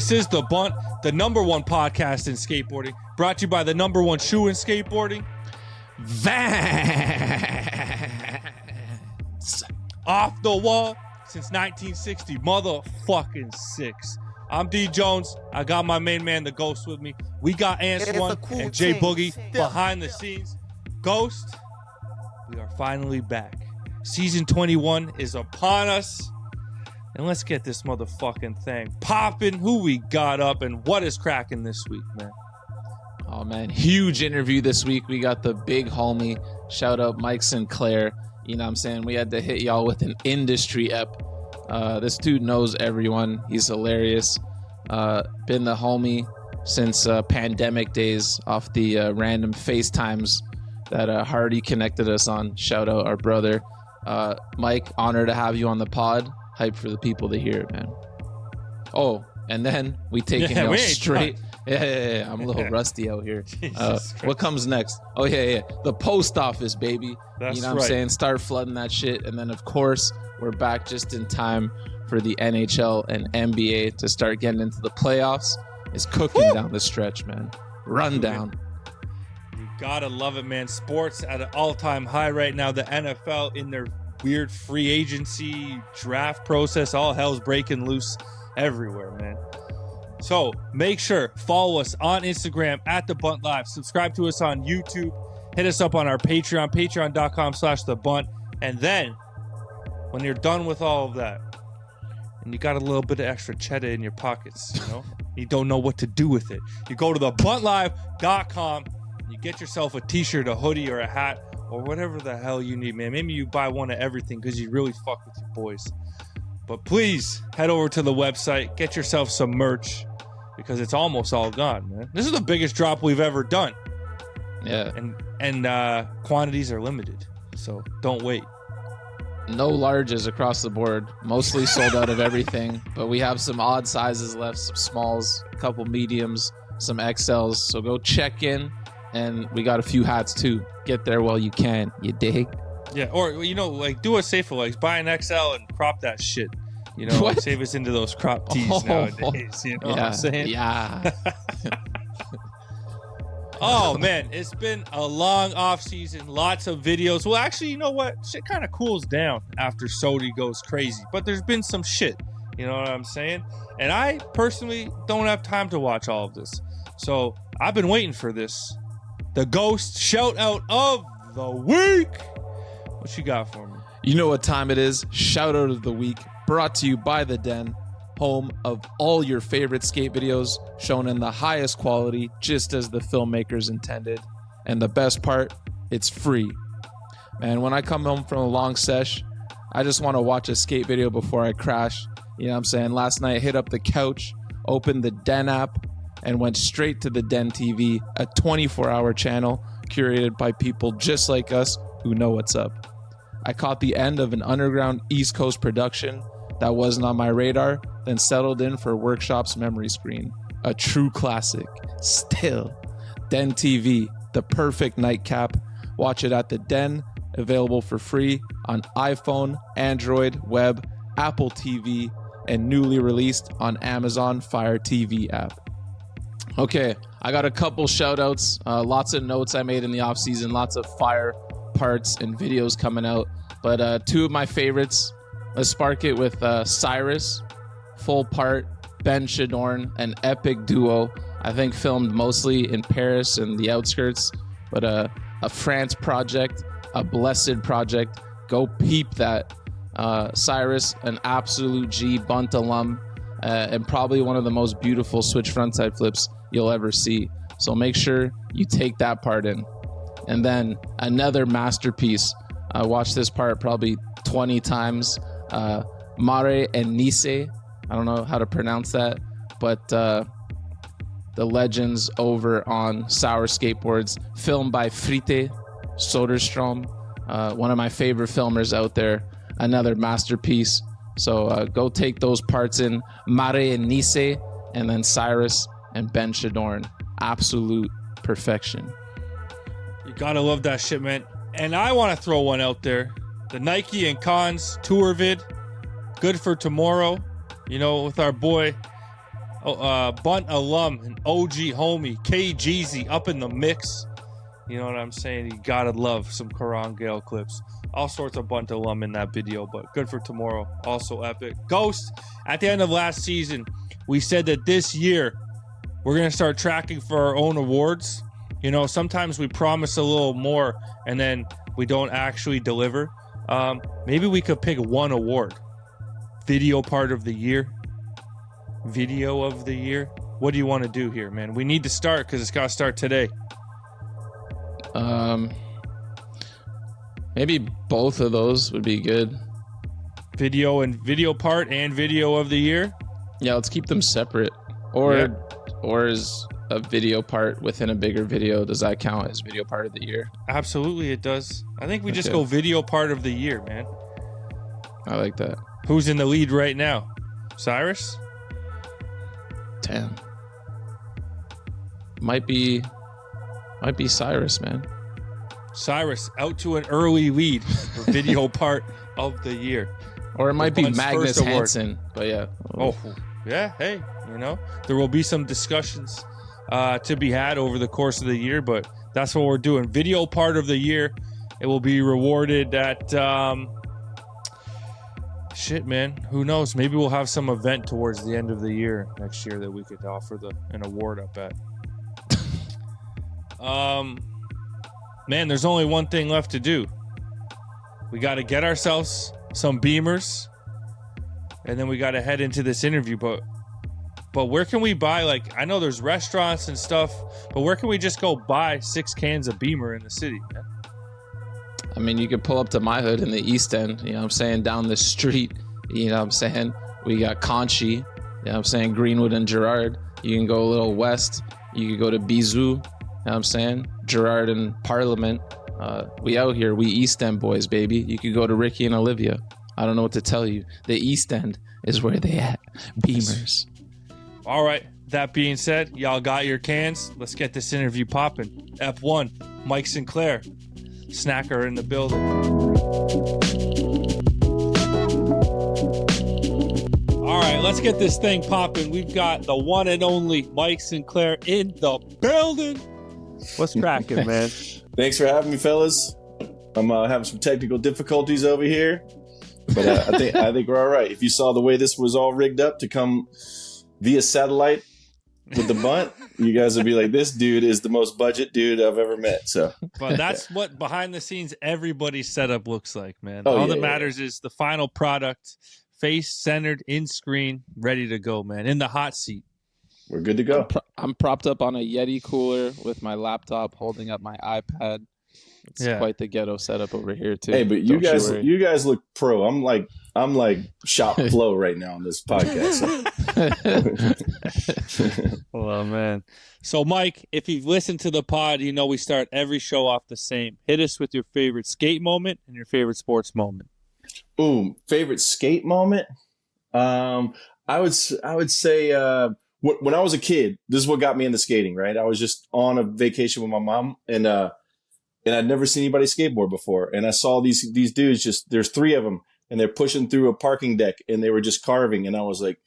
This is The Bunt, the #1 podcast in skateboarding, brought to you by the #1 shoe in skateboarding, Vans. Off the wall since 1960, motherfucking 6. I'm D Jones. I got my main man, the Ghost, with me. We got Antoine and Jay Boogie behind the scenes. Ghost, we are finally back. Season 21 is upon us. And let's get this motherfucking thing popping. Who we got up and what is cracking this week, man? Oh, man. Huge interview this week. We got the big homie. Shout out Mike Sinclair. You know what I'm saying? We had to hit y'all with an industry ep. This dude knows everyone. He's hilarious. Been the homie since pandemic days off the random FaceTimes that Hardy connected us on. Shout out our brother. Mike, honor to have you on the pod. Hype for the people to hear it, man. Oh, and then we taking y'all straight. Yeah. I'm a little rusty out here. What comes next? Oh, yeah. The post office, baby. That's you know what I'm saying? Start flooding that shit. And then, of course, we're back just in time for the NHL and NBA to start getting into the playoffs. It's cooking down the stretch, man. Rundown. You gotta love it, man. Sports at an all-time high right now. The NFL in their weird free agency draft process. All hell's breaking loose everywhere, man. So make sure, follow us on Instagram at The Bunt Live. Subscribe to us on YouTube. Hit us up on our Patreon, patreon.com/thebunt. And then when you're done with all of that and you got a little bit of extra cheddar in your pockets, you know, you don't know what to do with it, you go to thebuntlive.com. You get yourself a t-shirt, a hoodie, or a hat, or whatever the hell you need, man. Maybe you buy one of everything because you really fuck with your boys. But please head over to the website, get yourself some merch because it's almost all gone, man. This is the biggest drop we've ever done. Yeah. And quantities are limited, so don't wait. No larges across the board. Mostly sold out of everything, but we have some odd sizes left, some smalls, a couple mediums, some XLs. So go check in. And we got a few hats too. Get there while you can. You dig? Yeah, or, you know, like, do us safer. Like, buy an XL and crop that shit. You know, What? Save us into those crop tees nowadays. You know what I'm saying? Yeah. Oh, man, it's been a long off season. Lots of videos. Well, actually, you know what? Shit kind of cools down after Sodi goes crazy. But there's been some shit. You know what I'm saying? And I personally don't have time to watch all of this. So I've been waiting for this. The Ghost shout out of the week. What you got for me? You know what time it is. Shout out of the week. Brought to you by The Den. Home of all your favorite skate videos. Shown in the highest quality. Just as the filmmakers intended. And the best part, it's free. Man, when I come home from a long sesh, I just want to watch a skate video before I crash. You know what I'm saying? Last night, I hit up the couch. Opened the Den app. And went straight to the Den TV, a 24-hour channel curated by people just like us who know what's up. I caught the end of an underground East Coast production that wasn't on my radar, then settled in for Workshop's memory screen. A true classic. Still. Den TV, the perfect nightcap. Watch it at the Den, available for free on iPhone, Android, web, Apple TV, and newly released on Amazon Fire TV app. Okay, I got a couple shout outs, lots of notes I made in the offseason, lots of fire parts and videos coming out. But two of my favorites, let's spark it with Cyrus, full part, Ben Shadorn, an epic duo. I think filmed mostly in Paris and the outskirts, but a France project, a blessed project. Go peep that. Cyrus, an absolute G, Bunt alum, and probably one of the most beautiful switch frontside flips you'll ever see. So make sure you take that part in. And then another masterpiece. I watched this part probably 20 times. Mare and Nice. I don't know how to pronounce that, but the legends over on Sour Skateboards, filmed by Frite Soderstrom, one of my favorite filmers out there. Another masterpiece. So go take those parts in. Mare and Nice, and then Cyrus and Ben Shadorn. Absolute perfection. You gotta love that shit, man. And I want to throw one out there. The Nike and Cons tour vid. Good for tomorrow. You know, with our boy Bunt alum and OG homie K Jeezy up in the mix. You know what I'm saying? You gotta love some Karan Gale clips. All sorts of Bunt alum in that video, but good for tomorrow. Also epic. Ghost, at the end of last season, we said that this year we're gonna start tracking for our own awards. You know, sometimes we promise a little more and then we don't actually deliver. Maybe we could pick one award. Video part of the year. Video of the year. What do you want to do here, man? We need to start because it's got to start today. Maybe both of those would be good. Video part and video of the year. Yeah, let's keep them separate. Or is a video part within a bigger video, does that count as video part of the year? Absolutely, it does. I think we just go video part of the year, man. I like that. Who's in the lead right now? Cyrus? Damn. Might be Cyrus, man. Cyrus out to an early lead for video part of the year. Or it might be Magnus Hansen, but yeah. Oh, yeah. Hey, you know, there will be some discussions to be had over the course of the year, but that's what we're doing. Video part of the year. It will be rewarded at shit, man. Who knows? Maybe we'll have some event towards the end of the year next year that we could offer an award up at. Man, there's only one thing left to do. We got to get ourselves some Beamers, and then we got to head into this interview. But where can we buy, like, I know there's restaurants and stuff, but where can we just go buy 6 cans of Beamer in the city, man? I mean, you could pull up to my hood in the East End, you know what I'm saying, down the street, you know what I'm saying? We got Conchi, you know what I'm saying, Greenwood and Girard. You can go a little west. You could go to Bizou, you know what I'm saying? Girard and Parliament. We out here. We East End boys, baby. You could go to Ricky and Olivia. I don't know what to tell you. The East End is where they at. Beamers. All right. That being said, y'all got your cans. Let's get this interview popping. F1, Mike Sinclair. Snacker in the building. All right, let's get this thing popping. We've got the one and only Mike Sinclair in the building. What's cracking, man? Thanks for having me, fellas. I'm having some technical difficulties over here, but I think we're all right. If you saw the way this was all rigged up to come via satellite with the Bunt, you guys would be like, this dude is the most budget dude I've ever met. So, but that's what behind the scenes everybody's setup looks like, man. Oh, all that matters is the final product, face centered, in screen, ready to go, man. In the hot seat. We're good to go. I'm propped up on a Yeti cooler with my laptop, holding up my iPad. It's quite the ghetto setup over here too. Hey, but you guys look pro. I'm like shop flow right now on this podcast. Oh man. So Mike, if you've listened to the pod, you know we start every show off the same. Hit us with your favorite skate moment and your favorite sports moment. Ooh, favorite skate moment? I would say when I was a kid, this is what got me into skating, right? I was just on a vacation with my mom, and I'd never seen anybody skateboard before. And I saw these dudes, there's 3 of them, and they're pushing through a parking deck, and they were just carving. And I was like,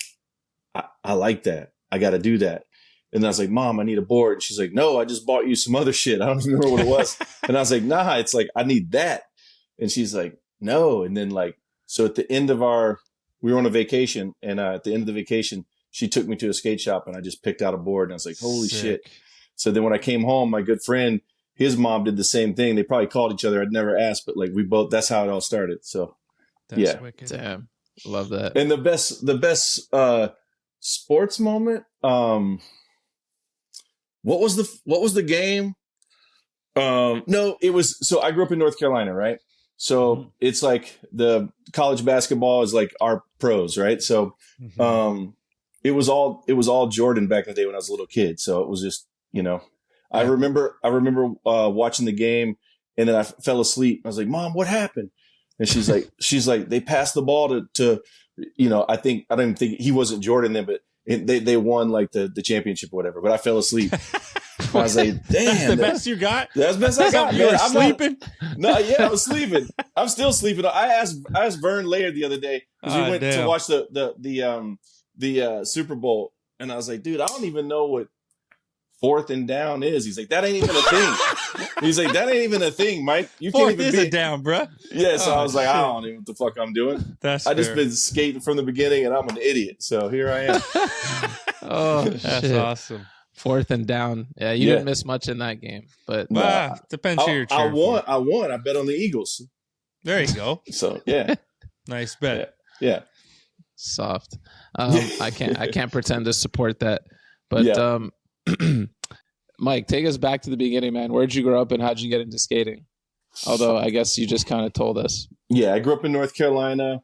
I like that. I got to do that. And I was like, Mom, I need a board. And she's like, no, I just bought you some other shit. I don't even remember what it was. And I was like, nah, it's like, I need that. And she's like, no. And then so at the end of we were on a vacation, and at the end of the vacation, she took me to a skate shop, and I just picked out a board, and I was like, holy shit. So then when I came home, my good friend, his mom did the same thing. They probably called each other. I'd never asked, but that's how it all started. So that's wicked. Damn. Love that. And the best sports moment. What was the game? No, it was, so I grew up in North Carolina, right? So it's like the college basketball is like our pros, right? So, it was all Jordan back in the day when I was a little kid. So it was just, you know, I remember watching the game, and then I fell asleep. I was like, Mom, what happened? And she's like, they passed the ball to, you know, I don't even think he wasn't Jordan then, but they won like the championship or whatever, but I fell asleep. I was like, damn. That's the best you got? That's the best I got. You were sleeping? I was sleeping. I'm still sleeping. I asked Vern Laird the other day, because we went to watch the Super Bowl, And I was like, dude, I don't even know what 4th and down is. He's like, that ain't even a thing. He's like, that ain't even a thing, Mike. You can't Fourth even is be a down, bro. Yeah, so I was like, shit. I don't know what the fuck I'm doing. That's just fair. been skating from the beginning, and I'm an idiot. So here I am. Oh, That's shit. awesome. 4th and down. Yeah, you didn't miss much in that game, but Depends who you're cheering for. I won. I bet on the Eagles. There you go. So yeah, Nice bet. yeah. soft. I can't pretend to support that. But Mike, take us back to the beginning, man. Where'd you grow up and how'd you get into skating? Although I guess you just kind of told us. Yeah, I grew up in North Carolina.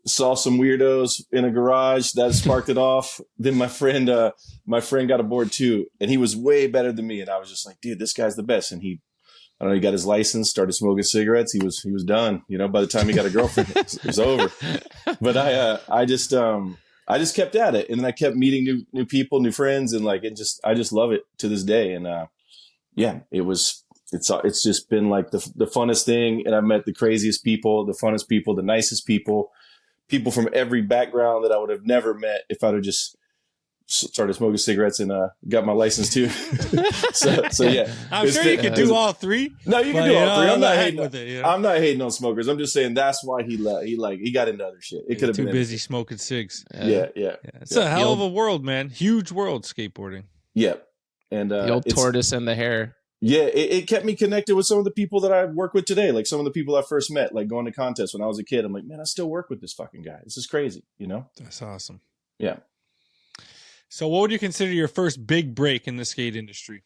Saw some weirdos in a garage that sparked it off. Then my friend got aboard too, and he was way better than me. And I was just like, dude, this guy's the best. And he got his license, started smoking cigarettes. He was done. By the time he got a girlfriend, it was over. But I just kept at it, and then I kept meeting new people, new friends, and I just love it to this day. And it's just been like the funnest thing. And I've met the craziest people, the funnest people, the nicest people from every background that I would have never met if I'd have just started smoking cigarettes and got my license too. so yeah, I'm sure you could do all three. No, you can do all three. I'm not hating with it. I'm not hating on smokers. I'm just saying that's why he got into other shit. It could have been too busy smoking cigs. Yeah. It's a hell of a world, man. Huge world, skateboarding. Yeah, and the old tortoise and the hare. Yeah, it kept me connected with some of the people that I work with today, like some of the people I first met, like going to contests when I was a kid. I'm like, man, I still work with this fucking guy. This is crazy, That's awesome. Yeah. So what would you consider your first big break in the skate industry?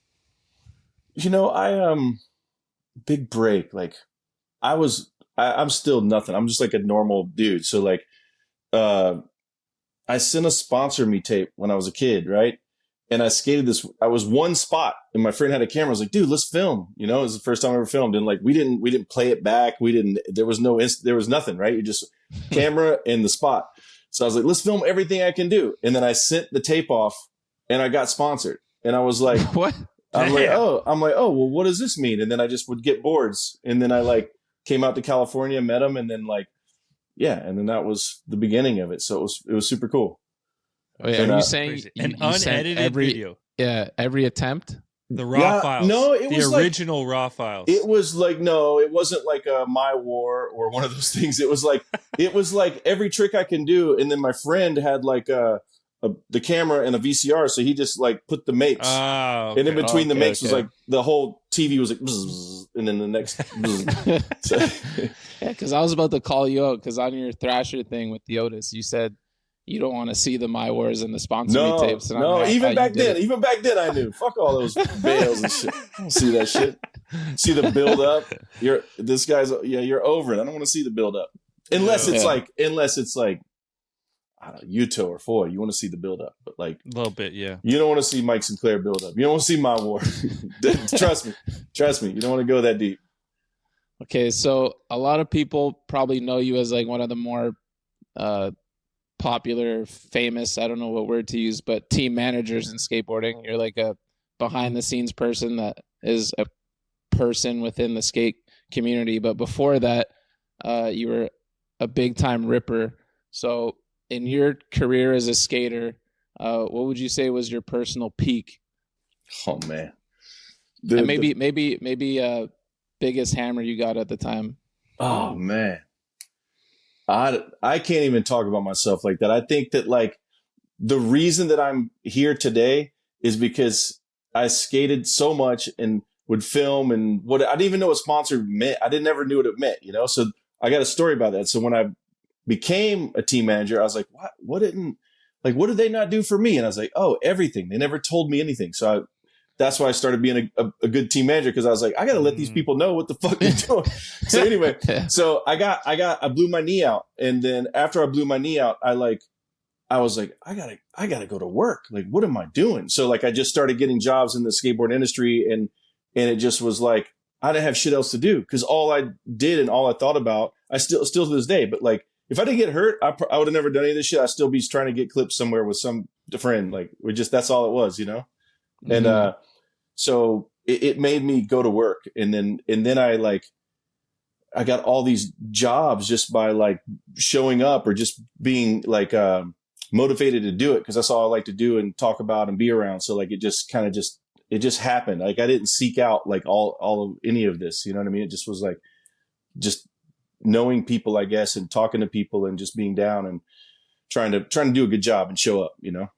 Big break. Like I'm still nothing. I'm just like a normal dude. So like, I sent a sponsor me tape when I was a kid, right? And I skated this. I was one spot, and my friend had a camera. I was like, "Dude, let's film." It was the first time I ever filmed, and like we didn't play it back. There was nothing, right? You just camera and the spot. So I was like, "Let's film everything I can do." And then I sent the tape off, and I got sponsored. And I was like, "What?" I'm like, oh, well, what does this mean? And then I just would get boards, and then I came out to California, met him, and then and then that was the beginning of it. So it was super cool. Oh, yeah. Are you saying an unedited video? Yeah, every attempt. The raw files. No, it was the original raw files. It was no, it wasn't like a My War or one of those things. It was like every trick I can do. And then my friend had the camera and a VCR, so he just put the makes. Oh, okay. And in between the makes was the whole TV was bzz, and then the next. So, yeah, because I was about to call you out because on your Thrasher thing with the Otis, you said you don't want to see the My Wars and the sponsor me tapes. And even back then I knew. Fuck all those bales and shit. I don't see that shit. See the build up. You're over it. I don't want to see the build up. Unless it's like I don't know, Yuto or Foy. You want to see the build up. But a little bit, yeah. You don't want to see Mike Sinclair build up. You don't want to see My War. Trust me. You don't want to go that deep. Okay, so a lot of people probably know you as one of the more popular, famous, I don't know what word to use, but team managers in skateboarding. You're like a behind the scenes person that is a person within the skate community. But before that, you were a big time ripper. So in your career as a skater, what would you say was your personal peak? Oh man. And maybe biggest hammer you got at the time. Oh man. I can't even talk about myself like that. I think that the reason that I'm here today is because I skated so much and would film and I didn't even know what sponsor meant. I never knew what it meant, So I got a story about that. So when I became a team manager, I was like, what did they not do for me? And I was like, oh, everything. They never told me anything. So that's why I started being a good team manager, because I was like, I got to let these people know what the fuck they're doing. So anyway, so I blew my knee out. And then after I blew my knee out, I was like, I gotta go to work. What am I doing? So I just started getting jobs in the skateboard industry, and it just was I didn't have shit else to do, because all I did and all I thought about, I still to this day, but if I didn't get hurt, I would have never done any of this shit. I'd still be trying to get clips somewhere with some friend. That's all it was, Mm-hmm. And, so it made me go to work. And then I got all these jobs just by showing up or just being motivated to do it because that's all I like to do and talk about and be around. So like it just kind of it just happened. Like I didn't seek out like all of any of this. You know what I mean? It just was like just knowing people, I guess, and talking to people and just being down and trying to do a good job and show up, you know?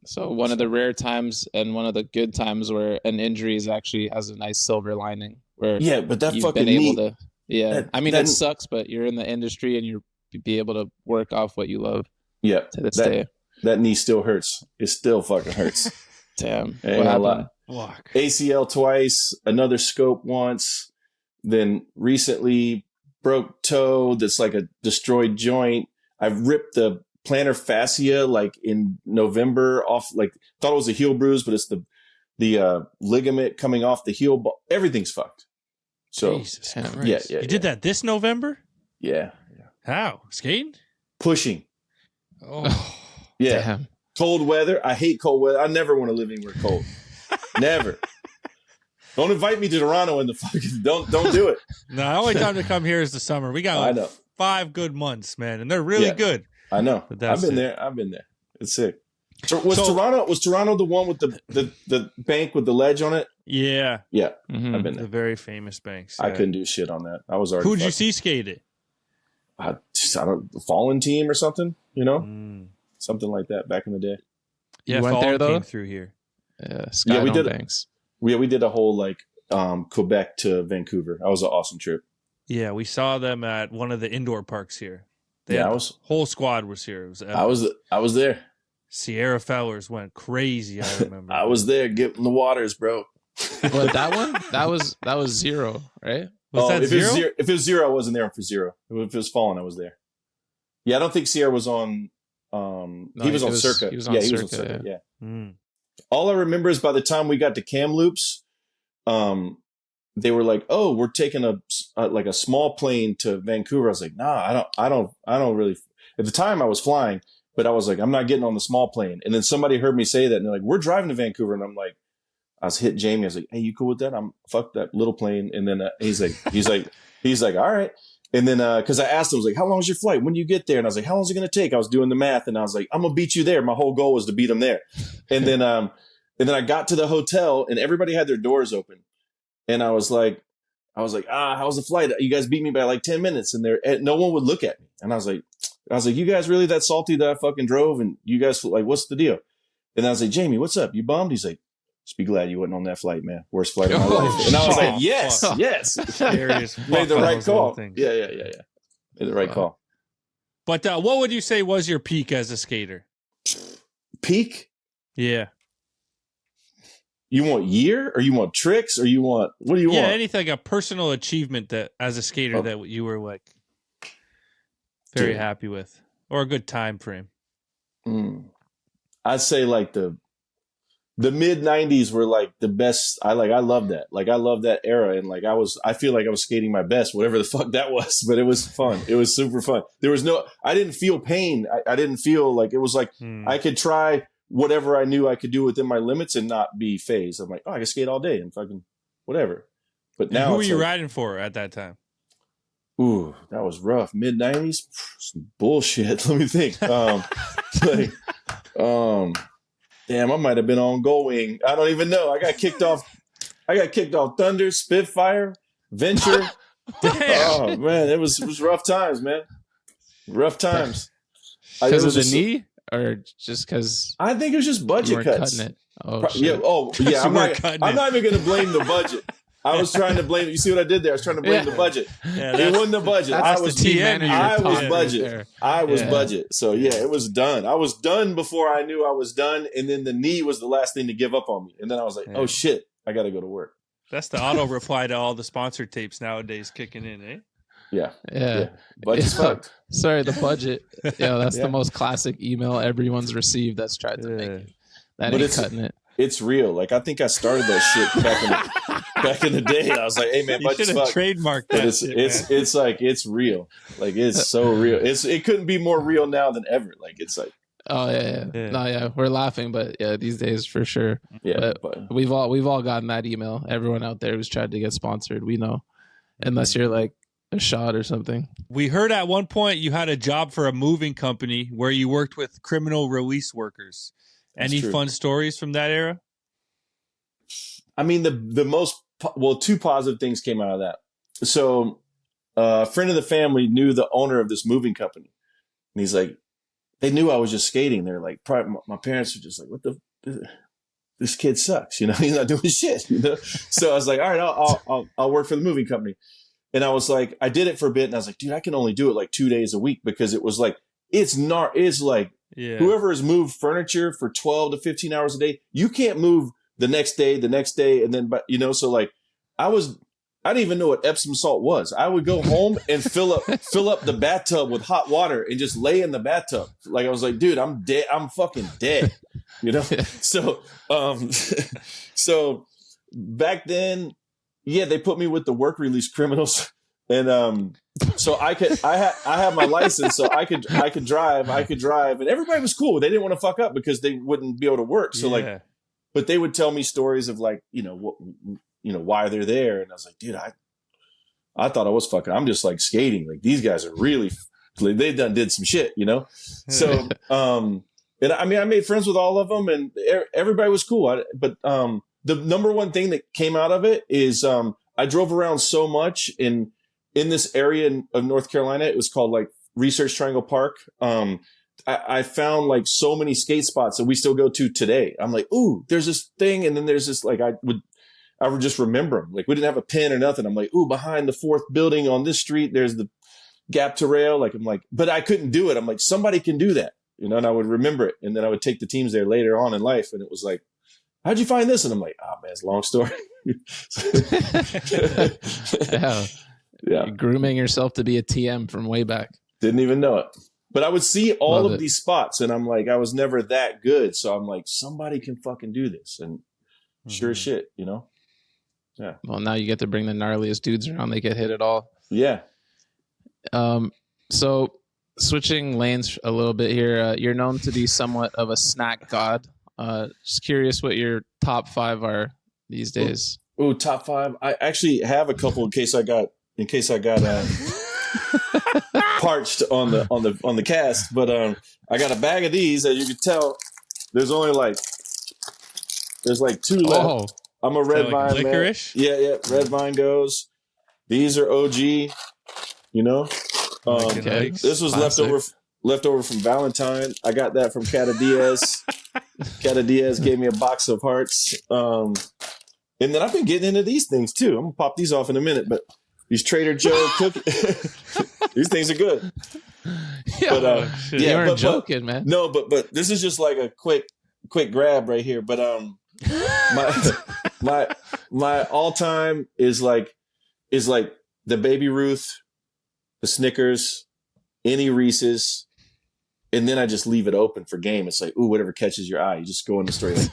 So one of the rare times and one of the good times where an injury is actually has a nice silver lining where but that you've fucking been able neat. to, it sucks, but you're in the industry and you're be able to work off what you love. Yeah. To this day. That knee still hurts. It still fucking hurts. Damn. What happened? Fuck. ACL twice, another scope once, then recently broke toe that's like a destroyed joint. I've ripped the plantar fascia like in November off, like thought it was a heel bruise, but it's the ligament coming off the heel. Everything's fucked. So Jesus Christ. Christ. You did that this November? Yeah. How? Skating? Pushing. Oh. Yeah. Damn. Cold weather. I hate cold weather. I never want to live anywhere cold. Never. Don't invite me to Toronto in the fucking. Don't do it. No, the only time to come here is the summer. We got I know. 5 good months, man, and they're really good. I know. I've been there. It's sick. Was Toronto the one with the bank with the ledge on it? Yeah. Yeah. Mm-hmm. I've been The there. very famous banks. I couldn't do shit on that. I was already. Who'd you see skate it? I don't Fallen Team or something, you know? Mm. Something like that back in the day. Yeah, You went Fallen there, though? came through here. Sky we did. Banks. We did a whole like Quebec to Vancouver. That was an awesome trip. Yeah, we saw them at one of the indoor parks here. Whole squad was here. It was epic. I was there. Sierra Fellers went crazy, I remember. I was there getting the waters, bro. But that one, that was zero, right? Was that if zero? If it was zero, I wasn't there for zero. If it was Fallen, I was there. Yeah, I don't think Sierra was on. He was on Circa. He was on Circa. Yeah. Mm. All I remember is by the time we got to Kamloops, they were like, "Oh, we're taking a small plane to Vancouver." I was like, "Nah, I don't really." At the time, I was flying, but I was like, "I'm not getting on the small plane." And then somebody heard me say that, and they're like, "We're driving to Vancouver," and I'm like, I was hit Jamie. I was like, "Hey, you cool with that?" Fuck that little plane. And then he's like, "All right." And then because I asked him, I was like, "How long is your flight? When do you get there?" And I was like, "How long is it going to take?" I was doing the math, and I was like, "I'm gonna beat you there." My whole goal was to beat him there. And then I got to the hotel, and everybody had their doors open, and I was like, how's the flight? You guys beat me by like 10 minutes, and no one would look at me. And I was like, you guys really that salty that I fucking drove? And you guys like, what's the deal? And I was like, Jamie, what's up? You bummed? He's like, just be glad you wasn't on that flight, man. Worst flight of my life. And I was like, yes. Made the right call. Yeah. Made the right call. But what would you say was your peak as a skater? Peak? Yeah. You want year or you want tricks or what do you want? Yeah, anything, a personal achievement that as a skater that you were like very happy with or a good time frame. I'd say like the mid 90s were like the best. I love that. Like I love that era. And like I feel like I was skating my best, whatever the fuck that was, but it was fun. It was super fun. I didn't feel pain. I didn't feel like it was like I could try whatever I knew I could do within my limits and not be phased. I'm like, I can skate all day and fucking whatever. But now who were you riding for at that time? Ooh, that was rough. Mid 90s, some bullshit. Let me think. Damn, I might have been on Gold Wing. I don't even know. I got kicked off Thunder, Spitfire, Venture. Oh man, it was rough times, man. Rough times. Because of the knee, or just because I think it was just budget cuts. Cutting it. Oh, shit. Yeah. Oh, yeah. I'm not even going to blame the budget. I was trying to blame. You see what I did there? I was trying to blame the budget. Yeah, it wasn't the budget. I was the team manager. I was budget. I was budget. So yeah, it was done. I was done before I knew I was done, and then the knee was the last thing to give up on me. And then I was like, oh shit, I got to go to work. That's the auto reply to all the sponsored tapes nowadays kicking in, eh? Yeah. Budget's fucked. Sorry, the budget. Yeah, that's the most classic email everyone's received that's tried to make it. That ain't cutting it. It's real. Like I think I started that shit back in the day. I was like, "Hey man, budget's fucked." Trademarked that. It's like it's real. Like it's so real. It couldn't be more real now than ever. Like it's like. Oh yeah. No, yeah, we're laughing, but yeah, these days for sure. Yeah, but we've all gotten that email. Everyone out there who's tried to get sponsored, we know. Unless you're like a shot or something. We heard at one point you had a job for a moving company where you worked with criminal release workers. Any fun stories from that era? I mean, the most, well, two positive things came out of that. So a friend of the family knew the owner of this moving company. And he's like, they knew I was just skating. They're like, probably, my parents were just like, this kid sucks. You know, he's not doing shit. You know? So I was like, all right, I'll work for the moving company. And I was like, I did it for a bit. And I was like, dude, I can only do it like 2 days a week because it was like, it's like whoever has moved furniture for 12 to 15 hours a day, you can't move the next day. And then, but you know, so like I didn't even know what Epsom salt was. I would go home and fill up the bathtub with hot water and just lay in the bathtub. Like I was like, dude, I'm dead. I'm fucking dead. You know? So, so back then, yeah, they put me with the work release criminals. And, so I had my license, so I could drive, and everybody was cool. They didn't want to fuck up because they wouldn't be able to work. So like, but they would tell me stories of like, you know, what, you know, why they're there. And I was like, dude, I thought I was fucking, I'm just like skating. Like these guys are really, they did some shit, you know? So, and I mean, I made friends with all of them and everybody was cool. But the number one thing that came out of it is, I drove around so much in this area of North Carolina. It was called like Research Triangle Park. I found like so many skate spots that we still go to today. I'm like, ooh, there's this thing. And then there's this, like, I would just remember them. Like we didn't have a pen or nothing. I'm like, ooh, behind the fourth building on this street, there's the gap to rail. Like, I'm like, but I couldn't do it. I'm like, somebody can do that, you know, and I would remember it. And then I would take the teams there later on in life. And it was like, how'd you find this? And I'm like, oh man, it's a long story. Yeah. You're grooming yourself to be a TM from way back. Didn't even know it. But I would see all of these spots and I'm like, I was never that good. So I'm like, somebody can fucking do this. And sure as shit, you know? Yeah. Well, now you get to bring the gnarliest dudes around. They get hit at all. Yeah. So switching lanes a little bit here, you're known to be somewhat of a snack god. Just curious what your top 5 are these days. Oh, top 5. I actually have a couple in case I got parched on the cast, but I got a bag of these. As you can tell, there's like 2 left. Oh, I'm a red vine like licorice. Man. Yeah, red vine goes. These are OG. You know, okay. This was leftover from Valentine. I got that from Cata Diaz. Cata Diaz gave me a box of hearts. And then I've been getting into these things too. I'm gonna pop these off in a minute, but these Trader Joe cookies, these things are good. Yeah, but, you weren't joking, man. No, but this is just like a quick grab right here. But my all time is like the Baby Ruth, the Snickers, any Reese's, and then I just leave it open for game. It's like, ooh, whatever catches your eye. You just go in the store. Like,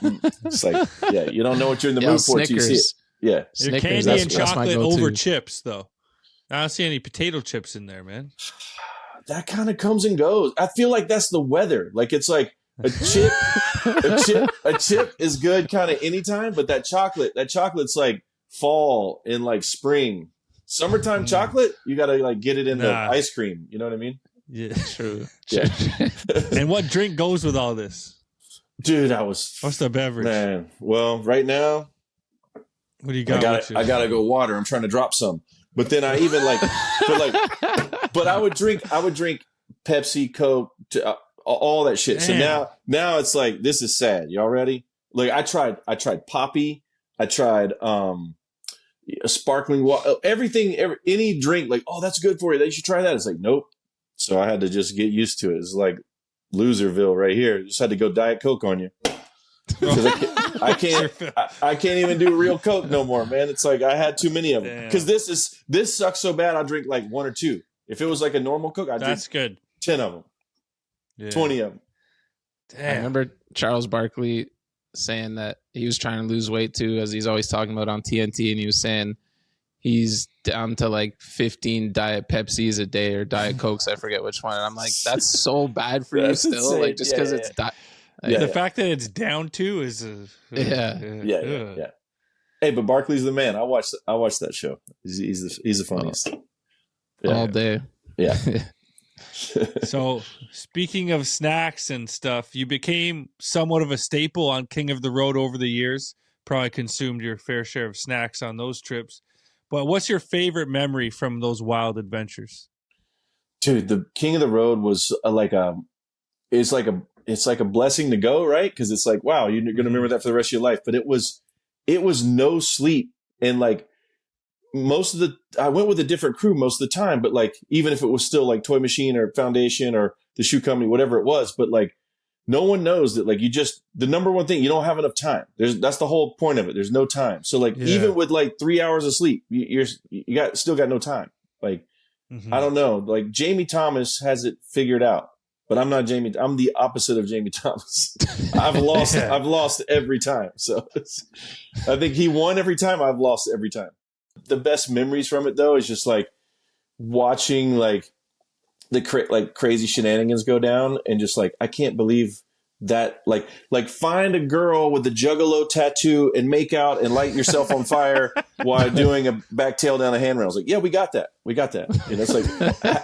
it's like, yeah, you don't know what you're in the mood for until you see it. Yeah. Your candy and chocolate over chips, though. I don't see any potato chips in there, man. That kind of comes and goes. I feel like that's the weather. Like it's like a chip is good kind of anytime, but that chocolate's like fall and like spring. Summertime chocolate, you got to like get it in the ice cream. You know what I mean? Yeah, true. Yeah. And what drink goes with all this? Dude, what's the beverage? Man, well, right now, what do you got? I gotta go water. I'm trying to drop some, but then I even but I would drink Pepsi, Coke, all that shit. Damn. So now it's like, this is sad. Y'all ready? Like I tried Poppy. I tried a sparkling water. Everything, any drink. Like, oh, that's good for you. You should try that. It's like, nope. So I had to just get used to it. It's like Loserville right here. Just had to go Diet Coke on you. I can't even do real Coke no more, man. It's like I had too many of them. Because this sucks so bad. I drink like 1 or 2. If it was like a normal Coke, I'd drink 10 of them, 20 of them. Damn. I remember Charles Barkley saying that he was trying to lose weight too, as he's always talking about on TNT, and he was saying he's down to like 15 Diet Pepsis a day or Diet Cokes. I forget which one. And I'm like, that's so bad for you still. Insane. Like just because it's the fact that it's down to is yeah. Hey, but Barkley's the man. I watched that show. He's the funniest. all day. Yeah. So, speaking of snacks and stuff, you became somewhat of a staple on King of the Road over the years. Probably consumed your fair share of snacks on those trips. But what's your favorite memory from those wild adventures? Dude, the King of the Road was it's like a blessing to go, right? Because it's like, wow, you're going to remember that for the rest of your life. But it was no sleep, and like I went with a different crew most of the time. But like, even if it was still like Toy Machine or Foundation or the shoe company, whatever it was, but like, no one knows that like the number one thing, you don't have enough time. That's the whole point of it. There's no time. So like, even with like 3 hours of sleep, you still got no time. Like, I don't know. Like Jamie Thomas has it figured out, but I'm not Jamie. I'm the opposite of Jamie Thomas. I've lost every time. So I think he won every time. I've lost every time. The best memories from it though is just like watching like the crazy shenanigans go down, and just like, I can't believe that, like find a girl with a juggalo tattoo and make out and light yourself on fire while doing a back tail down a handrail. I was like, yeah, we got that. You know, it's like,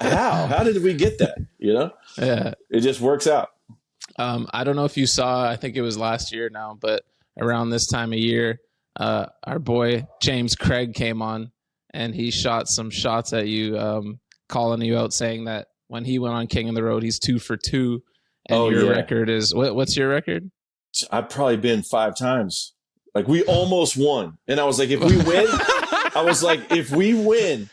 how did we get that? You know? Yeah. It just works out. I don't know if you saw, I think it was last year now, but around this time of year, our boy James Craig came on and he shot some shots at you, calling you out, saying that when he went on King of the Road, he's 2 for 2. And your record is, what's your record? I've probably been 5 times. Like, we almost won. And I was like, if we win,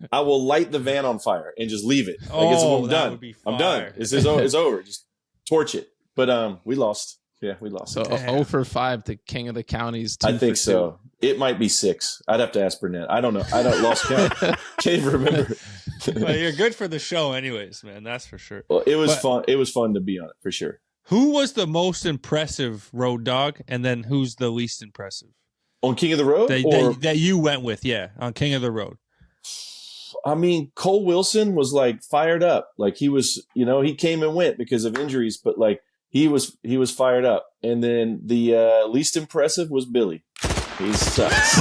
I will light the van on fire and just leave it. Like, I'm done. I'm done. It's over. Just torch it. But we lost. Yeah, we lost. So 0 for 5 to King of the Counties. 2 I think so. It might be 6. I'd have to ask Burnett. I don't know. I don't lost count. Can't even remember. Well, you're good for the show anyways, man. That's for sure. Well, it was fun. It was fun to be on it for sure. Who was the most impressive road dog, and then who's the least impressive? On King of the Road? That you went with, yeah, on King of the Road. I mean, Cole Wilson was like fired up. Like he was, you know, he came and went because of injuries, but like he was fired up. And then the least impressive was Billy. He sucks.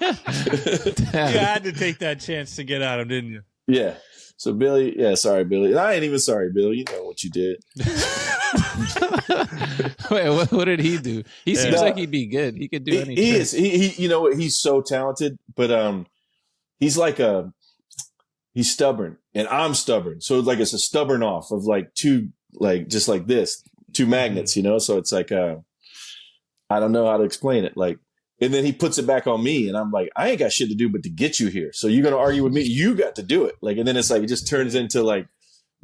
You had to take that chance to get at him, didn't you? Yeah. So Billy, sorry, Billy. I ain't even sorry, Billy. You know what you did. Wait, what did he do? He seems like he'd be good. He could do anything. He is. He you know what? He's so talented, but he's he's stubborn, and I'm stubborn. So like it's a stubborn off of like two, like just like this, 2 magnets, you know? So it's like I don't know how to explain it. Like, and then he puts it back on me, and I'm like, I ain't got shit to do but to get you here. So you're gonna argue with me? You got to do it. Like, and then it's like it just turns into like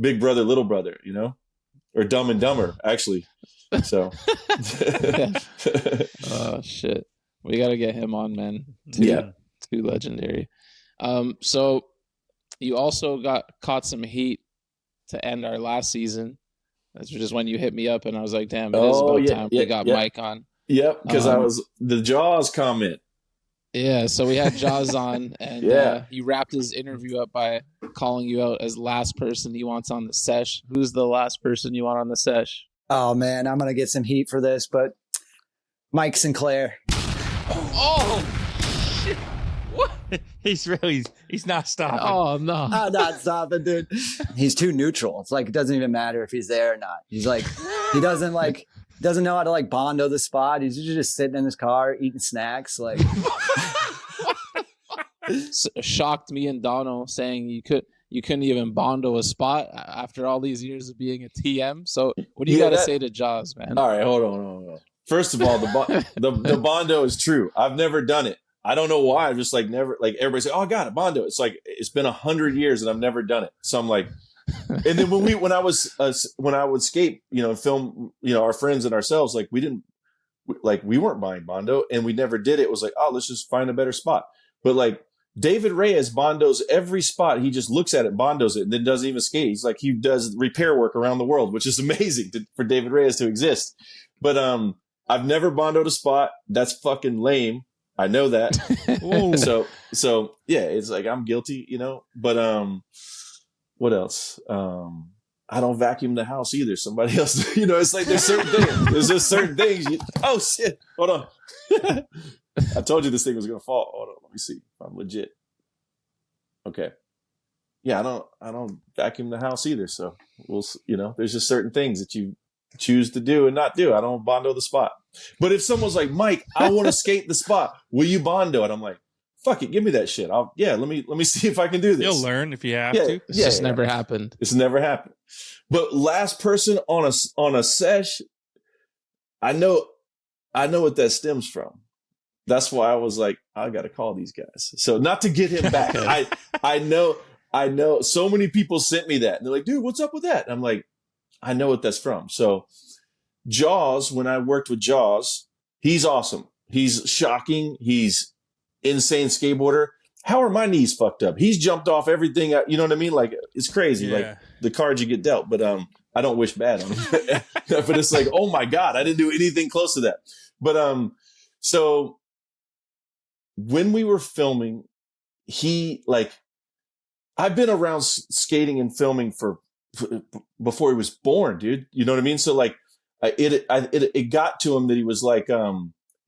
Big Brother, Little Brother, you know, or Dumb and Dumber, actually. So, oh shit, we got to get him on, man. Too legendary. So you also caught some heat to end our last season. That's just when you hit me up, and I was like, damn, it is about time we got Mike on. Yep, because I was the Jaws comment. Yeah, so we had Jaws on, and he wrapped his interview up by calling you out as last person he wants on the sesh. Who's the last person you want on the sesh? Oh, man, I'm going to get some heat for this, but Mike Sinclair. Oh, shit. What? He's not stopping. Oh, no. I'm not stopping, dude. He's too neutral. It's like, it doesn't even matter if he's there or not. He's like, he doesn't know how to like bondo the spot. He's just sitting in his car eating snacks. Like, shocked me and Dono saying you couldn't even bondo a spot after all these years of being a TM. So what do you got to say to Jaws, man? All right, hold on. First of all, the bondo is true. I've never done it. I don't know why. I'm just like never, like everybody say, oh, I got it, bondo. It's like, it's been 100 years and I've never done it. So I'm like, and then when I would skate, you know, film, you know, our friends and ourselves, like we weren't buying bondo and we never did it. It was like, oh, let's just find a better spot. But like David Reyes bondos every spot. He just looks at it, bondos it, and then doesn't even skate. He's like, he does repair work around the world, which is amazing for David Reyes to exist. But I've never bondoed a spot. That's fucking lame. I know that. so yeah, it's like I'm guilty, you know. But what else? I don't vacuum the house either. Somebody else, you know. It's like there's certain things. There's just certain things. Oh shit! Hold on. I told you this thing was gonna fall. Hold on. Let me see if I'm legit. Okay. yeah, I don't vacuum the house either. So there's just certain things that you choose to do and not do. I don't Bondo the spot. But if someone's like, Mike, I want to skate the spot, will you Bondo it? I'm like, fuck it, give me that shit. Let me see if I can do this. You'll learn if you have to. It's just never happened. It's never happened. But last person on a sesh, I know what that stems from. That's why I was like, I got to call these guys. So not to get him back. I know so many people sent me that and they're like, dude, what's up with that? And I'm like, I know what that's from. So Jaws, when I worked with Jaws, he's awesome. He's shocking. He's insane skateboarder. How are my knees fucked up? He's jumped off everything. You know what I mean? Like, it's crazy. Yeah. Like the cards you get dealt, but I don't wish bad on him. But it's like, oh my God, I didn't do anything close to that. But so when we were filming, I've been around skating and filming before he was born, dude. You know what I mean? So like, it got to him that he was like,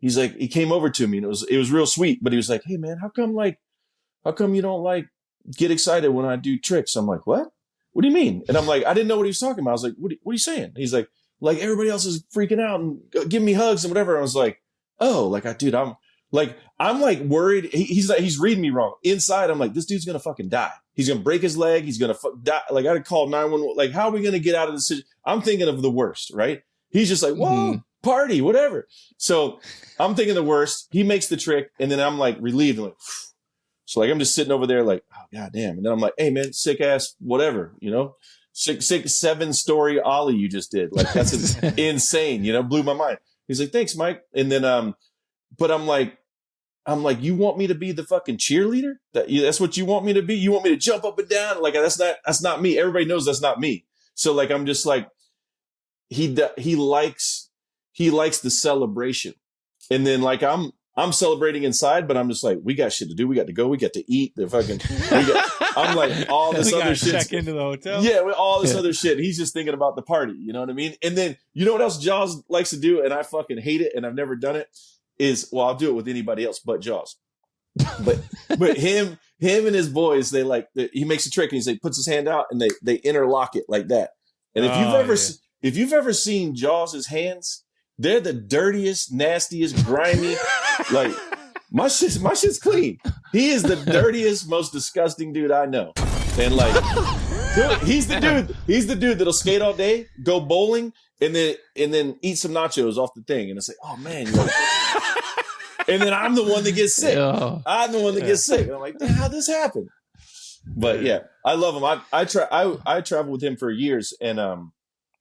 he came over to me and it was real sweet, but he was like, hey man, how come you don't like get excited when I do tricks? I'm like, what do you mean? And I'm like, I didn't know what he was talking about. I was like, what are you saying? He's like everybody else is freaking out and giving me hugs and whatever. I was like, oh, I'm worried. He's reading me wrong. Inside, I'm like, this dude's going to fucking die. He's going to break his leg. He's going to die. Like, I called 911. Like, how are we going to get out of this situation? I'm thinking of the worst, right? He's just like, whoa, party, whatever. So I'm thinking the worst. He makes the trick. And then I'm like relieved. I'm like, phew. So like, I'm just sitting over there like, oh, goddamn. And then I'm like, hey man, sick ass, whatever, 7-story ollie you just did. Like, that's insane, blew my mind. He's like, thanks, Mike. And then, but I'm like, you want me to be the fucking cheerleader? That's what you want me to be? You want me to jump up and down? Like, that's not me. Everybody knows that's not me. So like, I'm just like, he likes the celebration. And then like, I'm celebrating inside, but I'm just like, we got shit to do. We got to go. We got to eat. I'm like, all this other shit. Check into the hotel. Yeah, with all this other shit. He's just thinking about the party. You know what I mean? And then, you know what else Jaws likes to do? And I fucking hate it. And I've never done it. I'll do it with anybody else but Jaws. But him and his boys, he makes a trick and he puts his hand out and they interlock it like that. And if you've ever seen Jaws' hands, they're the dirtiest, nastiest, grimy. Like, my shit's clean. He is the dirtiest, most disgusting dude I know. And like, he's the dude that'll skate all day, go bowling, and then eat some nachos off the thing. And it's like, oh man, and then I'm the one that gets sick. Oh. I'm the one that gets sick. And I'm like, how'd this happen? But yeah, I love him. I traveled with him for years, and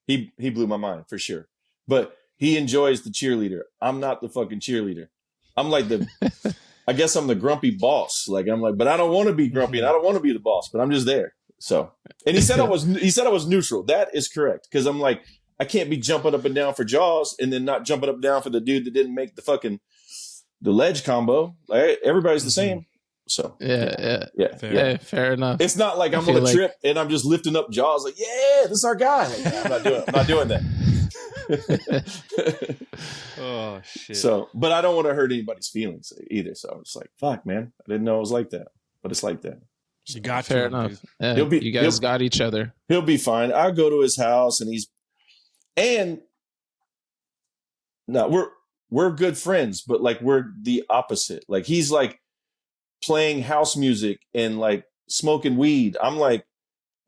he blew my mind for sure. But he enjoys the cheerleader. I'm not the fucking cheerleader. I'm like I guess I'm the grumpy boss. Like, I'm like, but I don't want to be grumpy and I don't want to be the boss, but I'm just there. So, and he said I was neutral. That is correct. Cause I'm like, I can't be jumping up and down for Jaws and then not jumping up and down for the dude that didn't make the ledge combo. Like, everybody's the same. So fair enough. It's not like I'm on a trip and I'm just lifting up Jaws. Like, yeah, this is our guy. Like, I'm not doing that. Oh shit. So, but I don't want to hurt anybody's feelings either. So I'm just like, fuck, man, I didn't know it was like that, but it's like that. You got fair enough. Yeah, you guys got each other. He'll be fine. I'll go to his house we're good friends, but like we're the opposite. Like he's like playing house music and like smoking weed. I'm like,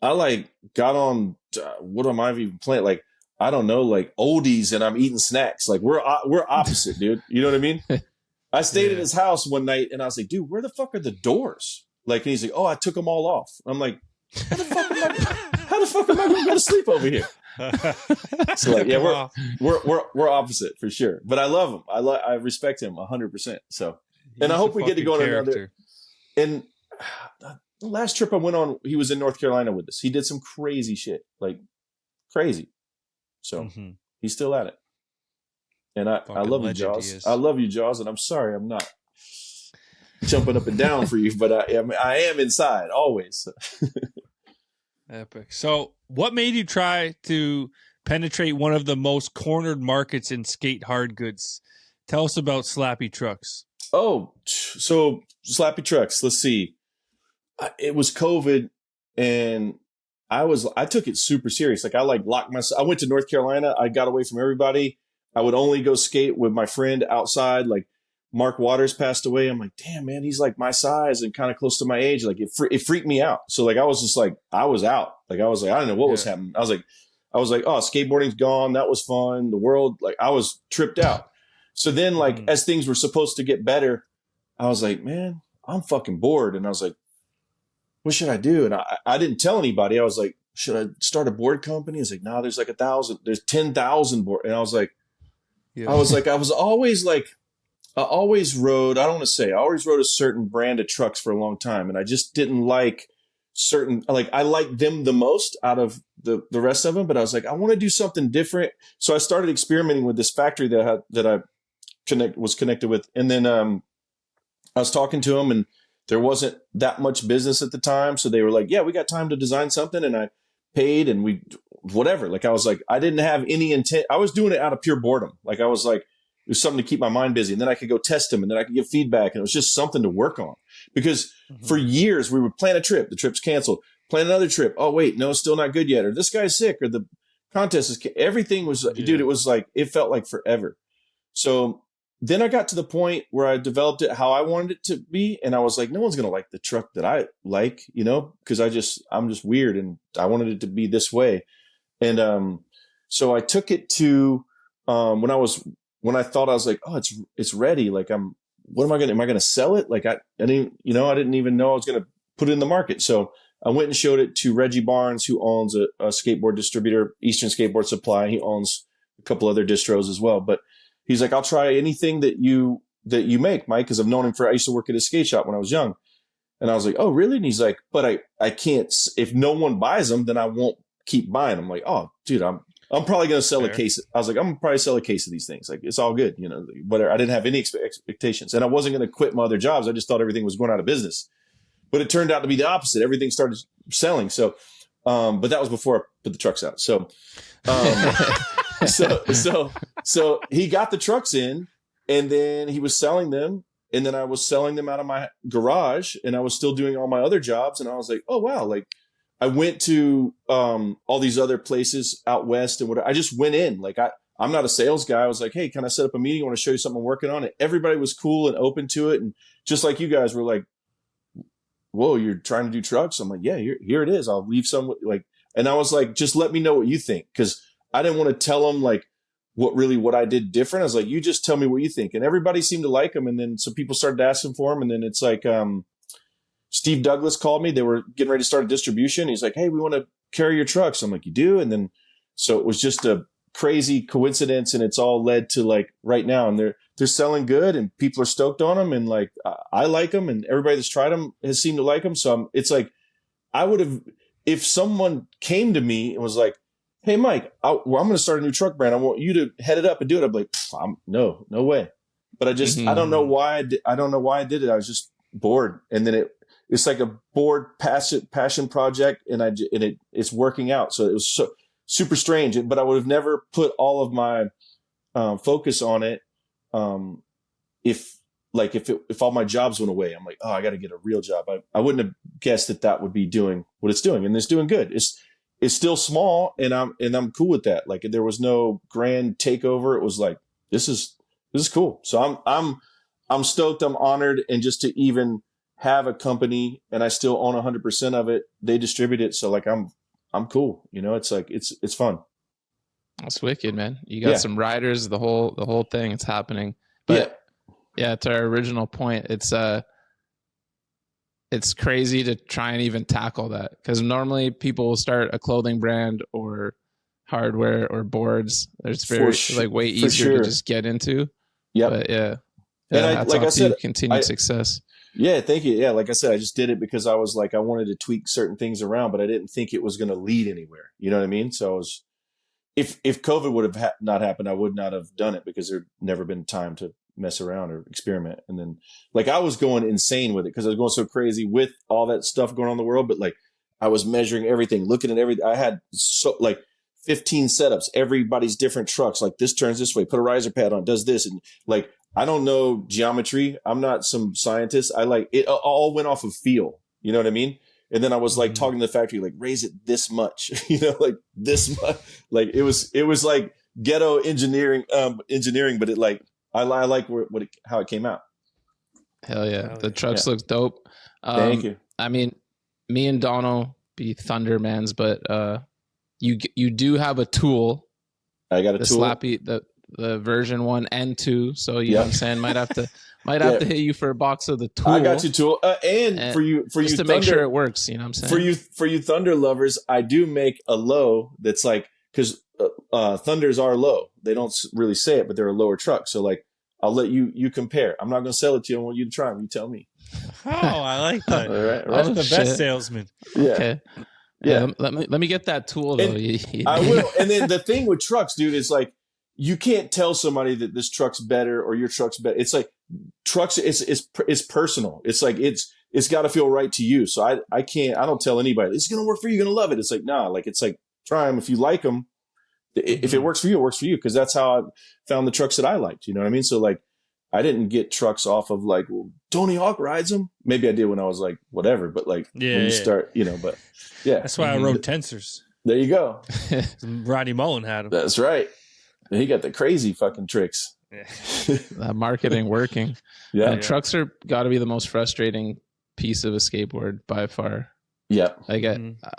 I like got on. What am I even playing? Like, I don't know, like oldies, and I'm eating snacks. Like we're opposite, dude. You know what I mean? I stayed at his house one night, and I was like, dude, where the fuck are the doors? Like, and he's like, oh, I took them all off. I'm like, how the fuck am I going to go to sleep over here? So like, yeah, we're opposite for sure. But I love him. I respect him 100%. So, and I hope we get to go on another. And the last trip I went on, he was in North Carolina with us. He did some crazy shit, like crazy. So he's still at it. And I love you, Jaws. I love you, Jaws. And I'm sorry I'm not jumping up and down for you, but I am inside always. Epic. So what made you try to penetrate one of the most cornered markets in skate hard goods? Tell us about Slappy Trucks. Oh, so Slappy Trucks. Let's see. It was COVID. And I took it super serious. Like I locked myself. I went to North Carolina. I got away from everybody. I would only go skate with my friend outside. Like Mark Waters passed away. I'm like, damn, man, he's like my size and kind of close to my age. Like it freaked me out. So like, I was just like, I was out. Like, I was like, I don't know what was happening. I was like, oh, skateboarding's gone. That was fun. The world, like I was tripped out. So then like, as things were supposed to get better, I was like, man, I'm fucking bored. And I was like, what should I do? And I didn't tell anybody. I was like, should I start a board company? I was like, no, there's like 1,000, there's 10,000 board. And I was like, I always rode a certain brand of trucks for a long time. And I just didn't like I liked them the most out of the rest of them. But I was like, I want to do something different. So I started experimenting with this factory that I was connected with. And then I was talking to them and there wasn't that much business at the time. So they were like, yeah, we got time to design something. And I paid and whatever. Like, I was like, I didn't have any intent. I was doing it out of pure boredom. Like, I was like, it was something to keep my mind busy. And then I could go test them and then I could give feedback. And it was just something to work on because for years we would plan a trip. The trip's canceled. Plan another trip. Oh, wait, no, it's still not good yet. Or this guy's sick or the contest is, everything was, dude, it was like, it felt like forever. So then I got to the point where I developed it how I wanted it to be. And I was like, no one's going to like the truck that I like, because I'm just weird and I wanted it to be this way. And so I took it to when I thought I was like, oh, it's ready. Like am I going to sell it? Like I didn't even know I was going to put it in the market. So I went and showed it to Reggie Barnes, who owns a skateboard distributor, Eastern Skateboard Supply. He owns a couple other distros as well, but he's like, I'll try anything that you make, Mike, because I've known him I used to work at a skate shop when I was young. And I was like, oh, really? And he's like, but I can't, if no one buys them, then I won't keep buying them. I'm like, oh, dude, I'm probably going to sell a case. I was like, I'm going to probably sell a case of these things. Like, it's all good, whatever. I didn't have any expectations and I wasn't going to quit my other jobs. I just thought everything was going out of business, but it turned out to be the opposite. Everything started selling. So, but that was before I put the trucks out. So, so he got the trucks in and then he was selling them and then I was selling them out of my garage and I was still doing all my other jobs. And I was like, oh, wow. Like I went to, all these other places out West and whatever. I just went in. Like I'm not a sales guy. I was like, hey, can I set up a meeting? I want to show you something I'm working on. And everybody was cool and open to it. And just like you guys were like, whoa, you're trying to do trucks. I'm like, yeah, here it is. I'll leave some and I was like, just let me know what you think. Cause I didn't want to tell them like what I did different. I was like, you just tell me what you think. And everybody seemed to like them. And then some people started asking for them. And then it's like, Steve Douglas called me. They were getting ready to start a distribution. He's like, hey, we want to carry your trucks. I'm like, you do? And then, so it was just a crazy coincidence and it's all led to like right now. And they're selling good and people are stoked on them. And like, I like them and everybody that's tried them has seemed to like them. So it's like, I would have, if someone came to me and was like, hey, Mike, I'm going to start a new truck brand. I want you to head it up and do it. I'm like, no way. But I just, I don't know why I did it. I was just bored. And then it's like a bored passion project. And it's working out. So it was so super strange, but I would have never put all of my focus on it. If all my jobs went away, I'm like, oh, I got to get a real job. I wouldn't have guessed that would be doing what it's doing. And it's doing good. It's still small and I'm cool with that. Like there was no grand takeover. It was like, this is cool. So I'm stoked. I'm honored. And just to even have a company and I still own 100% of it, they distribute it. So like, I'm cool. It's like, it's fun. That's wicked, man. You got some riders, the whole thing. It's happening. But yeah, to our original point, it's crazy to try and even tackle that because normally people will start a clothing brand or hardware or boards. There's way easier to just get into. Yeah. But and like I said, continued success. Yeah. Thank you. Yeah. Like I said, I just did it because I was like, I wanted to tweak certain things around, but I didn't think it was going to lead anywhere. You know what I mean? So if COVID would have not happened, I would not have done it because there'd never been time to mess around or experiment. And then like I was going insane with it because I was going so crazy with all that stuff going on in the world. But like I was measuring everything, looking at everything. I had 15 setups, everybody's different trucks. Like this turns this way, put a riser pad on, does this. And like, I don't know geometry. I'm not some scientist. I like it all went off of feel. You know what I mean? And then I was like talking to the factory, like raise it this much, like this much. Like it was like ghetto engineering, but it like I like how it came out. Hell yeah, the trucks look dope. Thank you. I mean, me and Donald be Thundermans, but you do have a tool. I got a the tool. Slappy, the version 1 and 2. So you know what I'm saying, might have to hit you for a box of the tool. I got you tool, and for you just to Thunder, make sure it works. You know what I'm saying? For you Thunder lovers, I do make a low that's like, because Thunders are low. They don't really say it, but they're a lower truck. So like, I'll let you compare. I'm not going to sell it to you. I want you to try them. You tell me. Oh, I like that. All right. That's the best salesman. Yeah. Okay. Yeah. Let me get that tool though. I will. And then the thing with trucks, dude, is like, you can't tell somebody that this truck's better or your truck's better. It's like trucks. It's personal. It's like, it's got to feel right to you. So I don't tell anybody it's going to work for you. You're going to love it. It's like, nah, like, it's like, try them. If you like them, if it works for you, it works for you. Cause that's how I found the trucks that I liked. You know what I mean? So like, I didn't get trucks off of like, well, Tony Hawk rides them. Maybe I did when I was like, whatever, but like when you start, but yeah. That's why I rode Tensors. There you go. Rodney Mullen had them. That's right. He got the crazy fucking tricks. Yeah. That marketing working. Yeah. And trucks are got to be the most frustrating piece of a skateboard by far. Yeah. Like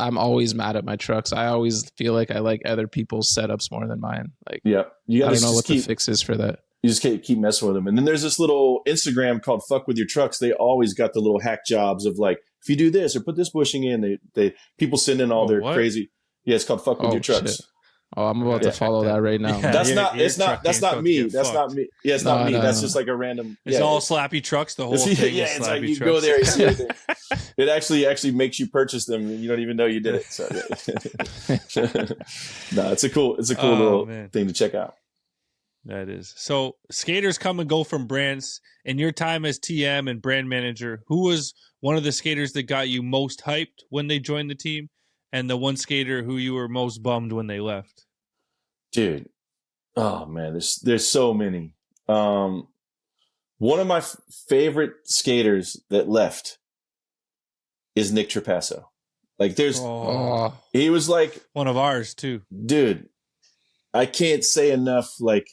I'm always mad at my trucks. I always feel like I like other people's setups more than mine. Like, yeah. You I don't know what the fix is for that. You just can't keep messing with them. And then there's this little Instagram called Fuck With Your Trucks. They always got the little hack jobs of like, if you do this or put this bushing in, they people send in all their crazy. Yeah, it's called Fuck With Your Trucks. Shit. Oh, I'm about to follow that right now. Yeah, that's not me. That's not me. Yeah, it's not me. That's just like a random. It's all Slappy Trucks. The whole thing. Yeah, it's like you go there, you see everything. It actually makes you purchase them, and you don't even know you did it. So, no, it's a cool little thing to check out. That is. So skaters come and go from brands. In your time as TM and brand manager, who was one of the skaters that got you most hyped when they joined the team? And the one skater who you were most bummed when they left? Dude. Oh man, there's so many. One of my favorite skaters that left is Nick Trapasso. Like he was like one of ours too. Dude, I can't say enough like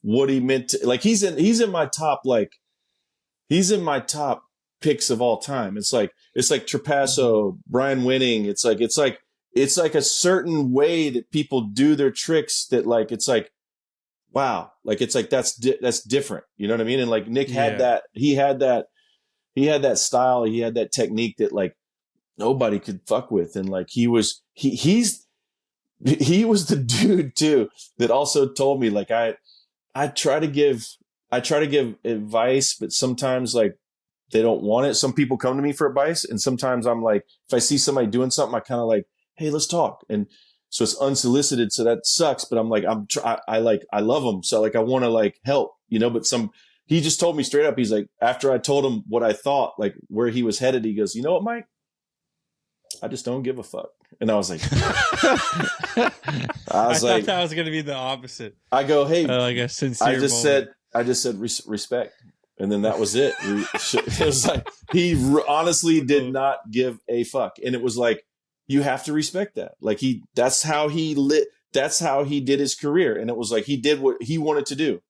what he meant to, like he's in my top picks of all time. It's like Trapasso, Brian Winning. It's like a certain way that people do their tricks that like, it's like, wow. Like, it's like, that's different. You know what I mean? And like Nick had that, he had that style. He had that technique that like nobody could fuck with. And like, he was the dude too, that also told me like, I try to give advice, but sometimes like they don't want it. Some people come to me for advice, and sometimes I'm like, if I see somebody doing something, I kind of like, hey, let's talk. And so it's unsolicited, so that sucks. But I'm like, I love them, so like I want to like help, But he just told me straight up. He's like, after I told him what I thought, like where he was headed, he goes, you know what, Mike? I just don't give a fuck. And I was like, I thought that was going to be the opposite. I go, hey, like a sincere I just said respect. And then that was it. It was like, he honestly did not give a fuck. And it was like, you have to respect that. Like that's how he did his career. And it was like, he did what he wanted to do.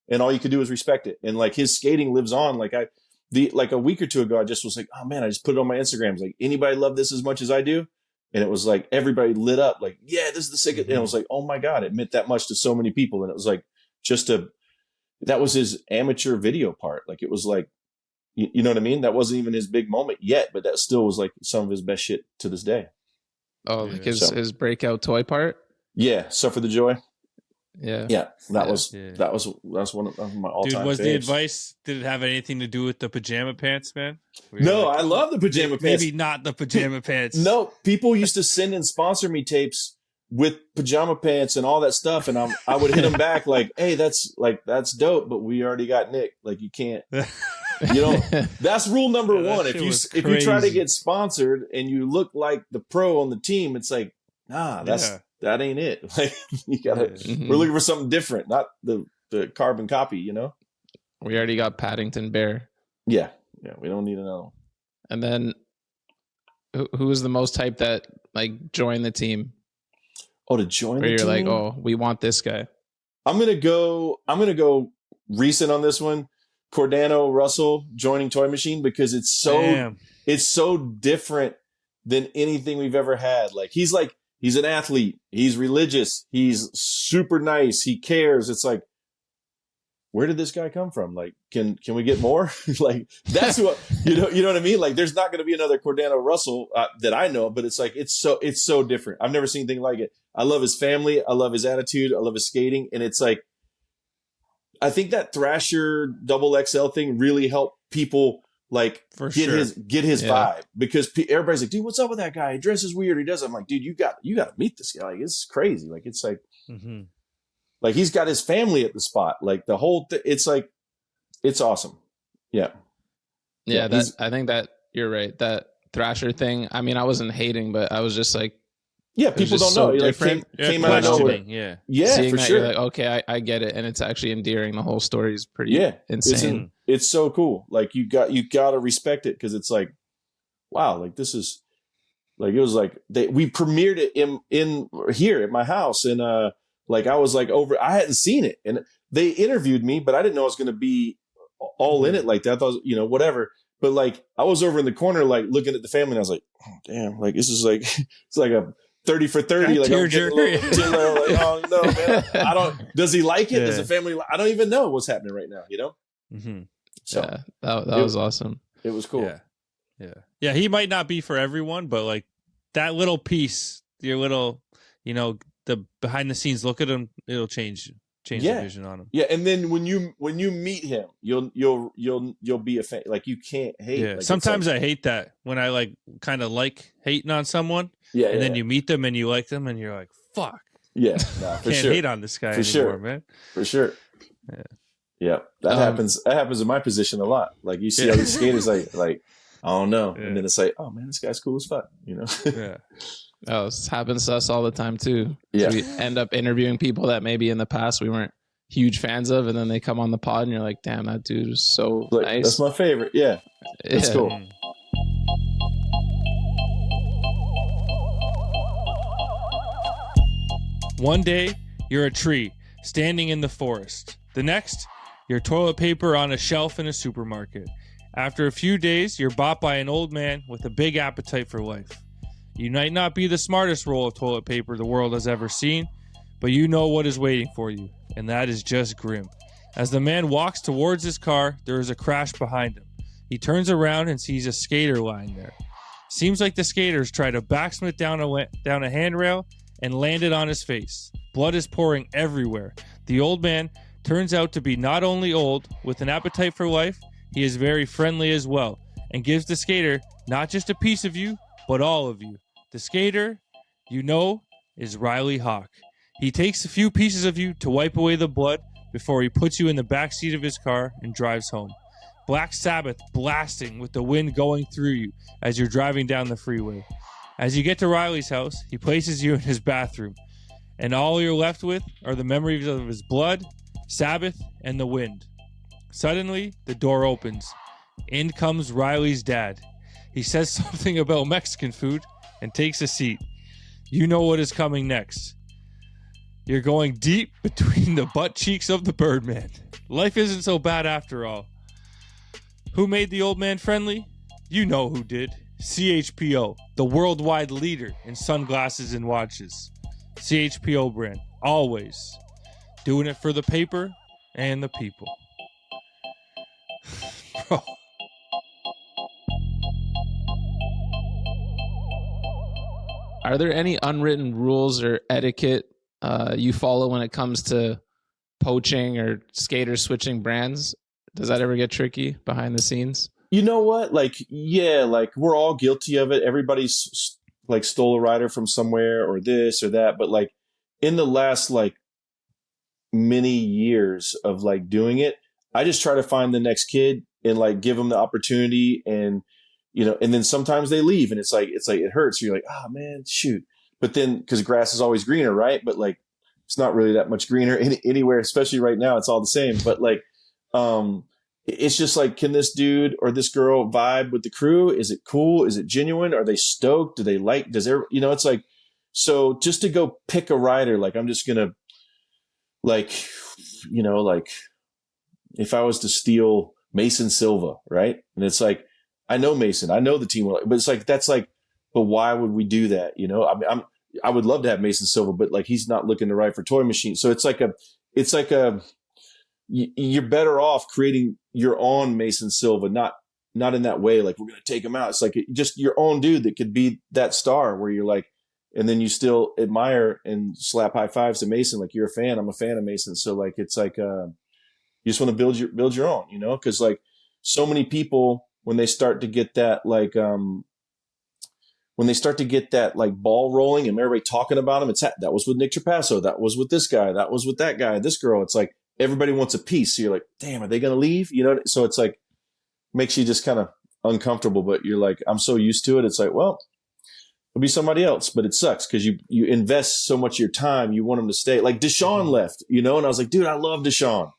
And all you could do is respect it. And like his skating lives on. Like a week or two ago, I just was like, oh man, I just put it on my Instagram. Like, anybody love this as much as I do? And it was like, everybody lit up like, yeah, this is the sickest. And it was like, oh my God, it meant that much to so many people. And it was like, that was his amateur video part. Like, it was like, you know what I mean? That wasn't even his big moment yet, but that still was like some of his best shit to this day. Oh, like his breakout toy part? Yeah. Suffer the Joy. Yeah. Yeah. That was one of my all-time Dude, was faves. the advice, did it have anything to do with the pajama pants, man? No, I love the pajama pants. Maybe not the pajama pants. No, people used to send and sponsor me tapes with pajama pants and all that stuff. And I would hit them back like, hey, that's dope, but we already got Nick. Like, you can't, that's rule number one. If you try to get sponsored and you look like the pro on the team, it's like, nah, that ain't it. Like, you gotta, we're looking for something different, not the carbon copy, We already got Paddington Bear. Yeah. Yeah. We don't need another one. And then Who was the most hype that like joined the team? Oh, to join Where the you're team? like, oh, we want this guy. I'm gonna go recent on this one. Cordano Russell joining Toy Machine because it's so different than anything we've ever had. He's an athlete. He's religious. He's super nice. He cares. It's like, where did this guy come from? Like, can we get more? Like, that's what, you know what I mean? Like, there's not going to be another Cordano Russell that I know, but it's like, it's so different. I've never seen anything like it. I love his family. I love his attitude. I love his skating. And it's like, I think that Thrasher double XL thing really helped people like get his vibe, because everybody's like, dude, what's up with that guy? He dresses weird. He does. I'm like, dude, you got to meet this guy. Like, it's crazy. Like, it's like, like he's got his family at the spot. Like the whole it's like, it's awesome. Yeah. I think that you're right. That Thrasher thing. I mean, I wasn't hating, but I was just like, people don't know. Like came out of nowhere. Yeah, seeing for that, sure. You're like, okay, I get it, and it's actually endearing. The whole story is pretty insane. It's so cool. Like you got to respect it, because it's like, wow, like this is like, it was like we premiered it in here at my house, and like I was like I hadn't seen it, and they interviewed me, but I didn't know I was going to be all in it like that. I thought, whatever. But like I was over in the corner, like looking at the family, and I was like, oh damn, like this is like it's like a 30 for 30. Like I'm getting a little, like, oh no, man, I don't. Does he like it? Does the family? I don't even know what's happening right now. So that was awesome. It was cool. Yeah. He might not be for everyone, but like that little piece, your little, the behind the scenes look at him, it'll change the vision on him. Yeah, and then when you meet him, you'll be a fan. Like you can't hate. Yeah. Like, sometimes I hate that when I like kind of like hating on someone. Yeah. And then you meet them and you like them and you're like, fuck. Yeah. Nah, for can't sure. hate on this guy for anymore, sure. man. For sure. Yeah. That happens. That happens in my position a lot. Like you see all these skaters like I don't know, and then it's like, oh man, this guy's cool as fuck. Yeah. Oh, this happens to us all the time too. Yeah. So we end up interviewing people that maybe in the past we weren't huge fans of, and then they come on the pod and you're like, damn, that dude is so nice. That's my favorite. Yeah. That's cool. One day, you're a tree standing in the forest. The next, you're toilet paper on a shelf in a supermarket. After a few days, you're bought by an old man with a big appetite for life. You might not be the smartest roll of toilet paper the world has ever seen, but you know what is waiting for you, and that is just grim. As the man walks towards his car, there is a crash behind him. He turns around and sees a skater lying there. Seems like the skaters tried to backsmith down a handrail and landed on his face. Blood is pouring everywhere. The old man turns out to be not only old, with an appetite for life, he is very friendly as well, and gives the skater not just a piece of you, but all of you. The skater, is Riley Hawk. He takes a few pieces of you to wipe away the blood before he puts you in the back seat of his car and drives home. Black Sabbath blasting with the wind going through you as you're driving down the freeway. As you get to Riley's house, he places you in his bathroom, and all you're left with are the memories of his blood, Sabbath, and the wind. Suddenly, the door opens. In comes Riley's dad. He says something about Mexican food and takes a seat. You know what is coming next. You're going deep between the butt cheeks of the Birdman. Life isn't so bad after all. Who made the old man friendly? You know who did. CHPO, the worldwide leader in sunglasses and watches. CHPO brand, always. Doing it for the paper and the people. Bro. Are there any unwritten rules or etiquette you follow when it comes to poaching or skaters switching brands? Does that ever get tricky behind the scenes? You know what? Like, yeah, like we're all guilty of it. Everybody's like stole a rider from somewhere or this or that. But like in the last like many years of like doing it, I just try to find the next kid and like give them the opportunity, and and then sometimes they leave and it's like it hurts. You're like, oh man, shoot. But then because grass is always greener, right? But like it's not really that much greener anywhere, especially right now. It's all the same. But like, it's just like, can this dude or this girl vibe with the crew? Is it cool? Is it genuine? Are they stoked? Do they like, it's like, so just to go pick a rider, like I'm just going to like, like if I was to steal Mason Silva, right? And it's like, I know Mason, I know the team, but it's like, that's like, but why would we do that? I mean, I would love to have Mason Silva, but like, he's not looking to ride for Toy Machine. So it's like you're better off creating your own Mason Silva, not in that way. Like, we're going to take him out. It's like just your own dude that could be that star where you're like, and then you still admire and slap high fives to Mason. Like, you're a fan. I'm a fan of Mason. So like, it's like, you just want to build your own, cause like so many people, when they start to get that, like, ball rolling and everybody talking about him, that was with Nick Trapasso. That was with this guy. That was with that guy, this girl. It's like, everybody wants a piece. So you're like, damn, are they going to leave? So it's like, makes you just kind of uncomfortable, but you're like, I'm so used to it. It's like, well, it'll be somebody else, but it sucks because you invest so much of your time. You want them to stay. Like Deshaun left, and I was like, dude, I love Deshaun.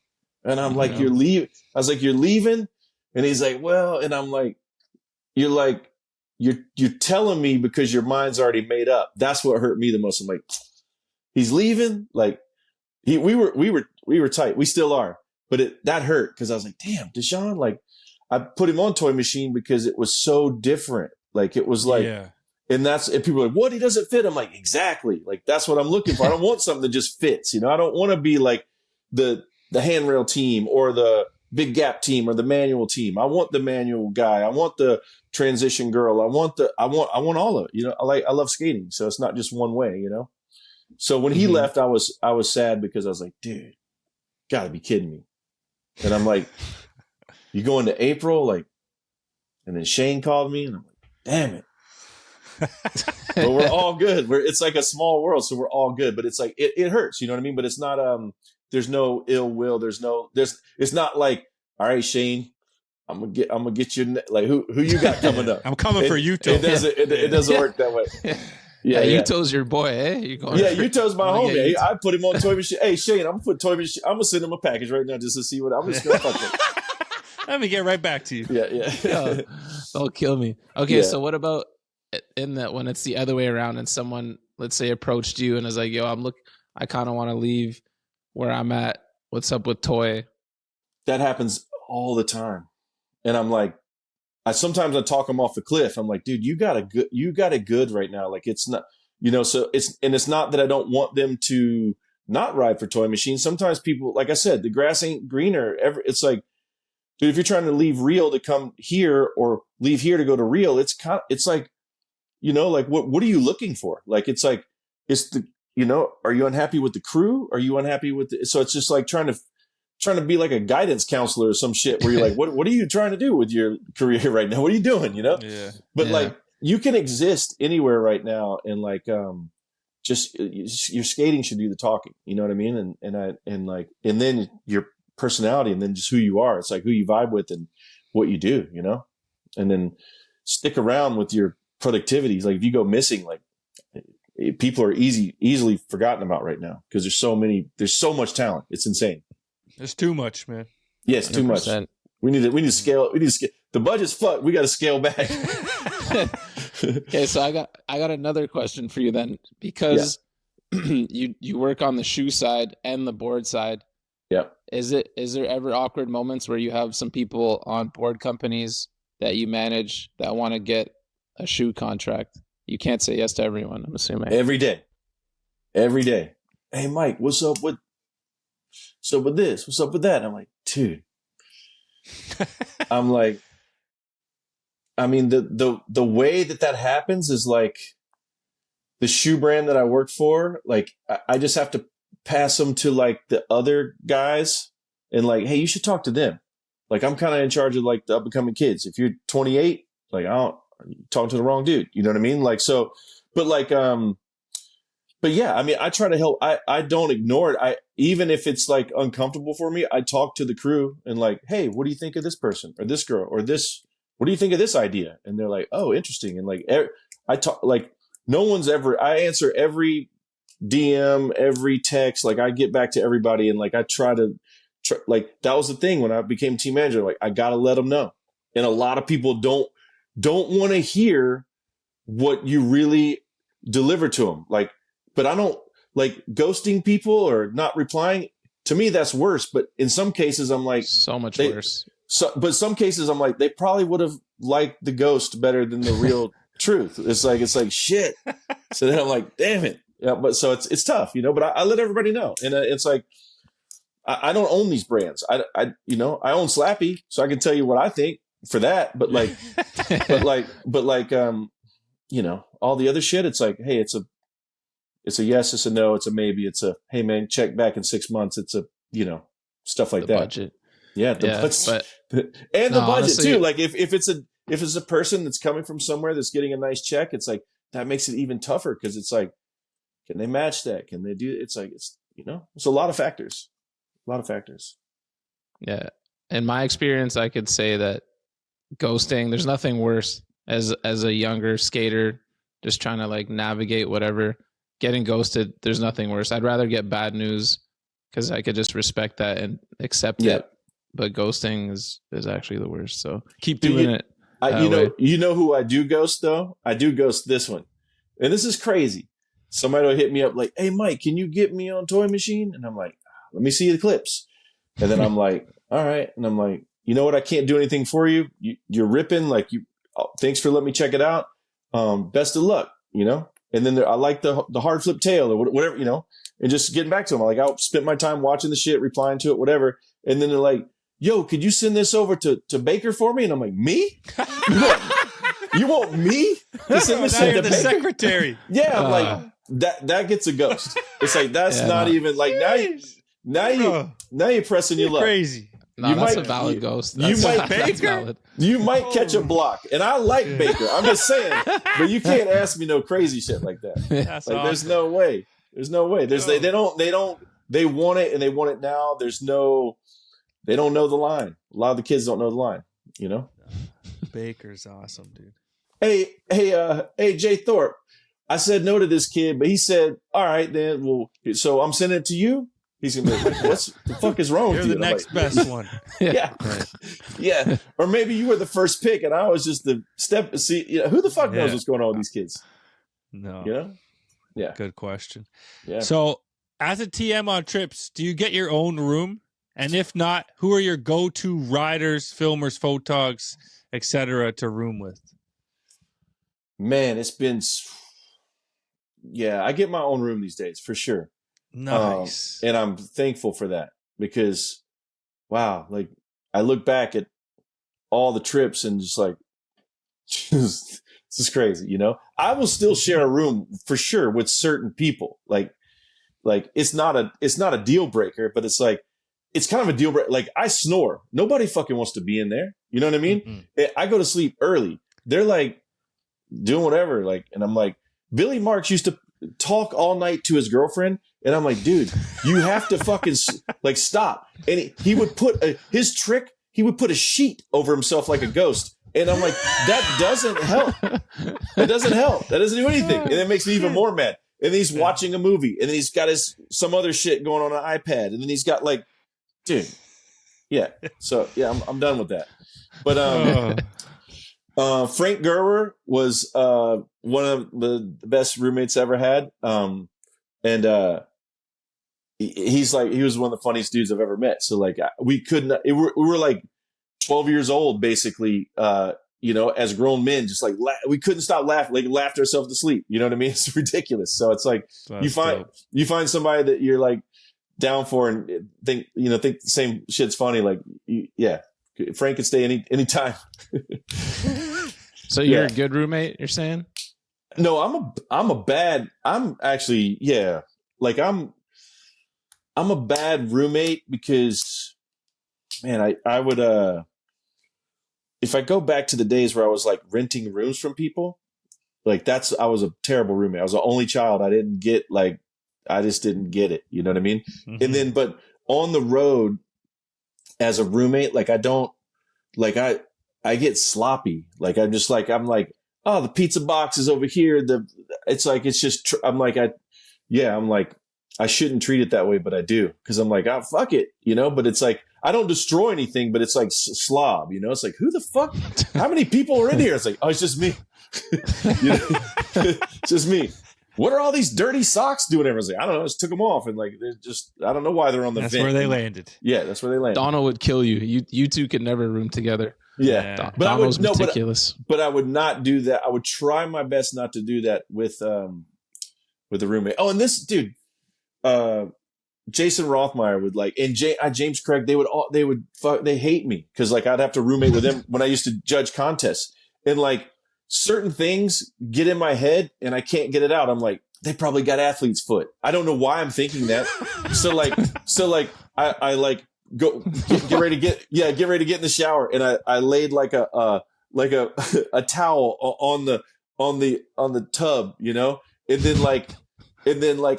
And I'm like, you're leaving. I was like, you're leaving. And he's like, well, and I'm like, you're telling me because your mind's already made up. That's what hurt me the most. I'm like, he's leaving. Like we were tight. We still are, but that hurt. Cause I was like, damn, Deshaun, like I put him on Toy Machine because it was so different. Like it was like, and people are like, what? He doesn't fit. I'm like, exactly. Like, that's what I'm looking for. I don't want something that just fits. I don't want to be like the handrail team or the big gap team or the manual team. I want the manual guy. I want the transition girl. I want all of it. I love skating. So it's not just one way, So when he left, I was sad because I was like, dude, gotta be kidding me. And I'm like, you go into April, like, and then Shane called me and I'm like, damn it. But we're all good. It's like a small world. So we're all good, but it's like, it hurts, you know what I mean? But it's not, there's no ill will. It's not like, all right, Shane, I'm gonna get you. Like who you got coming up? I'm coming for Yuto. It doesn't work that way. Yeah, Yuto's your boy, eh? Yuto's my homie. Hey, I put him on Toy Machine. Hey, Shane, I'm gonna put Toy Machine. I'm gonna send him a package right now just to see what I'm just gonna fuck it. Let me get right back to you. Yeah. Don't kill me. Okay, so what about in that when it's the other way around and someone, let's say, approached you and is like, yo, I kind of want to leave where I'm at. What's up with Toy? That happens all the time. And I'm like, sometimes I talk them off the cliff. I'm like, dude, you got it good right now. Like it's not, so it's not that I don't want them to not ride for Toy Machine. Sometimes people, like I said, the grass ain't greener ever. It's like, dude, if you're trying to leave Rio to come here or leave here to go to Rio, it's like, like what are you looking for? Like, it's like, are you unhappy with the crew? Are you unhappy with so it's just like trying to be like a guidance counselor or some shit where you're like, what are you trying to do with your career right now? What are you doing? Yeah. But like you can exist anywhere right now. And like, just your skating should do the talking, you know what I mean? And then your personality and then just who you are. It's like who you vibe with and what you do, and then stick around with your productivity. Like if you go missing, like people are easily forgotten about right now because there's so much talent. It's insane. There's too much, man. Yes, 100%. Too much. We need to scale. The budget's fucked. We got to scale back. Okay, so I got another question for you then, because you work on the shoe side and the board side. Yep. Is there ever awkward moments where you have some people on board companies that you manage that want to get a shoe contract? You can't say yes to everyone, I'm assuming. Every day. Hey, Mike, what's up with this? What's up with that? I'm like, dude. I'm like, I mean, the way that happens is like the shoe brand that I work for. Like, I just have to pass them to like the other guys and like, hey, you should talk to them. Like, I'm kind of in charge of like the up and coming kids. If you're 28, like, you're talking to the wrong dude. You know what I mean? Like, so, but like, but yeah, I mean, I try to help. I don't ignore it. Even if it's like uncomfortable for me, I talk to the crew and like, hey, what do you think of this person or this girl or this? What do you think of this idea? And they're like, oh, interesting. And like, I talk like I answer every DM, every text. Like I get back to everybody and like I try to like that was the thing when I became team manager. Like I got to let them know. And a lot of people don't want to hear what you really deliver to them. Like, but I don't like ghosting people or not replying. To me, that's worse. But in some cases, I'm like so much worse. But some cases, I'm like, they probably would have liked the ghost better than the real truth. It's like shit. So then I'm like, damn it. Yeah. But so it's tough, you know. But I let everybody know, and it's like I don't own these brands. I own Slappy, so I can tell you what I think for that. But like, you know, all the other shit. It's like, hey, it's a yes, it's a no, it's a maybe, it's a hey man, check back in 6 months. It's a, you know, stuff like the that. Budget. Yeah, the budget, and the budget honestly, too. Like if it's a person that's coming from somewhere that's getting a nice check, it's like that makes it even tougher because it's like, can they match that? Can they do? It's like it's you know, it's a lot of factors. Yeah, in my experience, I could say that ghosting. There's nothing worse as a younger skater just trying to like navigate whatever. Getting ghosted, there's nothing worse. I'd rather get bad news because I could just respect that and accept it. But ghosting is actually the worst. So keep doing it. You know who I do ghost though? I do ghost this one. And this is crazy. Somebody will hit me up like, hey Mike, can you get me on Toy Machine? And I'm like, let me see the clips. And then I'm like, all right. And I'm like, you know what? I can't do anything for you. You're ripping. Like thanks for letting me check it out. Best of luck, you know? And then I like the hard flip tail or whatever, you know, and just getting back to them. Like I'll spend my time watching the shit, replying to it, whatever. And then they're like, yo, could you send this over to Baker for me? And I'm like, me? You want me to send this to the Baker? Secretary. Yeah, I'm like that gets a ghost. It's like that's not even like now you're pressing your luck. Crazy. No, that's a valid ghost. You might catch a block, and I like Baker. I'm just saying, but you can't ask me no crazy shit like that. That's like awesome. There's no way. They want it, and they want it now. They don't know the line. A lot of the kids don't know the line. You know. Baker's awesome, dude. Hey, Jay Thorpe. I said no to this kid, but he said, all right, then. Well, so I'm sending it to you. He's gonna be like, what the fuck is wrong with you? You're the next best one. Yeah. Yeah. Or maybe you were the first pick and I was just the step. See, you know, who the fuck knows what's going on with these kids? No. You know? Yeah. Good question. Yeah. So as a TM on trips, do you get your own room? And if not, who are your go-to riders, filmers, photogs, etc. to room with? Man, it's been, I get my own room these days for sure. Nice. And I'm thankful for that because, wow, like I look back at all the trips and just like, this is crazy, you know? I will still share a room for sure with certain people. Like it's not a deal breaker, but it's like, it's kind of a deal breaker. Like I snore. Nobody fucking wants to be in there. You know what I mean? Mm-hmm. I go to sleep early. They're like doing whatever. Like, and I'm like, Billy Marks used to talk all night to his girlfriend. And I'm like, dude, you have to fucking like stop. And he would put his trick. He would put a sheet over himself like a ghost. And I'm like, that doesn't help. That doesn't help. That doesn't do anything. And it makes me even more mad. And then he's watching a movie and then he's got some other shit going on an iPad. And then he's got like, dude, yeah. So yeah, I'm done with that. But, Frank Gerwer was, one of the best roommates I ever had. He was one of the funniest dudes I've ever met. So like we were like 12 years old, basically, you know, as grown men, just like we couldn't stop laughing, like laughed ourselves to sleep. You know what I mean? It's ridiculous. So it's like you find somebody that you're like down for and think the same shit's funny. Like, Frank could stay anytime. So you're a good roommate, you're saying? No, I'm a bad roommate because, man, I would, if I go back to the days where I was like renting rooms from people, like I was a terrible roommate. I was the only child. I just didn't get it. You know what I mean? Mm-hmm. And then, but on the road as a roommate, like I get sloppy. Like I'm like, oh, the pizza box is over here. I'm like, I shouldn't treat it that way, but I do. Cause I'm like, oh, fuck it, you know, but it's like, I don't destroy anything, but it's like slob, you know, it's like, who the fuck, how many people are in here? It's like, oh, it's just me. You know? It's just me. What are all these dirty socks doing? Everyone's like, I don't know. I just took them off. And like, they're just, I don't know why they're on the That's vent. where they landed. Yeah, that's where they landed. Donald would kill you. You two could never room together. Yeah. But Donald's I would, meticulous. but I would not do that. I would try my best not to do that with the roommate. Oh, and this dude, Jason Rothmeyer would like, and James Craig, they hate me. Cause like I'd have to roommate with them when I used to judge contests, and like certain things get in my head and I can't get it out. I'm like, they probably got athlete's foot. I don't know why I'm thinking that. So like I like get ready to get ready to get in the shower, and I laid like a towel on the tub, you know, and then like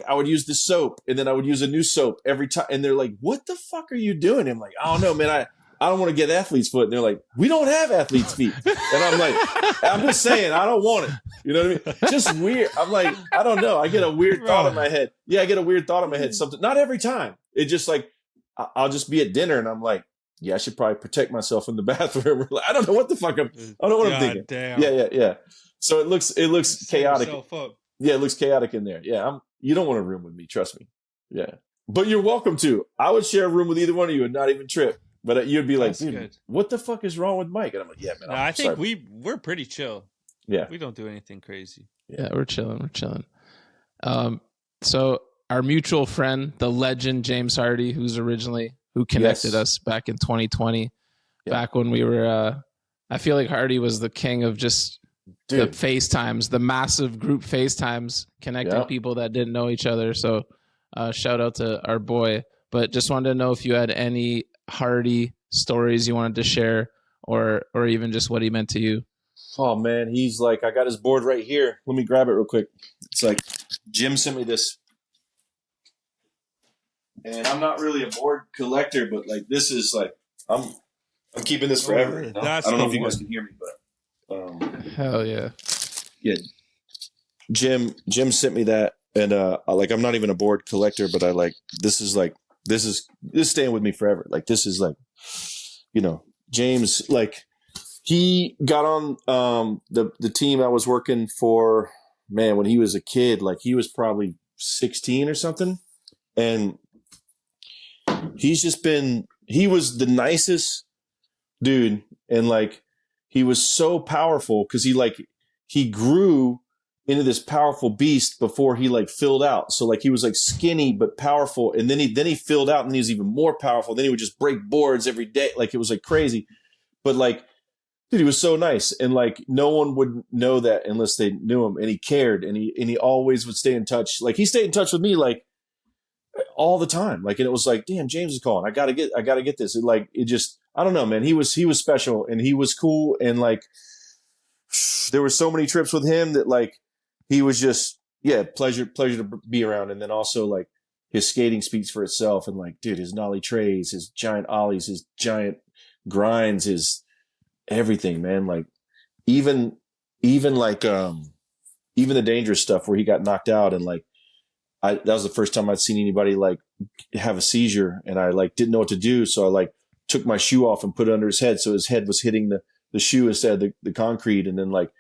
I would use the soap, and then I would use a new soap every time, and they're like, what the fuck are you doing? I'm like, I don't know, man. I don't want to get athlete's foot. And they're like, we don't have athlete's feet. And I'm like, I'm just saying, I don't want it. You know what I mean? Just weird. I'm like, I don't know. I get a weird thought in my head. Yeah, I get a weird thought in my head. Something, not every time. It just like, I'll just be at dinner and I'm like, yeah, I should probably protect myself in the bathroom. I don't know what the fuck I don't know what I'm thinking. Damn. Yeah. So it looks chaotic. Yeah, it looks chaotic in there. Yeah, you don't want a room with me. Trust me. Yeah. But you're welcome to. I would share a room with either one of you and not even trip. But you'd be like, dude, what the fuck is wrong with Mike? And I'm like, yeah, man. No, I think we're pretty chill. Yeah. We don't do anything crazy. Yeah, we're chilling. So our mutual friend, the legend James Hardy, who connected us back in 2020, back when we were, I feel like Hardy was the king of just the FaceTimes, the massive group FaceTimes connecting people that didn't know each other. So shout out to our boy. But just wanted to know if you had any Hardy stories you wanted to share, or even just what he meant to you. Oh man, he's like, I got his board right here. Let me grab it real quick. It's like, Jim sent me this, and I'm not really a board collector, but like this is like, I'm keeping this forever. You know? I don't know if you guys can hear me, but hell yeah. Jim sent me that, and like I'm not even a board collector, but I like this is staying with me forever. Like this is like, you know, James, like he got on the team I was working for, man, when he was a kid. Like he was probably 16 or something, and he was the nicest dude, and like he was so powerful because he grew into this powerful beast before he like filled out. So like he was like skinny but powerful, and then he filled out, and he was even more powerful. Then he would just break boards every day. Like it was like crazy. But like, dude, he was so nice, and like no one would know that unless they knew him, and he cared, and he always would stay in touch. Like he stayed in touch with me like all the time. Like, and it was like, damn, James is calling. I gotta get this. It just, I don't know, man. He was special, and he was cool, and like there were so many trips with him that like he was just, pleasure to be around. And then also like his skating speaks for itself, and like, dude, his nollie trays, his giant ollies, his giant grinds, his everything, man. Like even like even the dangerous stuff where he got knocked out, and like that was the first time I'd seen anybody like have a seizure, and I like didn't know what to do, so I like took my shoe off and put it under his head, so his head was hitting the shoe instead of the concrete. And then like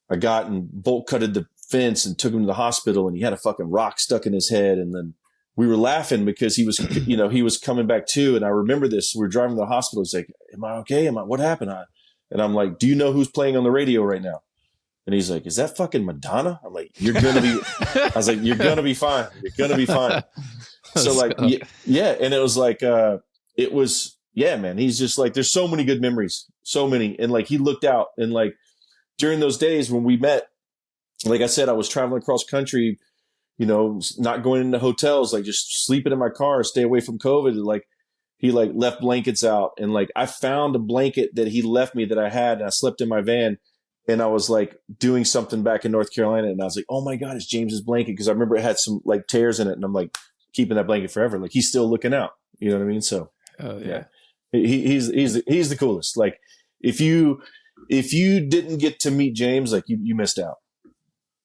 I got and bolt cutted the fence and took him to the hospital, and he had a fucking rock stuck in his head. And then we were laughing because he was, you know, he was coming back too. And I remember this. We were driving to the hospital. He's like, am I okay? What happened? And I'm like, do you know who's playing on the radio right now? And he's like, is that fucking Madonna? I'm like, you're going to be, I was like, you're going to be fine. You're going to be fine. So like, yeah. And it was like, it was, yeah, man, he's just like, there's so many good memories, so many. And like, he looked out, and like during those days when we met, like I said, I was traveling across country, you know, not going into hotels, like just sleeping in my car, stay away from COVID. And like, he like left blankets out, and like, I found a blanket that he left me that I had, and I slept in my van, and I was like doing something back in North Carolina, and I was like, oh my God, it's James's blanket. Cause I remember it had some like tears in it, and I'm like keeping that blanket forever. Like he's still looking out, you know what I mean? So yeah. He's the coolest. Like if you didn't get to meet James, like you missed out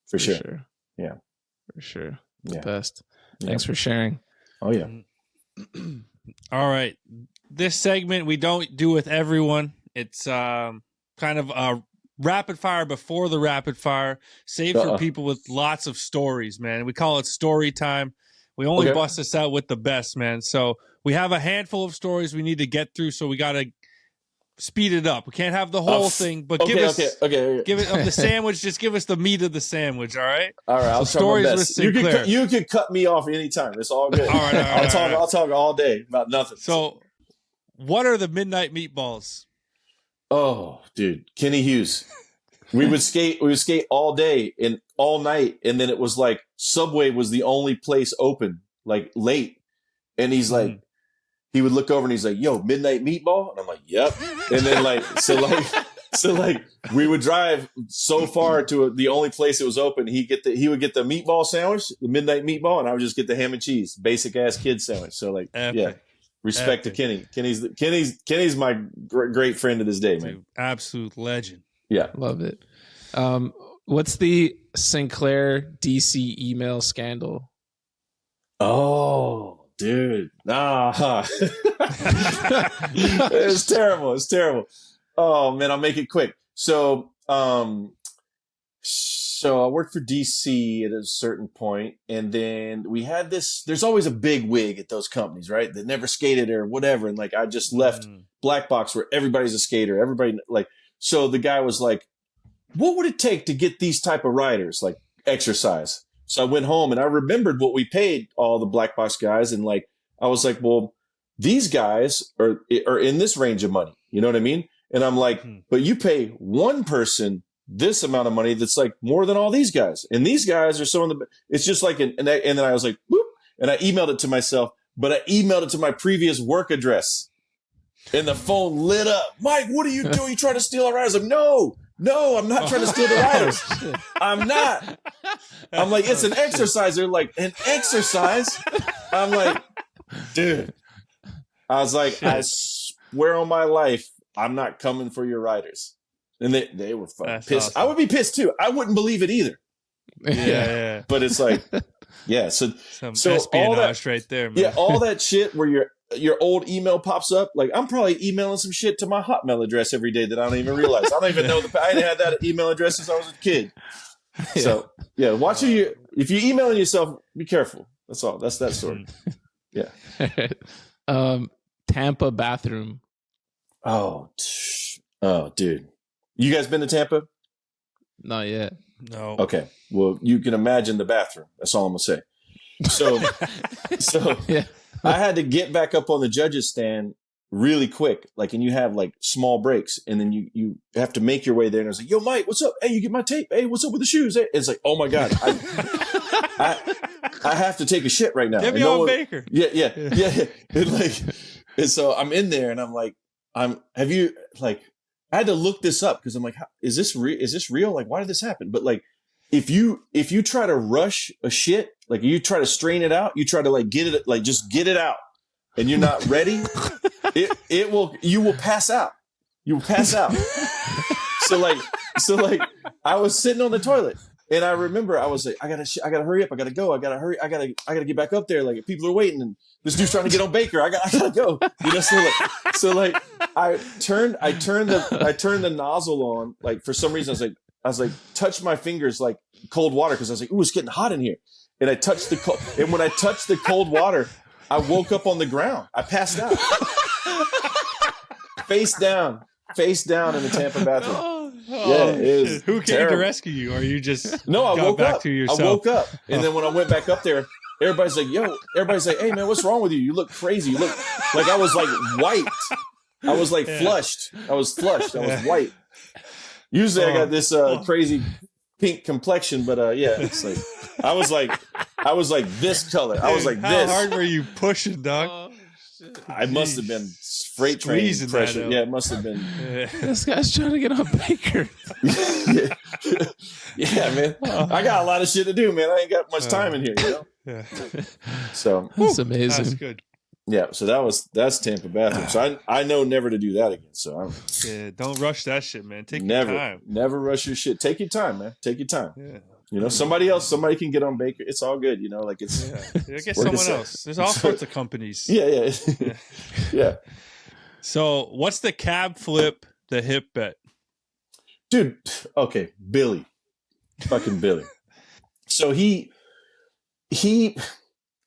for sure. Yeah, for sure. The Yeah. best. Thanks for sharing. Oh yeah. All right. This segment we don't do with everyone. It's kind of a rapid fire before the rapid fire, saved for people with lots of stories, man. We call it story time. We only bust this out with the best, man. So we have a handful of stories we need to get through, so we got to speed it up. We can't have the whole thing, but give it of the sandwich. Just give us the meat of the sandwich. All right. All right. I'll so try my stories best. with Sinclair. You can cut me off anytime. It's all good. All right. I'll talk all day about nothing. So, what are the midnight meatballs? Oh, dude, Kenny Hughes. We would skate all day and all night, and then it was like Subway was the only place open, like late. And he's like, he would look over and he's like, "Yo, midnight meatball," and I'm like, "Yep." And then so we would drive so far to the only place it was open. He would get the meatball sandwich, the midnight meatball, and I would just get the ham and cheese, basic ass kid sandwich. So like, Epic. yeah. Respect to Kenny. Kenny's my great friend to this day, man. Dude, absolute legend. Yeah, love it. What's the Sinclair DC email scandal? Oh, dude, it's terrible. It's terrible. Oh man, I'll make it quick. So I worked for DC at a certain point, and then we had this. There's always a big wig at those companies, right? That never skated or whatever. And like, I just left Black Box where everybody's a skater. Everybody like. So the guy was like, "What would it take to get these type of riders like exercise?" So I went home and I remembered what we paid all the Black Box guys, and like I was like, "Well, these guys are in this range of money." You know what I mean? And I'm like, "But you pay one person this amount of money that's like more than all these guys. And these guys are some of the, it's just like, and then I was like, whoop, and I emailed it to myself, but I emailed it to my previous work address and the phone lit up. "Mike, what are you doing? You trying to steal our riders?" I'm like, no, I'm not trying to steal the riders. I'm not. I'm like, "It's an exercise." They're like, "An exercise?" I'm like, dude, I was like, "I swear on my life, I'm not coming for your riders." And they were fucking pissed. Awesome. I would be pissed too. I wouldn't believe it either. Yeah. But it's like, yeah. So espionage all that right there, man. Yeah, all that shit where your old email pops up. Like, I'm probably emailing some shit to my Hotmail address every day that I don't even realize. I don't even know I ain't had that email address since I was a kid. Yeah. So yeah, watch if you're emailing yourself, be careful. That's all. That's that story. Yeah. Tampa bathroom. Oh, dude. You guys been to Tampa? Not yet. No. Okay. Well, you can imagine the bathroom. That's all I'm gonna say. So yeah. I had to get back up on the judges stand really quick. Like, and you have like small breaks, and then you have to make your way there. And I was like, "Yo, Mike, what's up? Hey, you get my tape? Hey, what's up with the shoes?" Hey. It's like, oh my God, I have to take a shit right now. Give me on Baker. Yeah. And so I'm in there, and I'm like, I had to look this up because I'm like, is this real? Like, why did this happen? But like, if you try to rush a shit, like you try to strain it out, you try to like get it, like just get it out, and you're not ready, you will pass out. You will pass out. So like, I was sitting on the toilet, and I remember I was like, I gotta hurry up. I gotta go. I gotta get back up there. Like, people are waiting, and this dude's trying to get on Baker. I gotta go. You know, so like I turned the nozzle on. Like, for some reason I was like touched my fingers like cold water because I was like, "Ooh, it's getting hot in here." And I touched and when I touched the cold water, I woke up on the ground. I passed out. Face down in the Tampa bathroom. Yeah, it was Who came terrible. to rescue you? Or you just No, I woke back up. to yourself? I woke up, and then when I went back up there, everybody's like, "Hey man, what's wrong with you? You look crazy. You look like," I was like white. I was like flushed. I was white. Usually I got this crazy pink complexion, but it's like I was like this color. I was like How this. How hard were you pushing, dog? I must have been freight train pressure. Yeah, it must have been. This guy's trying to get on Baker. Yeah, man. I got a lot of shit to do, man. I ain't got much time in here, you know. Yeah. So that's amazing. That's good. Yeah, so that's Tampa bathroom. So I know never to do that again. So don't rush that shit, man. Take your time. Never rush your shit. Take your time, man. Take your time. Yeah. somebody can get on Baker. It's all good, like it's. Yeah, get someone else. There's all sorts of companies. Yeah. Yeah. So, what's the cab flip, the hip bet? Dude, okay, Billy. Fucking Billy. So he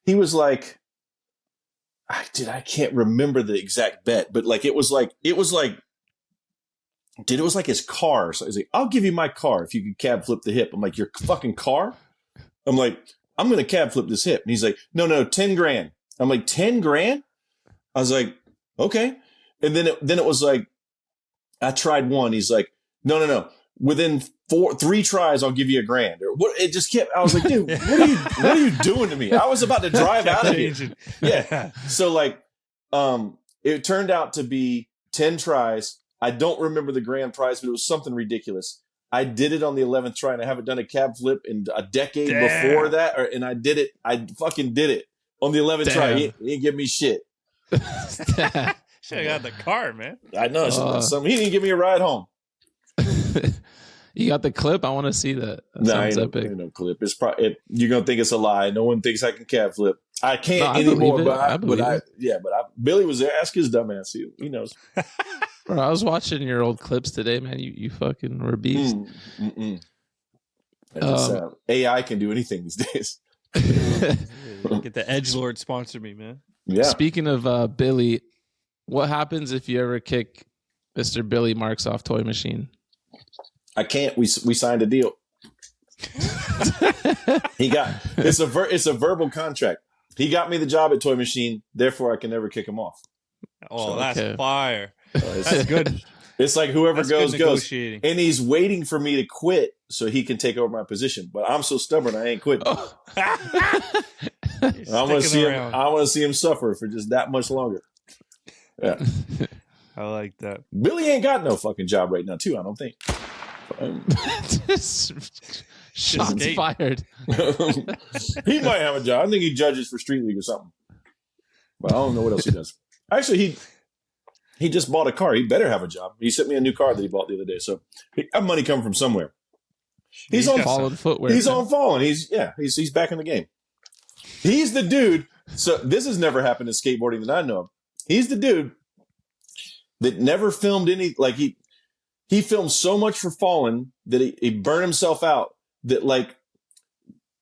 was like, I can't remember the exact bet, but like it was like his car. So he's like, I'll give you my car if you can cab flip the hip. I'm like, your fucking car? I'm like, I'm gonna cab flip this hip. And he's like, no, 10 grand. I'm like, 10 grand? I was like, okay. And then it was like, I tried one. He's like, no. Within 3 tries, I'll give you $1,000. Or what? It just kept. I was like, dude, what are you doing to me? I was about to drive out of here. Yeah. So like, it turned out to be 10 tries. I don't remember the grand prize, but it was something ridiculous. I did it on the 11th try, and I haven't done a cab flip in a decade before that. And I did it. I fucking did it on the 11th try. He didn't give me shit. Should have got the car, man. I know. He didn't give me a ride home. You got the clip? I want to see that. Sounds epic. Ain't no clip. It's probably you're gonna think it's a lie. No one thinks I can cab flip. I can't anymore. But Billy was there. Ask his dumb ass. He knows. Bro, I was watching your old clips today, man. You fucking were a beast. AI can do anything these days. Get the Edgelord sponsor me, man. Yeah. Speaking of Billy, what happens if you ever kick Mr. Billy Marks off Toy Machine? I can't. We signed a deal. It's a verbal contract. He got me the job at Toy Machine, therefore I can never kick him off. Oh, so, that's fire. That's good. It's like whoever goes. And he's waiting for me to quit so he can take over my position. But I'm so stubborn, I ain't quitting. I want to see him suffer for just that much longer. Yeah. I like that. Billy ain't got no fucking job right now, too, I don't think. Shots fired. He might have a job. I think he judges for Street League or something. But I don't know what else he does. Actually, he just bought a car. He better have a job. He sent me a new car that he bought the other day. So that money coming from somewhere. He's on Fallen footwear. He's on Fallen. He's back in the game. He's the dude. So this has never happened in skateboarding that I know of. He's the dude that never filmed any, like he filmed so much for Fallen that he burned himself out, that like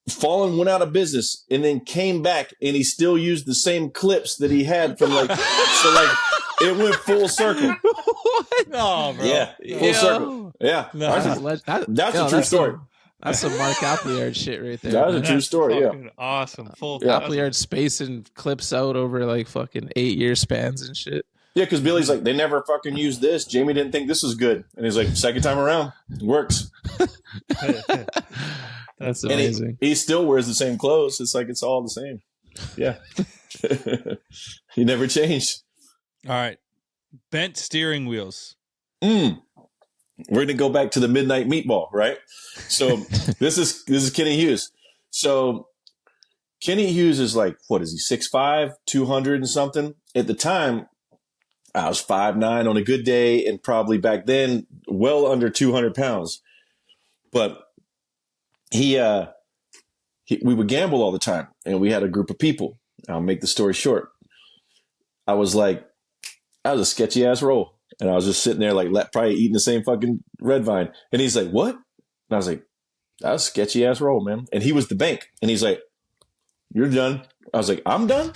Fallen went out of business and then came back and he still used the same clips that he had from like, so like it went full circle. What? No, bro. Yeah. Full circle. Yeah. No, that's a true story. That's some Mark Appleyard shit right there. That's a true story. Yeah. Awesome. Full Appleyard spacing clips out over like fucking 8-year spans and shit. Yeah, because Billy's like, they never fucking used this. Jamie didn't think this was good. And he's like, second time around, it works. That's amazing. And he still wears the same clothes. It's like, it's all the same. Yeah. He never changed. All right. Bent steering wheels. We're going to go back to the Midnight Meatball, right? So this is Kenny Hughes. So Kenny Hughes is like, what is he, 6'5", 200 and something? At the time, I was 5'9" on a good day, and probably back then well under 200 pounds. But we would gamble all the time, and we had a group of people. I'll make the story short. I was a sketchy ass roll, and I was just sitting there like probably eating the same fucking red vine. And he's like, "What?" And I was like, "That was a sketchy ass roll, man." And he was the bank, and he's like, "You're done." I was like, "I'm done."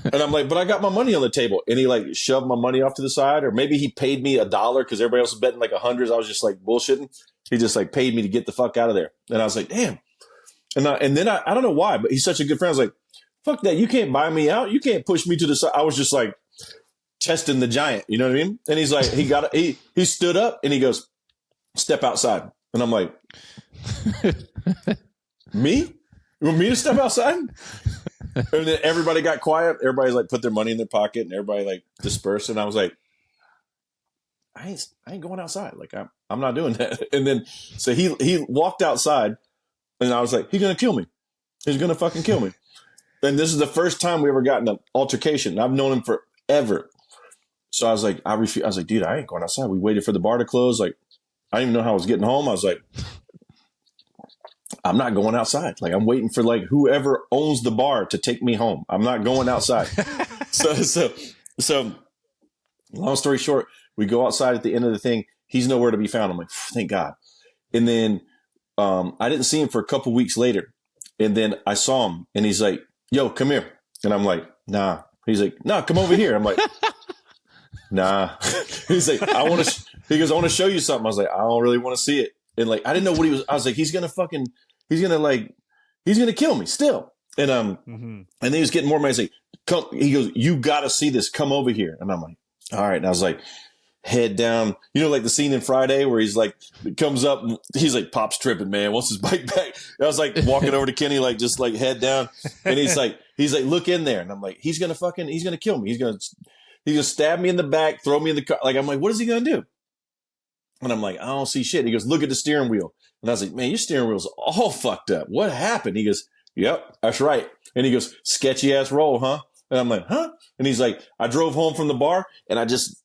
And I'm like, "But I got my money on the table." And he like shoved my money off to the side, or maybe he paid me $1 because everybody else was betting like 100s. I was just like bullshitting. He just like paid me to get the fuck out of there. And I was like, damn. And then I don't know why, but he's such a good friend. I was like, fuck that. You can't buy me out. You can't push me to the side. I was just like testing the giant. You know what I mean? And he's like, he stood up and he goes, "Step outside." And I'm like, "Me? You want me to step outside?" And then everybody got quiet. Everybody like put their money in their pocket and everybody like dispersed. And I was like, I ain't going outside. Like I'm not doing that. And then so he walked outside, and I was like, he's gonna kill me. He's gonna fucking kill me. And this is the first time we ever got in an altercation. I've known him forever. So I was like, I refused. I was like, dude, I ain't going outside. We waited for the bar to close. Like, I didn't even know how I was getting home. I was like, I'm not going outside. Like, I'm waiting for like whoever owns the bar to take me home. I'm not going outside. So long story short, we go outside at the end of the thing. He's nowhere to be found. I'm like, thank God. And then I didn't see him for a couple weeks later. And then I saw him and he's like, yo, come here. And I'm like, nah. He's like, nah, come over here. I'm like, nah. He's like, he goes, I want to show you something. I was like, I don't really want to see it. And like, I didn't know what he was. I was like, he's going to kill me still. And, and then he was getting more mad. He's like, come, he goes, you got to see this. Come over here. And I'm like, all right. And I was like, head down, like the scene in Friday where he's like, comes up and he's like, Pop's tripping, man. Wants his bike back. And I was like walking over to Kenny, like, just like head down. And he's like, look in there. And I'm like, he's going to kill me. He's going to stab me in the back, throw me in the car. Like, I'm like, what is he going to do? And I'm like, I don't see shit. He goes, look at the steering wheel. And I was like, man, your steering wheel's all fucked up. What happened? He goes, yep, that's right. And he goes, sketchy ass roll, huh? And I'm like, huh? And he's like, I drove home from the bar and I just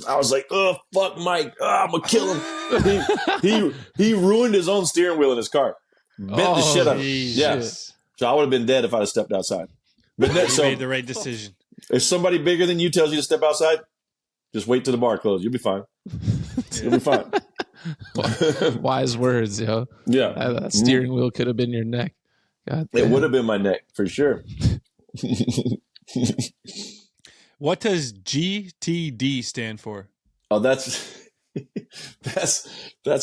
I was like, oh, fuck Mike. Oh, I'm going to kill him. He ruined his own steering wheel in his car. Bent the shit out of him. Yes. So I would have been dead if I'd have stepped outside. But you made the right decision. If somebody bigger than you tells you to step outside, just wait till the bar closes. You'll be fine. You'll be fine. Wise words, yo. Yeah. That steering wheel could have been your neck. God damn. It would have been my neck for sure. What does GTD stand for? Oh, that's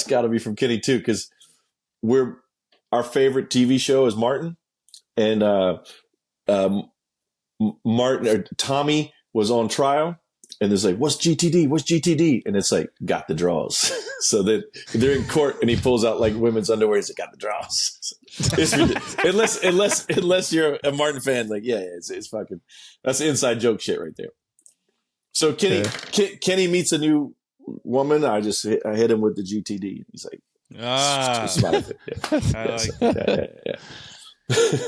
got to be from Kenny too, because our favorite TV show is Martin, and Tommy was on trial, and it's like, what's GTD? What's GTD? And it's like, got the draws. So that they're in court, and he pulls out like women's underwear. He's like, got the draws. It's unless you're a Martin fan, like, yeah, it's fucking, that's inside joke shit right there. So Kenny meets a new woman. I hit him with the GTD. He's like, I like that.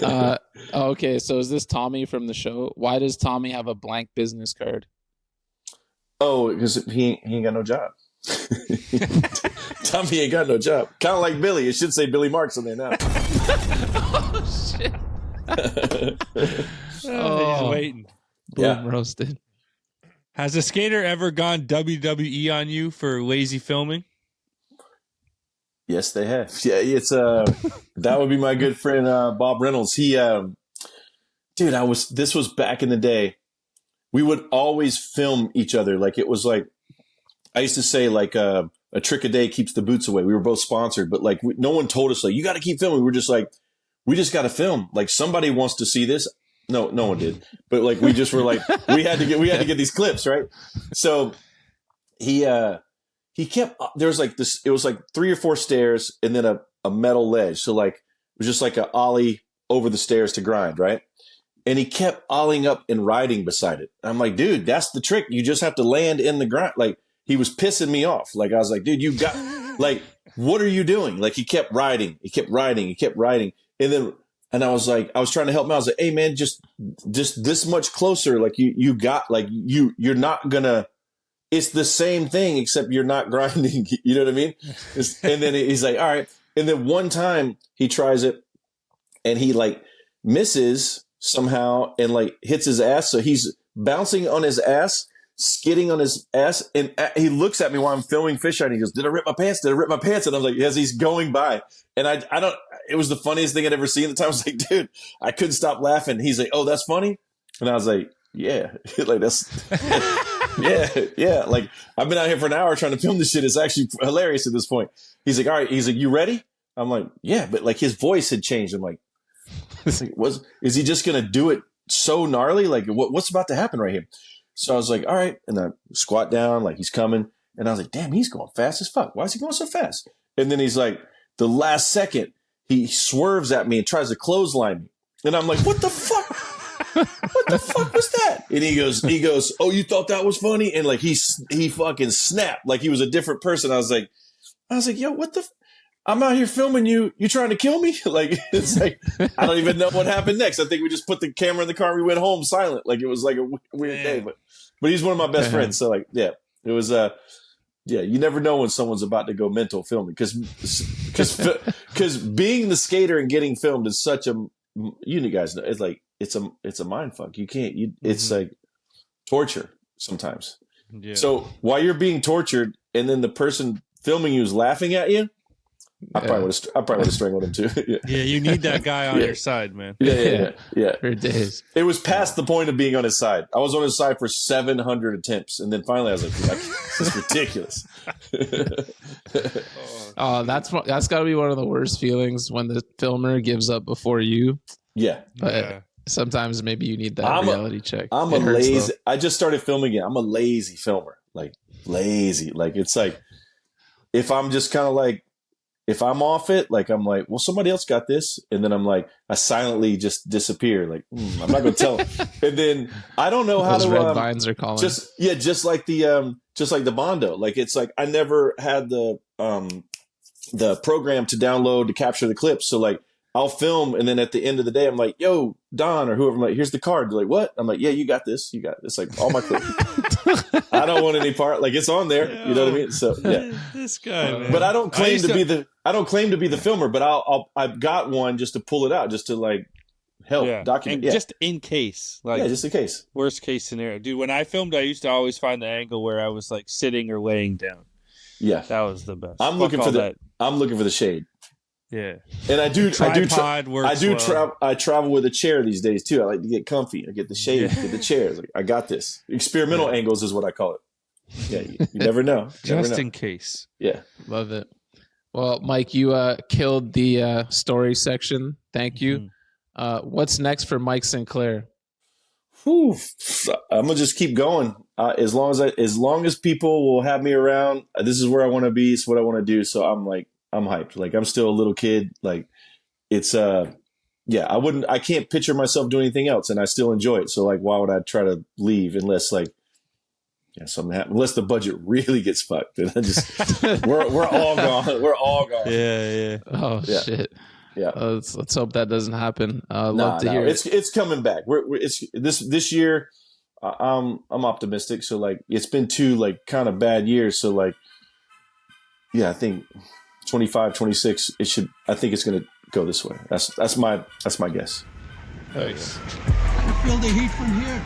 Yeah. Okay, so is this Tommy from the show? Why does Tommy have a blank business card? Oh, because he ain't got no job. Tommy ain't got no job. Kind of like Billy. It should say Billy Marks on there now. Oh, shit. He's waiting. Boom, roasted. Has a skater ever gone WWE on you for lazy filming? Yes, they have. Yeah, it's that would be my good friend Bob Reynolds. He this was back in the day. We would always film each other. Like, it was like, I used to say, like, a trick a day keeps the boots away. We were both sponsored, but like, no one told us, like, you got to keep filming. We were just like, we just got to film. Like, somebody wants to see this. No one did. But like, we just were like, we had to get these clips, right? So he kept, there was like this, it was like 3 or 4 stairs and then a metal ledge. So like, it was just like a ollie over the stairs to grind, right? And he kept ollieing up and riding beside it. I'm like, dude, that's the trick. You just have to land in the grind. Like, he was pissing me off. Like, I was like, dude, you got, like, what are you doing? Like, he kept riding. And I was like, I was trying to help him out. I was like, hey man, just this much closer. Like, you got, like, you're not gonna, it's the same thing, except you're not grinding. You know what I mean? And then he's like, all right. And then one time he tries it and he like misses somehow and like hits his ass. So he's bouncing on his ass, skidding on his ass. And he looks at me while I'm filming fish eye. And he goes, did I rip my pants? And I was like, yes, he's going by. And I don't, it was the funniest thing I'd ever seen at the time. I was like, dude, I couldn't stop laughing. He's like, oh, that's funny. And I was like, yeah, like that's, yeah. Like, I've been out here for an hour trying to film this shit. It's actually hilarious at this point. He's like, all right. He's like, you ready? I'm like, yeah, but like his voice had changed. I'm like, is he just going to do it so gnarly? Like, what's about to happen right here? So I was like, all right. And I squat down, like he's coming. And I was like, damn, he's going fast as fuck. Why is he going so fast? And then he's like, the last second, he swerves at me and tries to clothesline me. And I'm like, what the fuck? What the fuck was that? And he goes, oh, you thought that was funny? And like, he fucking snapped like he was a different person. I was like, yo, what the I'm out here filming you. You trying to kill me? Like, it's like, I don't even know what happened next. I think we just put the camera in the car and we went home silent. Like, it was like a weird day, but he's one of my best friends. So like, yeah, it was, you never know when someone's about to go mental filming. Cause because being the skater and getting filmed is such a, you guys know, it's like it's a mind fuck. You can't. It's like torture sometimes. Yeah. So while you're being tortured, and then the person filming you is laughing at you, I probably would have strangled him too. Yeah, you need that guy on your side, man. Yeah. For days. It was past the point of being on his side. I was on his side for 700 attempts, and then finally I was like, this is ridiculous. Oh, that's got to be one of the worst feelings when the filmer gives up before you. Yeah. But sometimes maybe you need that reality check. I'm a lazy. I just started filming again. I'm a lazy filmer. Like lazy. Like it's like if I'm just kind of like, if I'm off it, like I'm like, well, somebody else got this, and then I'm like, I silently just disappear. Like I'm not going to tell them. And then I don't know how those to. red vines are calling. Just like the Bondo. Like it's like I never had the program to download to capture the clips. So like I'll film, and then at the end of the day, I'm like, yo, Don or whoever, I'm like, here's the card. They're like, what? I'm like, yeah, you got this. You got this. Like all my clips. I don't want any part. Like it's on there. You know what I mean? So yeah, this guy, man. But I don't claim to be the filmer. But I've got one just to pull it out, just to like help document. Just in case, just in case. Worst case scenario, dude. When I filmed, I used to always find the angle where I was like sitting or laying down. Yeah, that was the best. I'm looking for the shade. Yeah, and I travel with a chair these days too. I like to get comfy. I get the shade, get the chairs. Like, I got this. Experimental angles is what I call it. Yeah, you never know. Just in case. Yeah, love it. Well, Mike, you killed the story section. Thank you. What's next for Mike Sinclair? I'm gonna just keep going. As long as people will have me around, this is where I want to be. It's what I want to do. So I'm hyped. Like I'm still a little kid. Like it's I can't picture myself doing anything else, and I still enjoy it. So like, why would I try to leave unless like something happens? Unless the budget really gets fucked, then I just we're all gone. We're all gone. Yeah. Oh shit. Yeah. Let's hope that doesn't happen. Love to hear it. It's coming back. It's this year. I'm optimistic. So like it's been 2 like kind of bad years. So like I think 25, 26. I think it's gonna go this way. That's my guess. Nice. I feel the heat from here.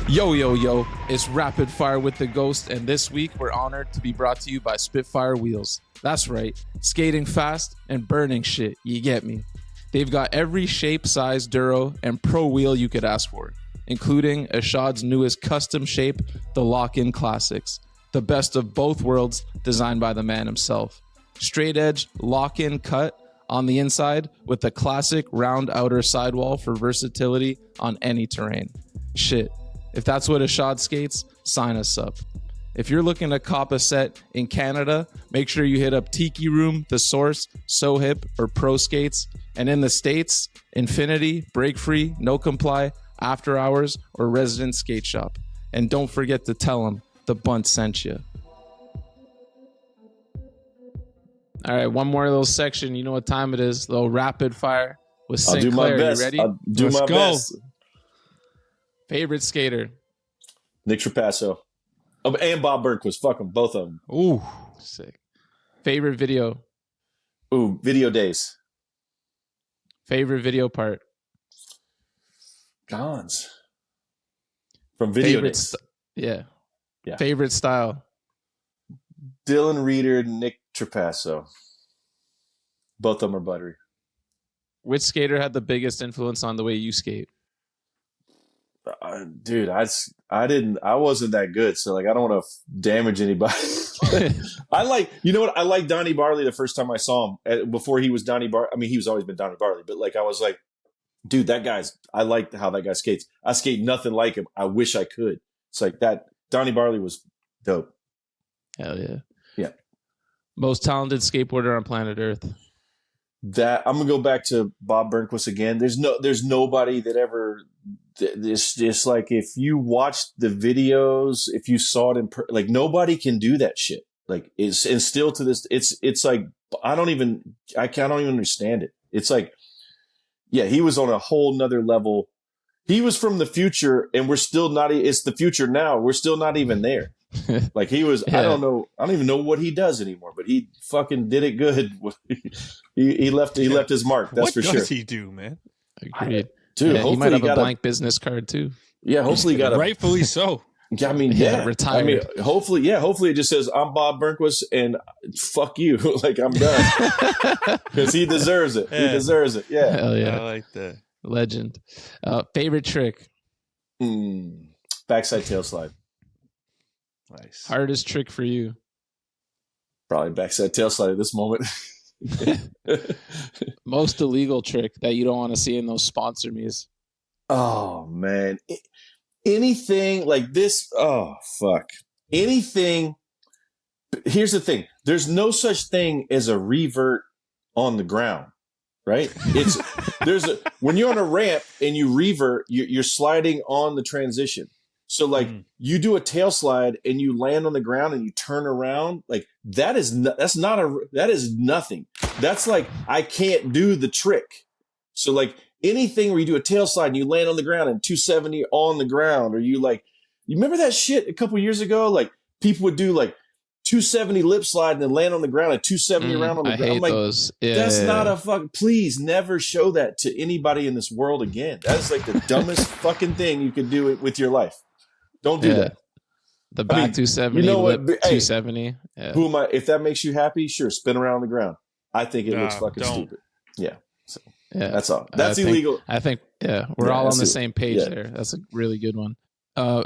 Yo, it's Rapid Fire with the Ghost, and this week we're honored to be brought to you by Spitfire Wheels. That's right, skating fast and burning shit, you get me. They've got every shape, size, duro, and pro wheel you could ask for, including Ashad's newest custom shape, the Lock-In Classics. The best of both worlds, designed by the man himself. Straight edge, lock-in cut on the inside with the classic round outer sidewall for versatility on any terrain. Shit, if that's what Ashad skates, sign us up. If you're looking to cop a set in Canada, make sure you hit up Tiki Room, The Source, So Hip, or Pro Skates. And in the States, Infinity, Break Free, No Comply, After Hours, or Resident Skate Shop. And don't forget to tell them the Bunt sent you. All right, one more little section. You know what time it is. A little rapid fire with Sinclair. I'll do my best. You ready? I'll do my best. Favorite skater? Nick Trapasso. And Bob Burnquist. Fuck them, both of them. Ooh, sick. Favorite video? Ooh, Video Days. Favorite video part? Gons. From Video Favorite Days. Yeah. Yeah. Favorite style? Dylan Reeder, Nick Trapasso. Both of them are buttery. Which skater had the biggest influence on the way you skate? Dude, I wasn't that good, so like I don't want to damage anybody. I like Donnie Barley the first time I saw him before he was Donnie Barley. I mean, he's always been Donnie Barley, but like I was like, dude, I like how that guy skates. I skate nothing like him. I wish I could. It's like that. Donnie Barley was dope. Hell yeah. Yeah. Most talented skateboarder on planet Earth. That I'm gonna go back to Bob Burnquist again. There's nobody that ever. It's just like if you watched the videos, if you saw it like nobody can do that shit. Like and still to this, it's like I don't even understand it. It's like, yeah, he was on a whole nother level. He was from the future, and we're still not. It's the future now. We're still not even there. Like he was. Yeah. I don't even know what he does anymore. But he fucking did it good. he left his mark. That's for sure. What does he do, man? Agreed. Dude, Yeah, he might hopefully have a blank business card too. Yeah, hopefully he got a Rightfully so. I mean, Yeah, retired. I mean, hopefully it just says I'm Bob Burnquist and fuck you. Like I'm done because he deserves it. Yeah. He deserves it. Yeah. Hell yeah, I like that. legend. Favorite trick, Backside tail slide. Nice. hardest trick for you. Probably backside tail slide at this moment. Most illegal trick that you don't want to see in those sponsor me's. Oh man, anything like this? Oh fuck, anything. Here's the thing: there's no such thing as a revert on the ground, right? When you're on a ramp and you revert, you're sliding on the transition. So like you do a tail slide and you land on the ground and you turn around, like that is nothing. That's like I can't do the trick. So like anything where you do a tail slide and you land on the ground and 270 on the ground, or you remember that shit a couple years ago? Like people would do like 270 lip slide and then land on the ground and 270 around on the ground. I'm like, those. Yeah, that's not a fuck. Please never show that to anybody in this world again. That is like the dumbest fucking thing you could do it with your life. Don't do that. The back 270, you know what? lip 270. Yeah. Who am I? If that makes you happy, sure, spin around on the ground. I think it looks fucking don't. stupid. Yeah. So Yeah. that's all. That's illegal. I think we're all on the same page there. That's a really good one.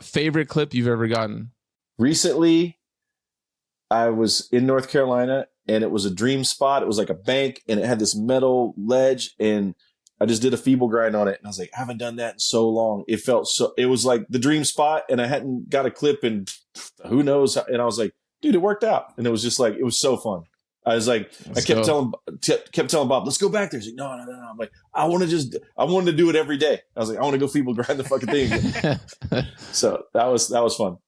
Favorite clip you've ever gotten? Recently, I was in North Carolina and it was a dream spot. It was like a bank and it had this metal ledge and I just did a feeble grind on it. And I was like, I haven't done that in so long. It was like the dream spot and I hadn't got a clip and who knows. And I was like, dude, it worked out. And it was just like, it was so fun. I was like, I kept telling Bob, let's go back there. He's like, no. I'm like, I wanted to do it every day. I was like, I want to go feeble grind the fucking thing again. So that was fun.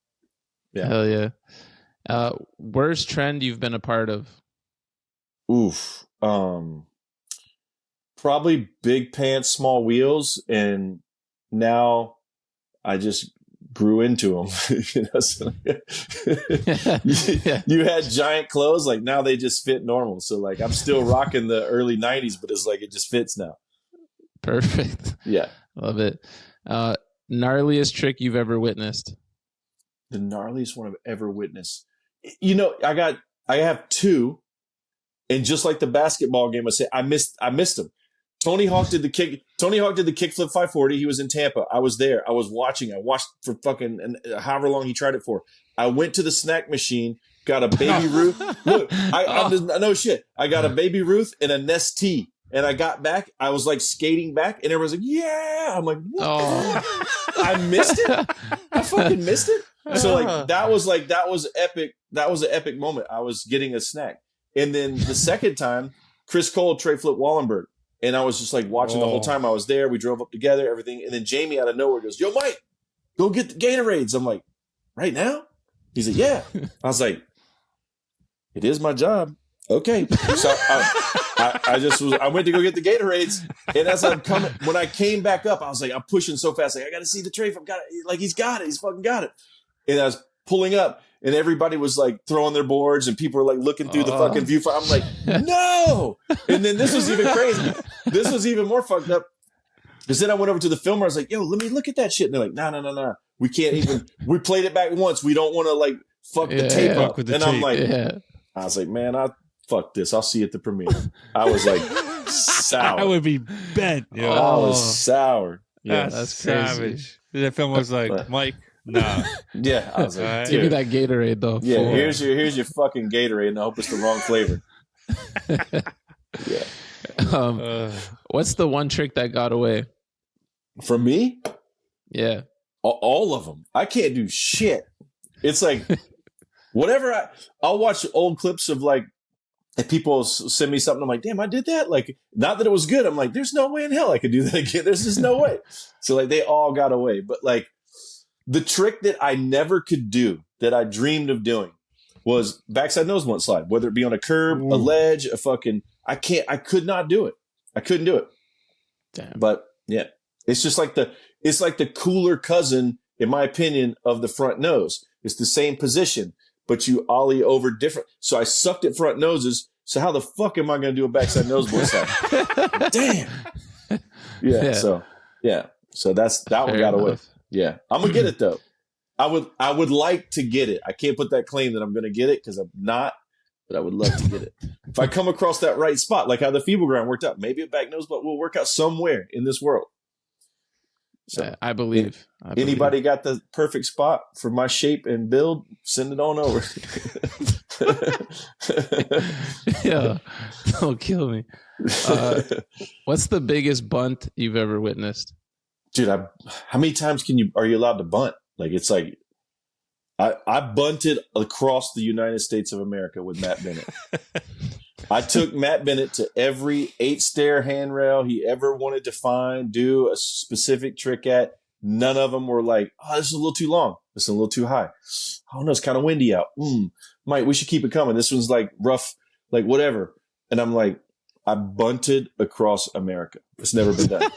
Yeah. Hell yeah. Worst trend you've been a part of? Oof. Probably big pants, small wheels. And now I just grew into them. You had giant clothes, like now they just fit normal. So like I'm still rocking the early 90s, but it's like it just fits now. Perfect. Yeah. Love it. Gnarliest trick you've ever witnessed? The gnarliest one I've ever witnessed. You know, I have two, and just like the basketball game, I missed them. Tony Hawk did the kickflip 540. He was in Tampa. I was there. I was watching. I watched for fucking however long he tried it for. I went to the snack machine, got a Baby Ruth. Look, no shit. I got a Baby Ruth and a Nestea. And I got back. I was like skating back, and everyone's like, "Yeah!" I'm like, "What?" Oh. I missed it. I fucking missed it. So like that was epic. That was an epic moment. I was getting a snack, and then the second time, Chris Cole tray flip Wallenberg. And I was just like watching the whole time I was there. We drove up together, everything. And then Jamie out of nowhere goes, "Yo, Mike, go get the Gatorades." I'm like, "Right now?" He's like, "Yeah." I was like, "It is my job." Okay. So I went to go get the Gatorades. And as I'm coming, when I came back up, I was like, I'm pushing so fast. Like, I got to see the tray. He's got it. He's fucking got it. And I was pulling up. And everybody was like throwing their boards and people were like looking through the fucking viewfinder. I'm like, no. And then this was even crazy. This was even more fucked up. Because then I went over to the filmer. I was like, yo, let me look at that shit. And they're like, no. We can't even, we played it back once. We don't want to like fuck the tape up. And I'm like, I was like, man, fuck this. I'll see you at the premiere. I was like sour. I would be bent. I was sour. Yeah, that's savage. That film was like, Mike. No. Yeah. I was like, give me that Gatorade though. Yeah, here's your fucking Gatorade, and I hope it's the wrong flavor. Yeah. What's the one trick that got away? For me? Yeah. All of them. I can't do shit. It's like whatever I'll watch old clips of like if people send me something, I'm like, damn, I did that. Like, not that it was good. I'm like, there's no way in hell I could do that again. There's just no way. So like they all got away. But like the trick that I never could do, that I dreamed of doing, was backside nose blunt slide, whether it be on a curb, a ledge, I could not do it. I couldn't do it. Damn. But yeah, it's just like the cooler cousin, in my opinion, of the front nose. It's the same position, but you ollie over different. So I sucked at front noses. So how the fuck am I going to do a backside noseboard side? Damn. Yeah. So that one got away. Yeah. I'm going to get it though. I would like to get it. I can't put that claim that I'm going to get it because I'm not, but I would love to get it. If I come across that right spot, like how the feeble ground worked out, maybe a back nose butt will work out somewhere in this world. So I believe. Anybody got the perfect spot for my shape and build? Send it on over. Yeah, don't kill me. What's the biggest bunt you've ever witnessed? Dude, how many times are you allowed to bunt? Like, it's like, I bunted across the United States of America with Matt Bennett. I took Matt Bennett to every 8-stair handrail he ever wanted to do a specific trick at. None of them were like, oh, this is a little too long. This is a little too high. Oh, no, it's kind of windy out. Mike, we should keep it coming. This one's like rough, like whatever. And I'm like, I bunted across America. It's never been done.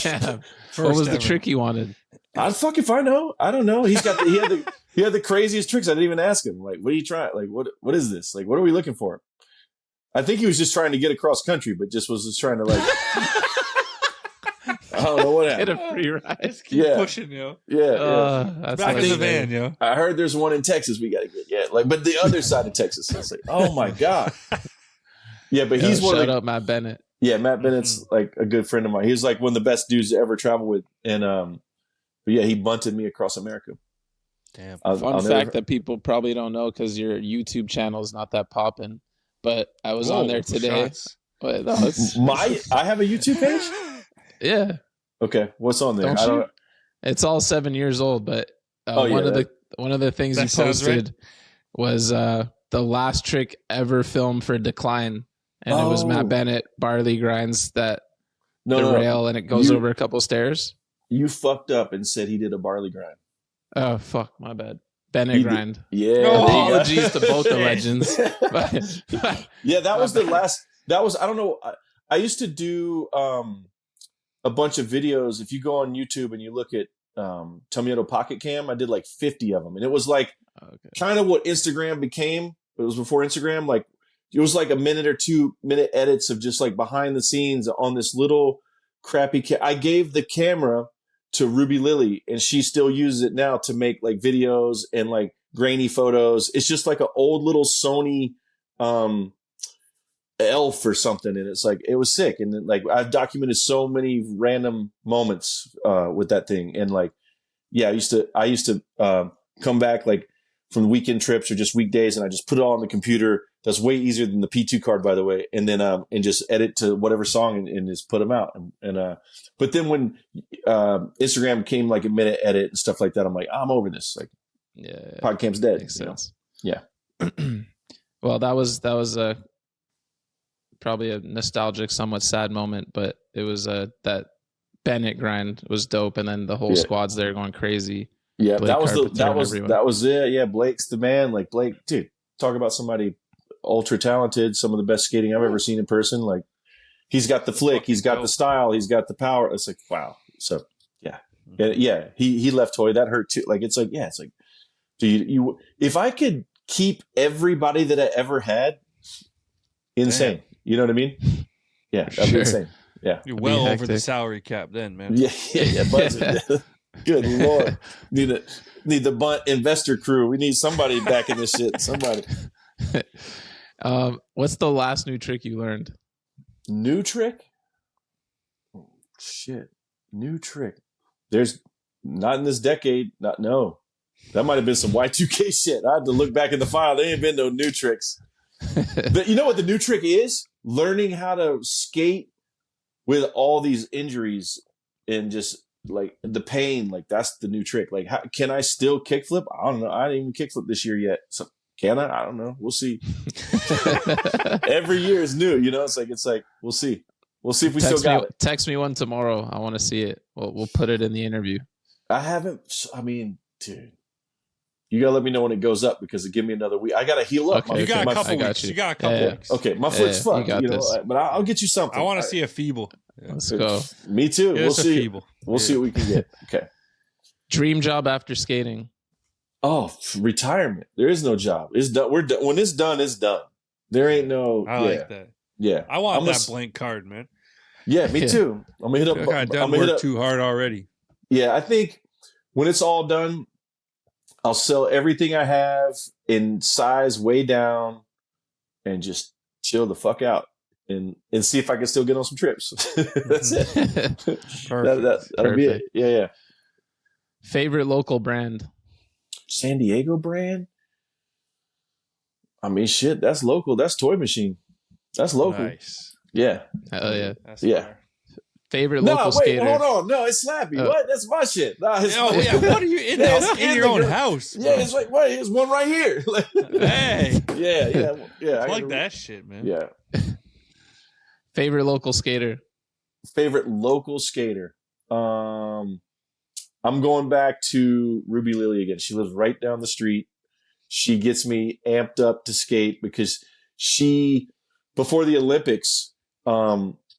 Damn. What was the trick you wanted? I'd fuck if I know. I don't know. He had the craziest tricks. I didn't even ask him. Like, what are you trying? Like, what is this? Like, what are we looking for? I think he was just trying to get across country, but was just trying to like. I don't know what happened. Get a free ride. Just keep pushing, Yeah. That's back in the van, I heard there's one in Texas we got to get. Yeah, like, but the other side of Texas. It's like, oh my god. Yeah, but he's one. Shout out Matt Bennett. Yeah, Matt Bennett's like a good friend of mine. He was like one of the best dudes to ever travel with, and but yeah, he bunted me across America. Damn. Fun fact that people probably don't know because your YouTube channel is not that popping, but I was on there today. But no, I have a YouTube page. Yeah. Okay, what's on there? Don't you? It's all 7 years old, but one of the things you posted was the last trick ever filmed for Decline, and it was Matt Bennett barley grinds that derail and it goes over a couple stairs. You fucked up and said he did a barley grind. Oh fuck, my bad. Bennett grind. Yeah. Apologies to both the legends. Yeah, that was the last. That was, I don't know. I used to do a bunch of videos. If you go on YouTube and you look at Tomiotto Pocket Cam, I did like 50 of them, and it was like kind of what Instagram became. It was before Instagram. Like, it was like a minute or 2 minute edits of just like behind the scenes on this little crappy. I gave the camera to Ruby Lily, and she still uses it now to make like videos and like grainy photos. It's just like an old little Sony elf or something, and it's like, it was sick. And then, like, I've documented so many random moments with that thing, and like, yeah, I used to come back like from weekend trips or just weekdays, and I just put it all on the computer. That's way easier than the P2 card, by the way. And then and just edit to whatever song and just put them out. And but then when Instagram came like a minute edit and stuff like that, I'm like, I'm over this. Like, Podcam's dead. Makes sense. Yeah. Well, that was a probably a nostalgic, somewhat sad moment, but it was that Bennett grind was dope, and then the whole squad's there going crazy. Yeah, Blake that was it. Yeah, Blake's the man. Like, Blake, dude, talk about somebody ultra talented, some of the best skating I've ever seen in person. Like, he's got the flick, he's got the style, he's got the power. It's like, wow. So yeah. He left Toy. That hurt too. Like, it's like, yeah, it's like, dude, you if I could keep everybody that I ever had, insane. Damn. You know what I mean? Yeah, that'd be insane. Yeah, you're well over the salary cap then, man. Yeah. Good Lord, need the Bunt investor crew. We need somebody back in this shit. Somebody. What's the last new trick you learned? New trick? Oh, shit. New trick. There's not in this decade. No. That might have been some Y2K shit. I had to look back in the file. There ain't been no new tricks. But you know what the new trick is? Learning how to skate with all these injuries and just like the pain. Like, that's the new trick. Like, how, can I still kickflip? I don't know. I didn't even kickflip this year yet. So can I? I don't know. We'll see. Every year is new. You know, it's like we'll see. We'll see if we still got it. Text me one tomorrow. I want to see it. We'll put it in the interview. I mean, dude, you gotta let me know when it goes up, because it give me another week. I gotta heal up. Okay. You got a couple weeks. You got a couple weeks. Okay, my foot's fucked. You know, but I'll get you something. I want to see a feeble. Let's go. Me too. We'll see. We'll see what we can get. Okay. Dream job after skating. retirement. There is no job. It's done. We're done. When it's done, it's done. There ain't no. I like that. Yeah, I want that blank card, man. Yeah, me too. I'm gonna hit up. I done work too hard already. Yeah, I think when it's all done, I'll sell everything I have in size way down, and just chill the fuck out and see if I can still get on some trips. That's it. That'll be it. Yeah. Favorite local brand? San Diego brand? I mean, shit, that's local. That's Toy Machine. That's local. Nice. Yeah. Hell yeah. That's Yeah. fire. Favorite local skater? Hold on. No, it's Slappy. What? That's my shit. Nah, What are you in your own house? Bro. Yeah, it's like, wait, there's one right here. Hey. Yeah. I like that shit, man. Yeah. Favorite local skater? Favorite local skater. I'm going back to Ruby Lily again. She lives right down the street. She gets me amped up to skate because before the Olympics,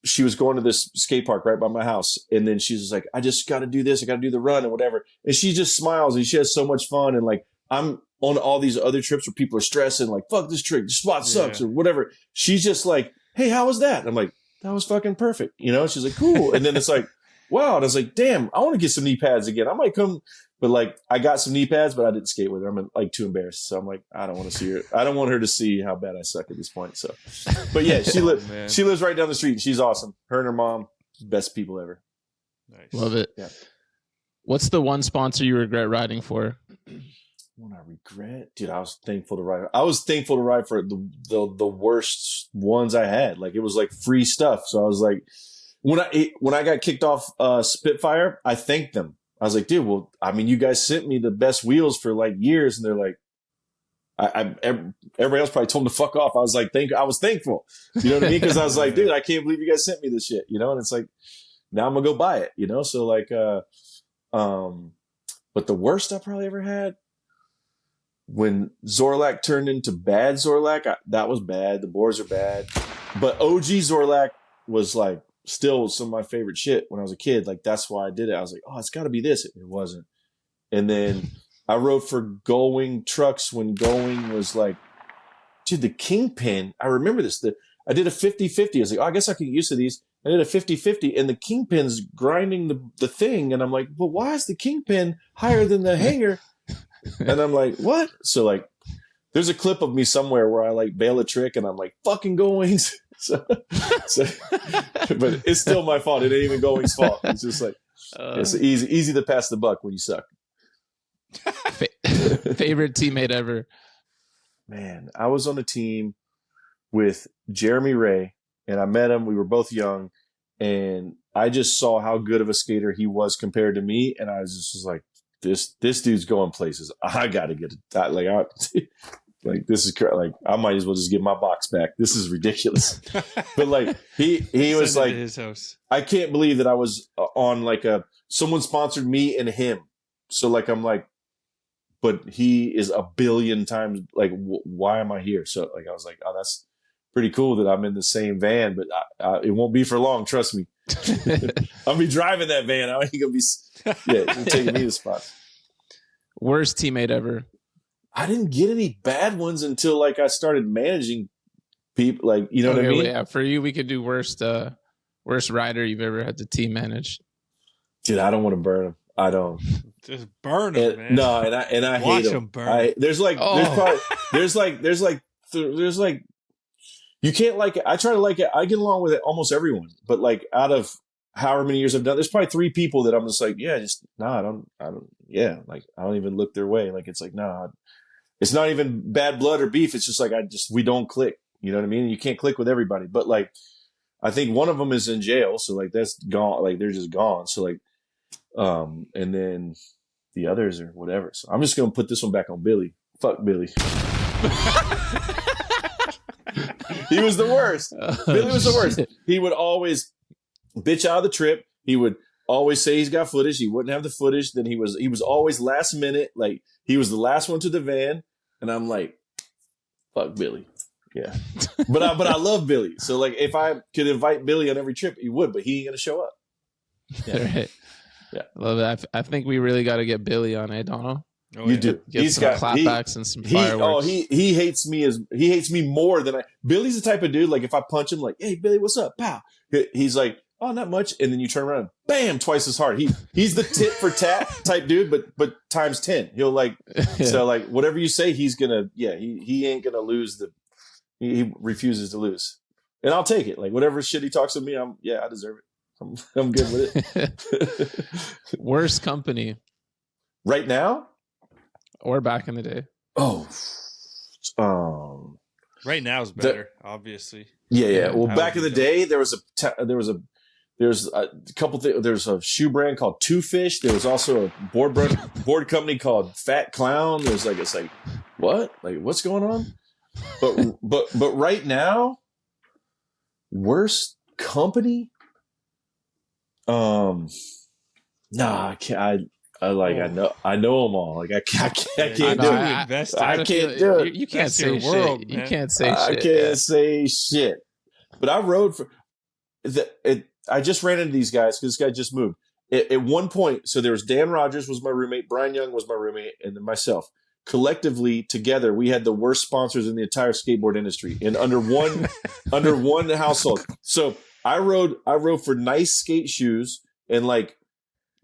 she was going to this skate park right by my house. And then she's just like, I just got to do this. I got to do the run and whatever. And she just smiles and she has so much fun. And like, I'm on all these other trips where people are stressing, like, fuck this trick, this spot sucks or whatever. She's just like, hey, how was that? And I'm like, that was fucking perfect. You know, she's like, cool. And then it's like, wow. And I was like, damn, I want to get some knee pads again. I might come. But like, I got some knee pads, but I didn't skate with her. I'm like too embarrassed. So I'm like, I don't want to see her. I don't want her to see how bad I suck at this point. So, but yeah, she lives right down the street. She's awesome. Her and her mom, best people ever. Nice. Love it. Yeah. What's the one sponsor you regret riding for? One I regret, dude. I was thankful to ride. I was thankful to ride for the worst ones I had. Like it was like free stuff. So I was like, when I got kicked off Spitfire, I thanked them. I was like, dude, well, I mean, you guys sent me the best wheels for like years. And they're like, everybody else probably told them to fuck off. I was like, I was thankful. You know what I mean? Cause I was like, dude, I can't believe you guys sent me this shit, you know? And it's like, now I'm gonna go buy it, you know? So like, but the worst I probably ever had when Zorlak turned into bad Zorlak, that was bad. The boards are bad, but OG Zorlak was like, still some of my favorite shit when I was a kid. Like, that's why I did it. I was like, oh, it's got to be this. It wasn't. And then I rode for Going trucks when Going was like, dude, the Kingpin. I remember this. I did a 50-50. I was like, oh, I guess I can get used to these. I did a 50-50 and the Kingpin's grinding the thing. And I'm like, but why is the Kingpin higher than the hanger? And I'm like, what? So like, there's a clip of me somewhere where I like bail a trick and I'm like, fucking Goings. So, but it's still my fault. It ain't even Going's fault. It's just like, it's easy to pass the buck when you suck. Favorite teammate ever? Man, I was on a team with Jeremy Ray and I met him. We were both young and I just saw how good of a skater he was compared to me. And I was like, this dude's going places. I got to get it. Like this is like I might as well just get my box back. This is ridiculous. But like he was like his house. I can't believe that I was on like someone sponsored me and him. So like I'm like, but he is a billion times like why am I here? So like I was like, oh, that's pretty cool that I'm in the same van, but it won't be for long. Trust me. I'll be driving that van. I ain't gonna be taking me to spots. Worst teammate ever? I didn't get any bad ones until like I started managing people. Like, you know what I mean? Yeah. For you, we could do worst rider you've ever had to team manage. Dude, I don't want to burn them. I don't. Just burn them, man. No, and I Watch hate them burn. There's you can't like it. I try to like it. I get along with it almost everyone, but like out of however many years I've done, there's probably 3 people that I'm just like, yeah, just I don't like I don't even look their way. Like it's like it's not even bad blood or beef. It's just like we don't click. You know what I mean? You can't click with everybody. But like, I think one of them is in jail, so like that's gone. Like they're just gone. So like, and then the others or whatever. So I'm just gonna put this one back on Billy. Fuck Billy. He was the worst. Billy was the worst. He would always bitch out of the trip. He would always say he's got footage. He wouldn't have the footage. Then he was always last minute. Like he was the last one to the van. And I'm like, fuck Billy. Yeah. But I love Billy. So like if I could invite Billy on every trip, he would, but he ain't gonna show up. Yeah. Right. Yeah. Love it. I think we really got to get Billy on, Donald? Oh, You yeah. do. Get some clapbacks and some fireworks. He hates me more than Billy's the type of dude, like if I punch him, like, hey Billy, what's up? Pow. He's like, oh, not much. And then you turn around, bam, twice as hard. He's the tit for tat type dude, but times 10. He'll like, so like whatever you say, he's gonna, he ain't gonna lose he refuses to lose. And I'll take it. Like whatever shit he talks to me, I deserve it. I'm good with it. Worst company Right now? or back in the day? Oh, Right now is better, obviously. yeah. Well, I back would in the be day, there was a couple things. There's a shoe brand called Two Fish. There was also a board company called Fat Clown. There's like, it's like, what? Like, what's going on? But right now, worst company? Nah, I can't. I know them all. Like I can't do it. I can't do it. You can't That's say your shit. world, You man. can't say I shit. can't say shit. But I rode for I just ran into these guys because this guy just moved. At one point, so there was Dan Rogers was my roommate, Brian Young was my roommate, and then myself. Collectively, together, we had the worst sponsors in the entire skateboard industry, and under one household. So I rode for nice skate shoes and like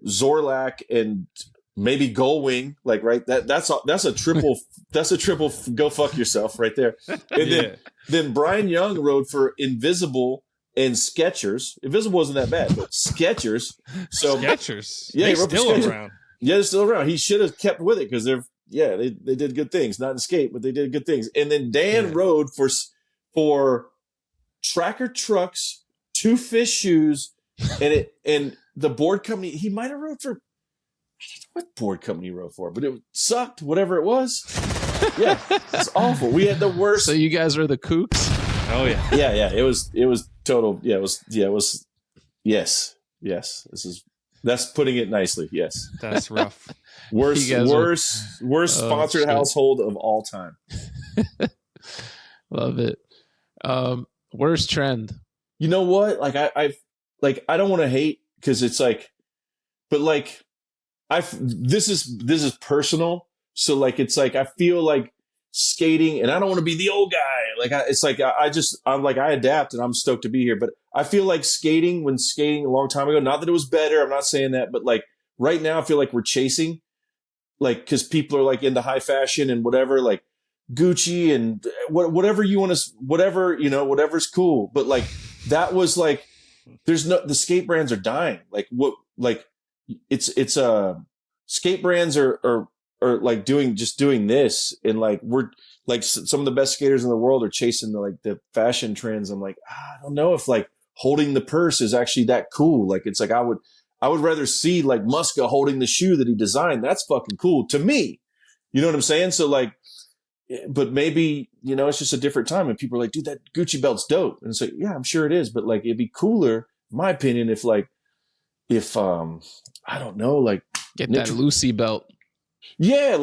Zorlak and maybe Gullwing, like right. That's a triple go fuck yourself right there. And then Brian Young rode for Invisible and Skechers. Invisible wasn't that bad, but Skechers. So Skechers. Yeah, They're he rode for still Skechers. around. Yeah, they're still around. He should have kept with it because they did good things. Not in skate, but they did good things. And then Dan rode for Tracker Trucks, Two Fish shoes, and the board company. He might have rode for, I don't know what board company he rode for, but it sucked. Whatever it was, yeah, it's awful. We had the worst. So you guys are the kooks? Oh yeah. Yeah. It was total. Yeah, it was. Yes. That's putting it nicely. Yes. That's rough. Worst sponsored shit. household of all time. Love it. Worst trend. You know what? Like I don't want to hate because it's like, but like this is personal. So like it's like I feel like skating, and I don't want to be the old guy. Like I adapt, and I'm stoked to be here. But I feel like when skating a long time ago, not that it was better. I'm not saying that, but like right now, I feel like we're chasing, like because people are like into high fashion and whatever, like Gucci and whatever you want to, whatever's cool. But like that was like, the skate brands are dying. It's skate brands are like doing this, and like we're like some of the best skaters in the world are chasing the fashion trends. I'm like, I don't know if like holding the purse is actually that cool. Like it's like I would rather see like Muska holding the shoe that he designed. That's fucking cool to me. You know what I'm saying? So like, but maybe, it's just a different time, and people are like, dude, that Gucci belt's dope. And it's like, yeah, I'm sure it is. But like, it'd be cooler, in my opinion, if I don't know, like Get that Lucy belt. Yeah,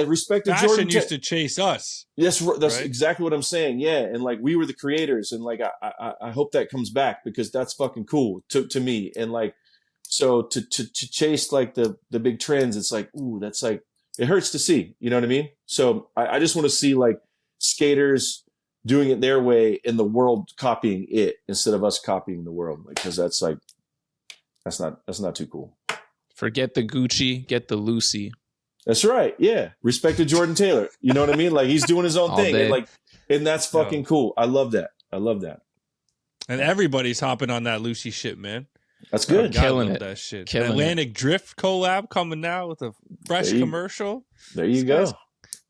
respect to Fashion Jordan. used to chase us. Yes, that's right? exactly what I'm saying. Yeah, and like we were the creators, and like I hope that comes back because that's fucking cool to me. And like, so to chase like the big trends, it's like, ooh, that's like, it hurts to see. You know what I mean? So I just want to see like skaters doing it their way and the world copying it instead of us copying the world. Like, because that's like, that's not too cool. Forget the Gucci, get the Lucy. That's right. Yeah. Respect to Jordan Taylor. You know what I mean? Like he's doing his own All thing. day. And that's fucking cool. I love that. And everybody's hopping on that Lucy shit, man. That's good. God, Killing love it. that shit. Killing Atlantic Drift collab coming now with a fresh commercial. There you This go. guy's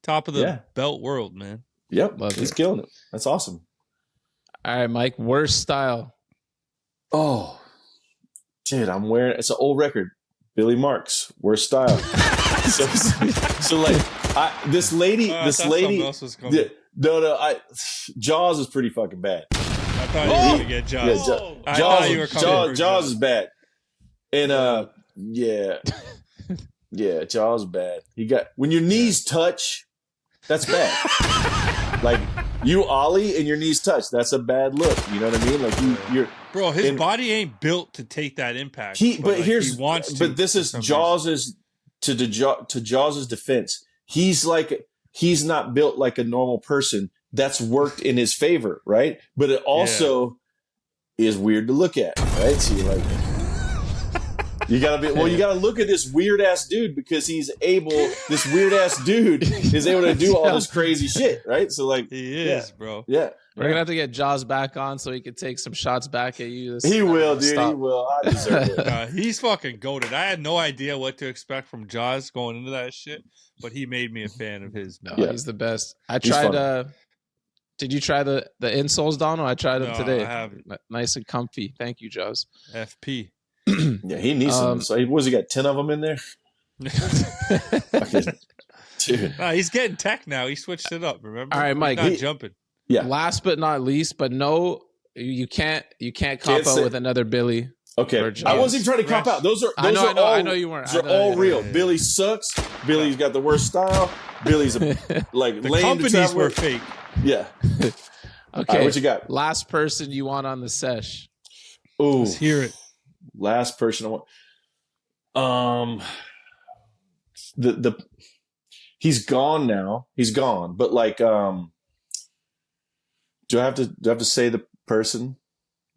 top of the belt world, man. Yep. Love He's it. killing it. That's awesome. All right, Mike, worst style. Oh, dude, I'm wearing, it's an old record. Billy Marks, worst style. so like, this lady, something else was coming. Jaws is pretty fucking bad. I thought you were going to get Jaws. Yeah, I thought you were coming for Jaws is bad. And yeah, Jaws is bad. When your knees touch, that's bad. Like you ollie and your knees touch, that's a bad look. You know what I mean? Like you're bro. His body ain't built to take that impact. But he wants to. But this is Jaws' to Jaws' defense, he's not built like a normal person. That's worked in his favor, right? But it also is weird to look at, right? So you're like, you gotta look at this weird ass dude because this weird ass dude is able to do all this crazy shit, right? So like, he is, bro. Yeah. We're going to have to get Jaws back on so he could take some shots back at you. He will, dude. He will. I deserve it. He's fucking goated. I had no idea what to expect from Jaws going into that shit, but he made me a fan of his. No, he's the best. I tried. Did you try the insoles, Donald? I tried them today. I haven't. Nice and comfy. Thank you, Jaws. FP. Yeah, he needs some. So he got 10 of them in there. Dude. He's getting tech now. He switched it up. Remember? All right, Mike. He's not jumping. Yeah. Last but not least, but no, you can't cop out with another Billy. Okay, I wasn't even trying to cop out. Those are I know you weren't. Those are all real. Billy sucks. Billy's got the worst style. Billy's lame. The companies were fake. Yeah. Okay. What you got? Last person you want on the sesh? Ooh, let's hear it. Last person I want. He's gone now. He's gone. But like, do I have to say the person?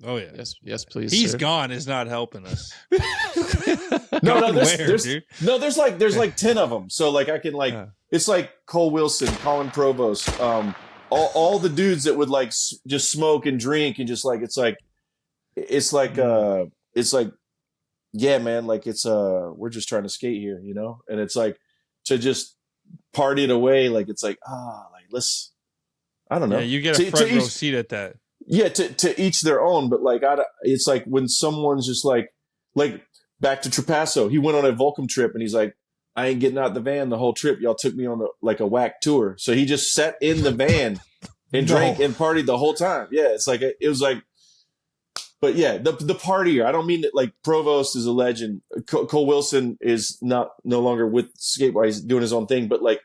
Oh yeah. Yes, please. He's sir. gone is not helping us. There's like 10 of them. So like I can it's like Cole Wilson, Colin Provost, all the dudes that would like just smoke and drink and just like it's like yeah, man, like it's we're just trying to skate here, you know? And it's like to just party it away, like it's like let's, I don't know. Yeah, you get a front row seat at that. Yeah, to each their own, but like it's like when someone's just like back to Trapasso, he went on a Volcom trip and he's like, I ain't getting out the van the whole trip. Y'all took me on a whack tour, so he just sat in the van and drank and partied the whole time. Yeah, it's like it was like, but yeah, the partier. I don't mean that like Provost is a legend. Cole Wilson is no longer with Skateboard. He's doing his own thing, but like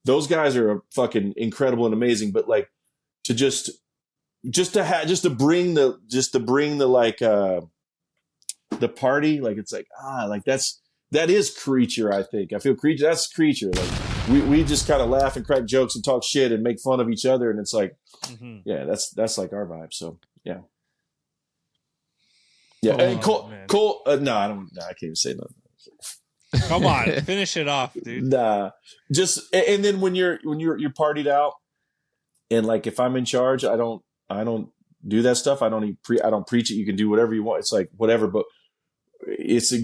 those guys are fucking incredible and amazing. But like to just to bring the like the party, like it's like like that is Creature. I think I feel Creature. That's Creature. Like we just kind of laugh and crack jokes and talk shit and make fun of each other, and it's like yeah, that's like our vibe. So yeah. Yeah, and Cole. I can't even say nothing. Come on, finish it off, dude. Nah, just and then when you're partied out, and like if I'm in charge, I don't do that stuff. I don't preach it. You can do whatever you want. It's like whatever, but it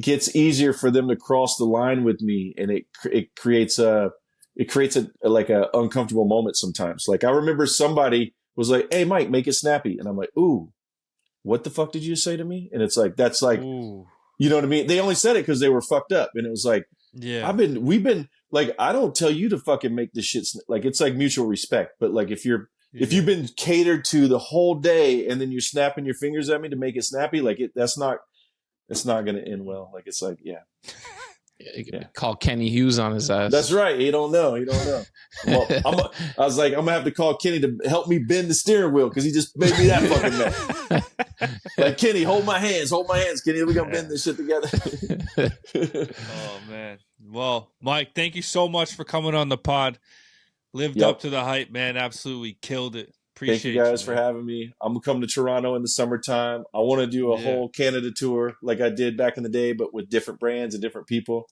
gets easier for them to cross the line with me, and it creates a like a uncomfortable moment sometimes. Like I remember somebody was like, "Hey, Mike, make it snappy," and I'm like, "Ooh, what the fuck did you say to me?" And it's like that's like, ooh. You know what I mean? They only said it because they were fucked up, and it was like, yeah, we've been like, I don't tell you to fucking make this shit like it's like mutual respect, but like if you've been catered to the whole day and then you're snapping your fingers at me to make it snappy, like it's not going to end well. Like it's like, yeah. You can call Kenny Hughes on his ass. That's right. He don't know. Well, I was like, I'm gonna have to call Kenny to help me bend the steering wheel because he just made me that fucking mad. Like Kenny, hold my hands, Kenny. We're gonna bend this shit together. Oh man. Well, Mike, thank you so much for coming on the pod. Lived up to the hype, man. Absolutely killed it. Thank you guys for having me. I'm gonna come to Toronto in the summertime. I want to do a whole Canada tour like I did back in the day, but with different brands and different people.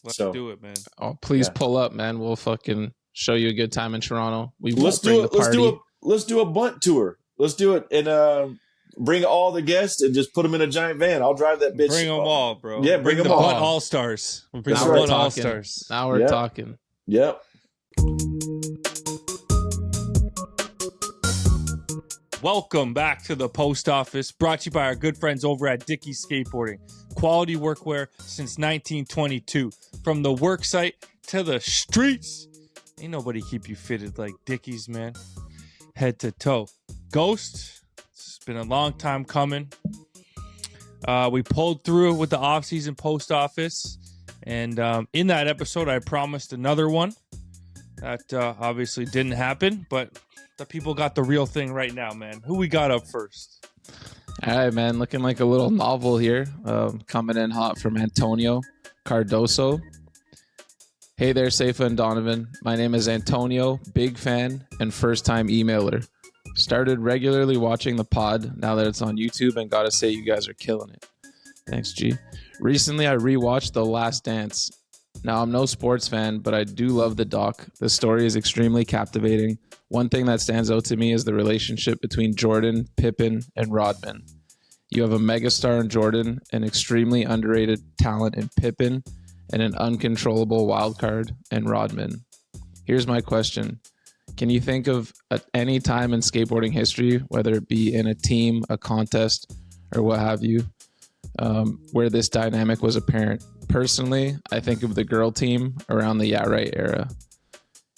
Let's do it, man. Oh, please pull up, man. We'll fucking show you a good time in Toronto. Let's do a Bunt tour. Let's do it and bring all the guests and just put them in a giant van. I'll drive that bitch. Bring them all, bro. Yeah, bring them the all. Bunt All Stars. Bring the Bunt All Stars. Now we're talking. Yep. Welcome back to the post office, brought to you by our good friends over at Dickey's Skateboarding. Quality workwear since 1922. From the work site to the streets. Ain't nobody keep you fitted like Dickey's, man. Head to toe. Ghost, it's been a long time coming. We pulled through with the off-season post office. And in that episode, I promised another one. That obviously didn't happen, but the people got the real thing right now, man. Who we got up first? All right, man. Looking like a little novel here. Coming in hot from Antonio. Cardoso. Hey there, Seifa and Donovan. My name is Antonio, big fan and first-time emailer. Started regularly watching the pod now that it's on YouTube, and gotta say you guys are killing it. Thanks, G. Recently, I rewatched The Last Dance. Now, I'm no sports fan, but I do love the doc. The story is extremely captivating. One thing that stands out to me is the relationship between Jordan, Pippen, and Rodman. You have a megastar in Jordan, an extremely underrated talent in Pippen, and an uncontrollable wild card in Rodman. Here's my question. Can you think of at any time in skateboarding history, whether it be in a team, a contest, or what have you, where this dynamic was apparent? Personally, I think of the girl team around the Yeah Right era.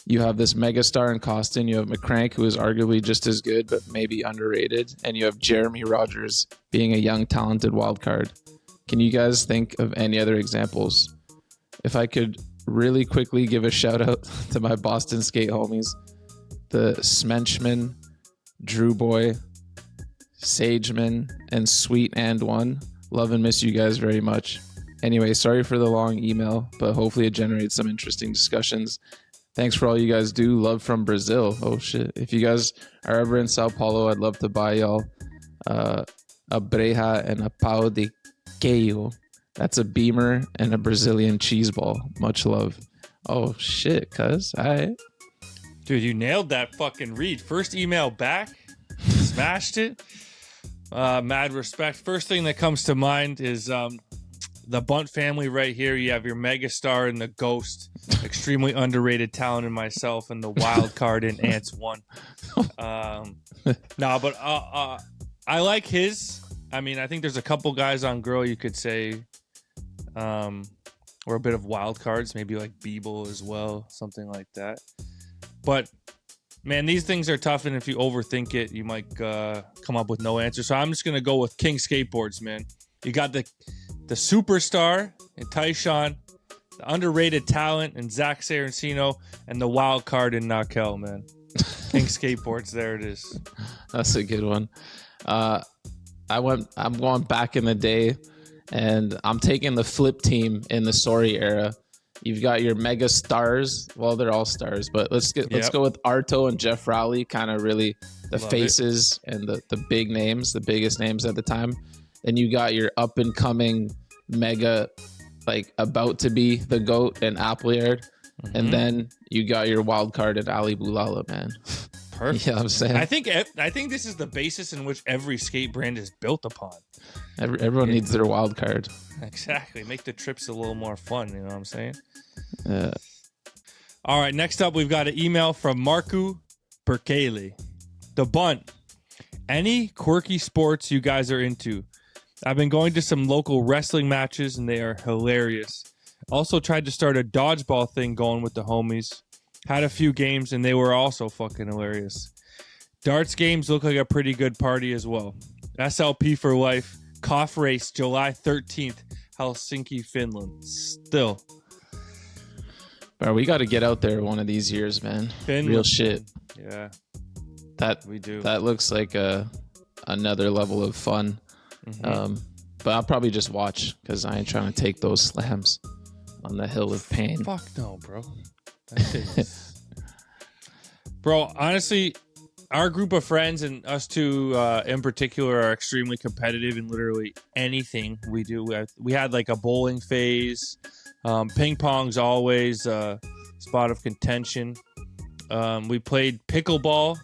You have this megastar in Costin. You have McCrank, who is arguably just as good, but maybe underrated. And you have Jeremy Rogers being a young, talented wild card. Can you guys think of any other examples? If I could really quickly give a shout out to my Boston skate homies, the Smenchman, Drew Boy, Sageman, and Sweet and One. Love and miss you guys very much. Anyway, sorry for the long email, but hopefully it generates some interesting discussions. Thanks for all you guys do. Love from Brazil. Oh shit. If you guys are ever in Sao Paulo, I'd love to buy y'all a breja and a pau de queijo. That's a Beamer and a Brazilian cheese ball. Much love. Oh shit, cuz. All right. Dude, you nailed that fucking read. First email back. Smashed it. Mad respect. First thing that comes to mind is the Bunt family right here. You have your megastar and the ghost, extremely underrated talent in myself, and the wild card in Ants 1. But I like his. I mean, I think there's a couple guys on Girl you could say or a bit of wild cards, maybe like Beeble as well, something like that. But man, these things are tough, and if you overthink it, you might come up with no answer. So I'm just gonna go with King Skateboards, man. You got the superstar in Tyshawn, the underrated talent in Zach Saraceno, and the wild card in Nakel, man. King Skateboards, there it is. That's a good one. I'm going back in the day, and I'm taking the flip team in the Sorry era. You've got your mega stars. Well, they're all stars, but let's go with Arto and Jeff Rowley, kind of really the Love faces and the big names, the biggest names at the time. And you got your up and coming mega, like about to be the GOAT and Appleyard. Mm-hmm. And then you got your wild card at Ali Boulala, man. Perfect. Yeah, I'm saying. I think this is the basis in which every skate brand is built upon. Everyone needs their wild card. Exactly. Make the trips a little more fun. You know what I'm saying? Yeah. All right. Next up, we've got an email from Marku Perkele. The Bunt. Any quirky sports you guys are into? I've been going to some local wrestling matches, and they are hilarious. Also tried to start a dodgeball thing going with the homies. Had a few games, and they were also fucking hilarious. Darts games look like a pretty good party as well. SLP for life. Cough race, July 13th, Helsinki, Finland. Still. Bro, we got to get out there one of these years, man. Finland. Real shit. Yeah. That we do. That looks like another level of fun. Mm-hmm. But I'll probably just watch because I ain't trying to take those slams on the hill of pain. Fuck no, bro. Bro, honestly, our group of friends and us two in particular are extremely competitive in literally anything we do. We had like a bowling phase. Ping pong's always a spot of contention. We played pickleball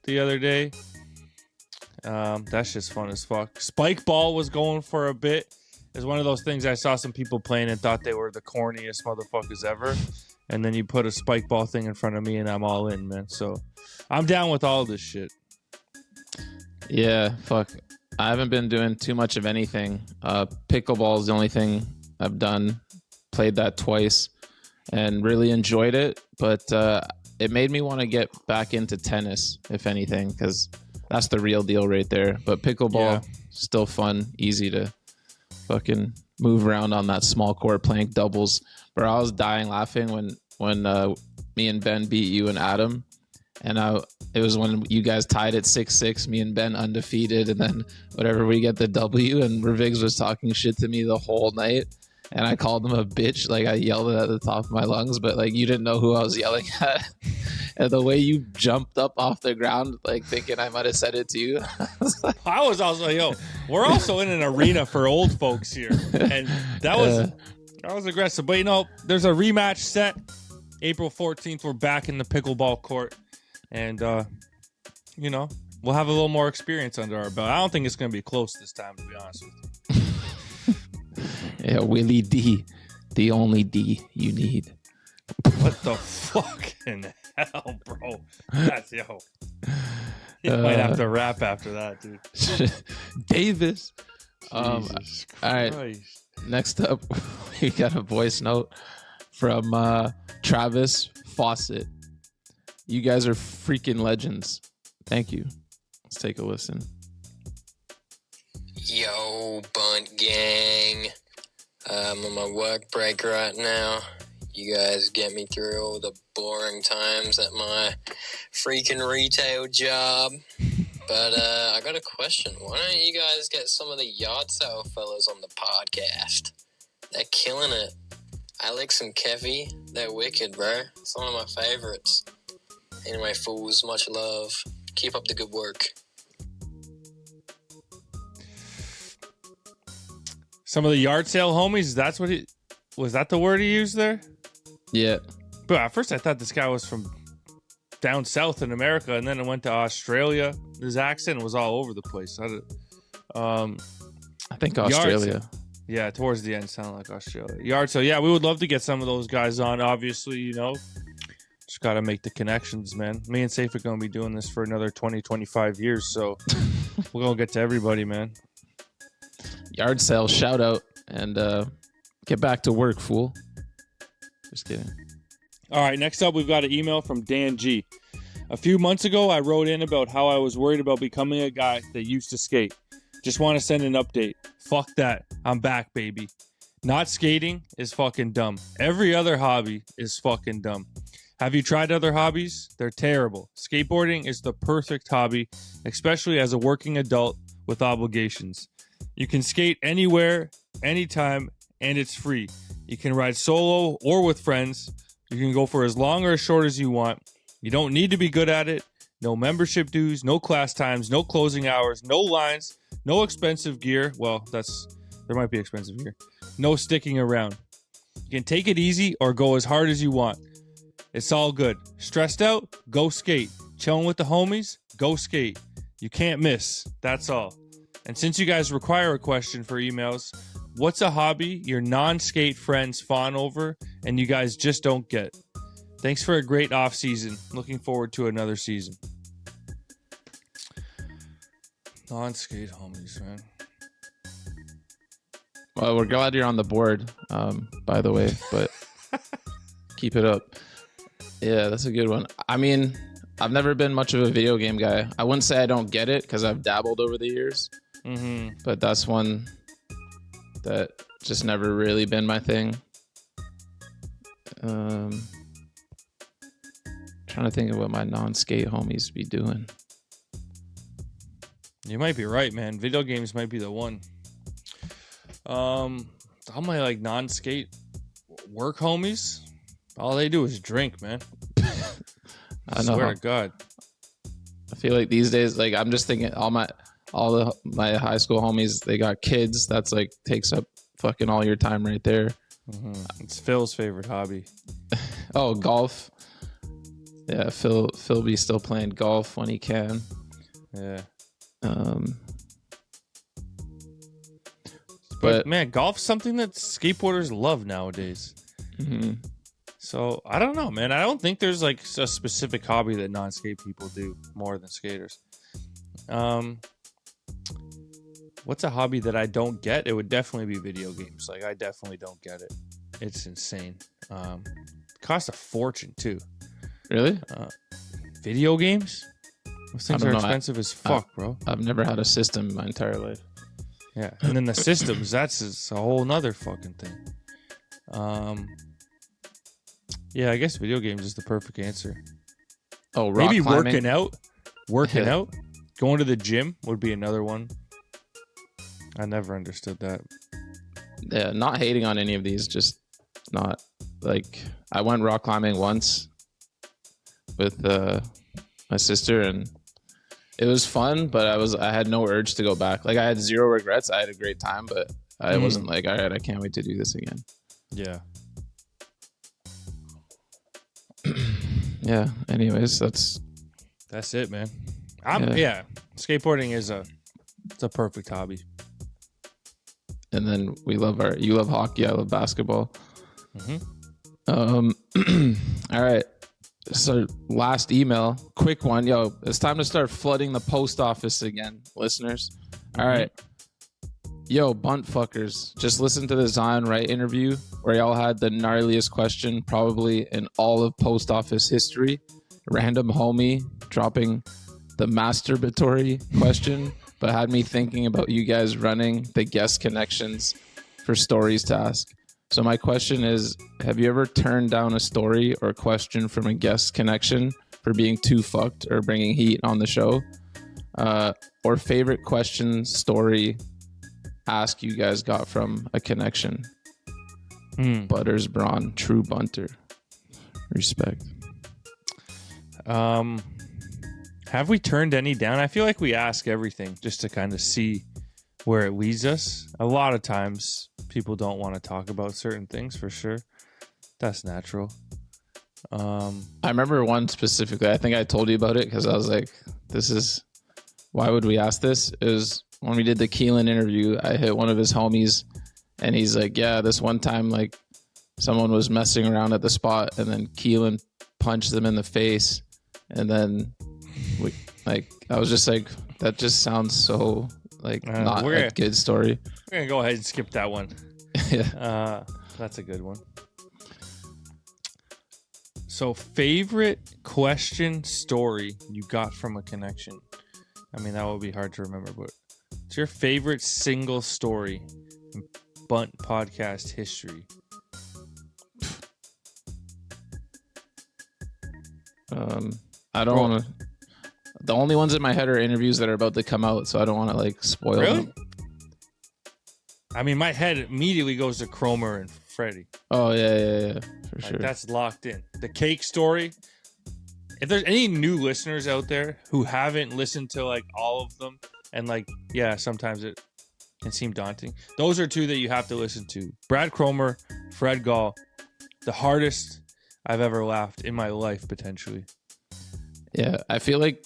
the other day. That's just fun as fuck. Spike ball was going for a bit. It's one of those things I saw some people playing and thought they were the corniest motherfuckers ever. And then you put a spike ball thing in front of me and I'm all in, man. So I'm down with all this shit. Yeah, fuck. I haven't been doing too much of anything. Pickleball is the only thing I've done. Played that twice and really enjoyed it. But it made me want to get back into tennis, if anything, because that's the real deal right there. But pickleball, still fun, easy to fucking move around on that small court playing doubles. Bro, I was dying laughing when me and Ben beat you and Adam. And it was when you guys tied at 6-6, me and Ben undefeated. And then whatever, we get the W. And Revigs was talking shit to me the whole night. and I called him a bitch. Like I yelled it at the top of my lungs, but like you didn't know who I was yelling at. And the way you jumped up off the ground, like thinking I might have said it to you. I was also, we're also in an arena for old folks here, and that was aggressive. But there's a rematch set, April 14th. We're back in the pickleball court, and we'll have a little more experience under our belt. I don't think it's going to be close this time, to be honest with you. Yeah, Willie D, the only D you need. What the fucking hell, bro? That's You might have to rap after that, dude. Davis. Jesus all right. Christ. Next up, we got a voice note from Travis Fawcett. You guys are freaking legends. Thank you. Let's take a listen. Yo, Bunt gang. I'm on my work break right now. You guys get me through all the boring times at my freaking retail job. But I got a question. Why don't you guys get some of the yard sale fellas on the podcast? They're killing it. Alex and Kevy, they're wicked, bro. Some of my favorites. Anyway, fools, much love. Keep up the good work. Some of the yard sale homies, was that the word he used there? Yeah. But at first I thought this guy was from down south in America, and then it went to Australia. His accent was all over the place. I think Australia. Yeah, towards the end sounded like Australia. Yard sale. Yeah, we would love to get some of those guys on, obviously, Just got to make the connections, man. Me and Safe are going to be doing this for another 20, 25 years, so we're going to get to everybody, man. Yard sale, shout out, and get back to work, fool. Just kidding. All right, next up, we've got an email from Dan G. A few months ago, I wrote in about how I was worried about becoming a guy that used to skate. Just want to send an update. Fuck that. I'm back, baby. Not skating is fucking dumb. Every other hobby is fucking dumb. Have you tried other hobbies? They're terrible. Skateboarding is the perfect hobby, especially as a working adult with obligations. You can skate anywhere, anytime, and it's free. You can ride solo or with friends. You can go for as long or as short as you want. You don't need to be good at it. No membership dues, no class times, no closing hours, no lines, no expensive gear. Well, there might be expensive gear. No sticking around. You can take it easy or go as hard as you want. It's all good. Stressed out? Go skate. Chilling with the homies? Go skate. You can't miss. That's all. And since you guys require a question for emails, what's a hobby your non-skate friends fawn over and you guys just don't get? Thanks for a great off season. Looking forward to another season. Non-skate homies, man. Well, we're glad you're on the board, by the way, but keep it up. Yeah, that's a good one. I mean, I've never been much of a video game guy. I wouldn't say I don't get it because I've dabbled over the years. Mm-hmm. But that's one that just never really been my thing. Trying to think of what my non-skate homies be doing. You might be right, man. Video games might be the one. All my non-skate work homies, all they do is drink, man. I swear to God. I feel like these days, I'm just thinking all my high school homies, they got kids. That's takes up fucking all your time right there. Mm-hmm. It's Phil's favorite hobby. Oh, golf. Yeah, Phil be still playing golf when he can. Yeah. But man, golf's something that skateboarders love nowadays. Mm-hmm. So I don't know, man. I don't think there's a specific hobby that non-skate people do more than skaters. What's a hobby that I don't get? It would definitely be video games. I definitely don't get it. It's insane. Costs a fortune too. Really? Video games? Those things are expensive as fuck, bro. I've never had a system in my entire life. Yeah, and then the systems, that's a whole nother fucking thing. Yeah, I guess video games is the perfect answer. Oh, rock maybe climbing. working out, going to the gym would be another one. I never understood that. Yeah, not hating on any of these, just not like I went rock climbing once with my sister, and it was fun, but I had no urge to go back. Like I had zero regrets. I had a great time, but I wasn't like, all right, I can't wait to do this again. Yeah. Yeah. Anyways, that's it, man. Skateboarding is it's a perfect hobby. And then you love hockey. I love basketball. All right. So last email, quick one. Yo, it's time to start flooding the post office again, listeners. All right. Yo, bunt fuckers, just listen to the Zion Wright interview where y'all had the gnarliest question probably in all of post office history. Random homie dropping the masturbatory question, but had me thinking about you guys running the guest connections for stories to ask. So my question is, have you ever turned down a story or question from a guest connection for being too fucked or bringing heat on the show? Or favorite question, story, ask you guys got from a connection? Butters Braun, true bunter. Respect. Have we turned any down? I feel like we ask everything just to kind of see where it leads us. A lot of times people don't want to talk about certain things, for sure. That's natural. I remember one specifically. I think I told you about it because I was like, why would we ask this? It was when we did the Keelan interview. I hit one of his homies and he's like, yeah, this one time like someone was messing around at the spot and then Keelan punched them in the face. And then I was just like, that just sounds so like not a good story. We're going to go ahead and skip that one. Yeah. That's a good one. So favorite question story you got from a connection? I mean, that would be hard to remember, but it's your favorite single story in Bunt podcast history. I don't want to. The only ones in my head are interviews that are about to come out, so I don't want to like spoil them. I mean, my head immediately goes to Cromer and Freddie. Oh yeah, for sure. That's locked in. The cake story. If there's any new listeners out there who haven't listened to like all of them, and like, yeah, sometimes it can seem daunting. Those are two that you have to listen to. Brad Cromer, Fred Gall. The hardest I've ever laughed in my life, potentially. Yeah, I feel like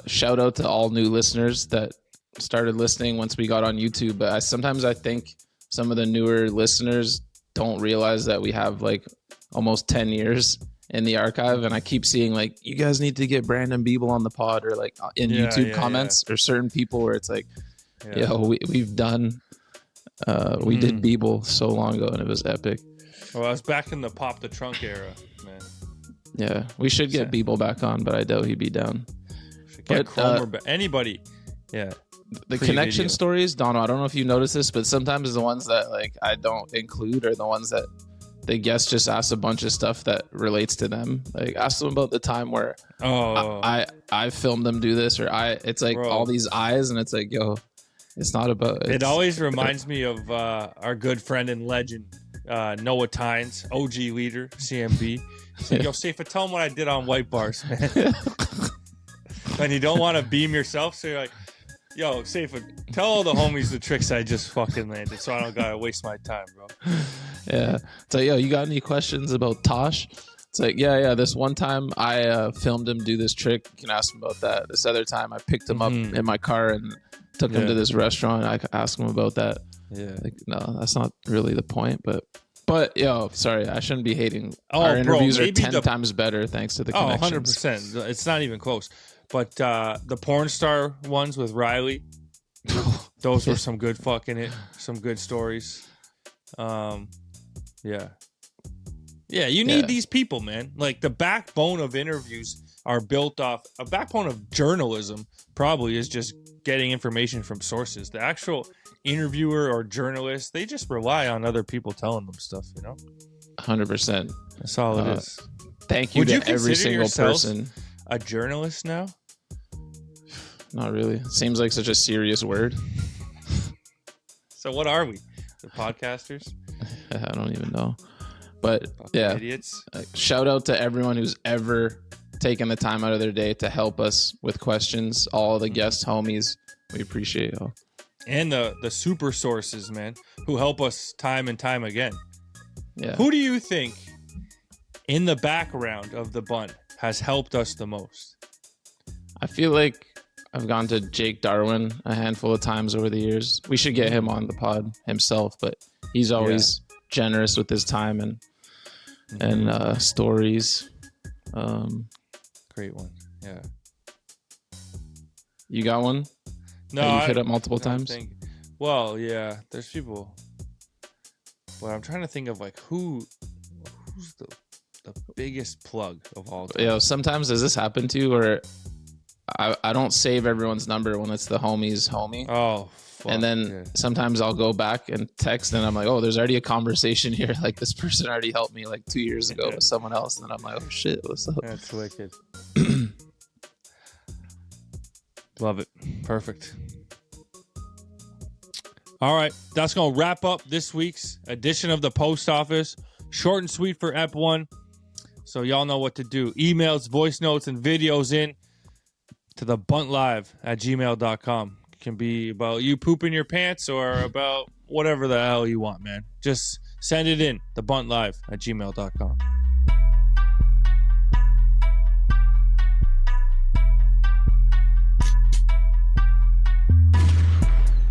shout out to all new listeners that started listening once we got on YouTube. But sometimes I think some of the newer listeners don't realize that we have like almost 10 years in the archive. And I keep seeing like, you guys need to get Brandon Biebel on the pod, or like in YouTube comments or certain people where it's like, we've done, we did Biebel so long ago and it was epic. Well, I was back in the Pop the Trunk era, man. Yeah, we should get Biebel back on, but I doubt he'd be down. Get Cromer, anybody. Yeah. The connection stories, Dono, I don't know if you noticed this, but sometimes the ones that like I don't include are the ones that the guest just asks a bunch of stuff that relates to them. Like ask them about the time where I filmed them do this, or it's like all these eyes, and it's like, yo, it's not about. It always reminds me of our good friend and legend, Noah Tynes, OG leader, CMB. He's like, yo, Safa, tell him what I did on white bars, man. And you don't want to beam yourself, so you're like, yo, Safa, tell all the homies the tricks I just fucking landed, so I don't gotta waste my time, bro. Yeah. It's like, yo, you got any questions about Tosh? It's like, yeah. This one time I filmed him do this trick. You can ask him about that. This other time I picked him up in my car and took him to this restaurant. I could ask him about that. Yeah. Like, no, that's not really the point, but yo, sorry, I shouldn't be hating. Our interviews are 10 times better thanks to the connections. 100%. It's not even close. But the porn star ones with Riley, those were some good some good stories. Yeah, you need these people, man. Like the backbone of interviews are built off a backbone of journalism. Probably is just getting information from sources. The actual interviewer or journalist, they just rely on other people telling them stuff. 100%. That's all it is. Thank you to every single person. A journalist now? Not really. Seems like such a serious word. So what are we? The podcasters. I don't even know. But Fucking yeah, idiots. shout out to everyone who's ever taken the time out of their day to help us with questions. All the guest homies, we appreciate y'all. And the super sources, man, who help us time and time again. Yeah. Who do you think in the background of the Bunt has helped us the most? I feel like I've gone to Jake Darwin a handful of times over the years. We should get him on the pod himself, but he's always generous with his time and stories. Great one. Yeah. You got one? No, that you've hit up multiple times? Well, yeah, there's people. But I'm trying to think of like who's the biggest plug of all time. Yeah, sometimes does this happen to you where I don't save everyone's number when it's the homie's homie. Oh, fuck, and then sometimes I'll go back and text and I'm like, oh, there's already a conversation here. Like this person already helped me like 2 years ago with someone else. And then I'm like, oh shit, what's up? That's wicked. Love it. Perfect. All right. That's going to wrap up this week's edition of the Post Office. Short and sweet for Ep 1. So y'all know what to do. Emails, voice notes, and videos in to the buntlive@gmail.com. It can be about you pooping your pants or about whatever the hell you want, man. Just send it in. The buntlive@gmail.com.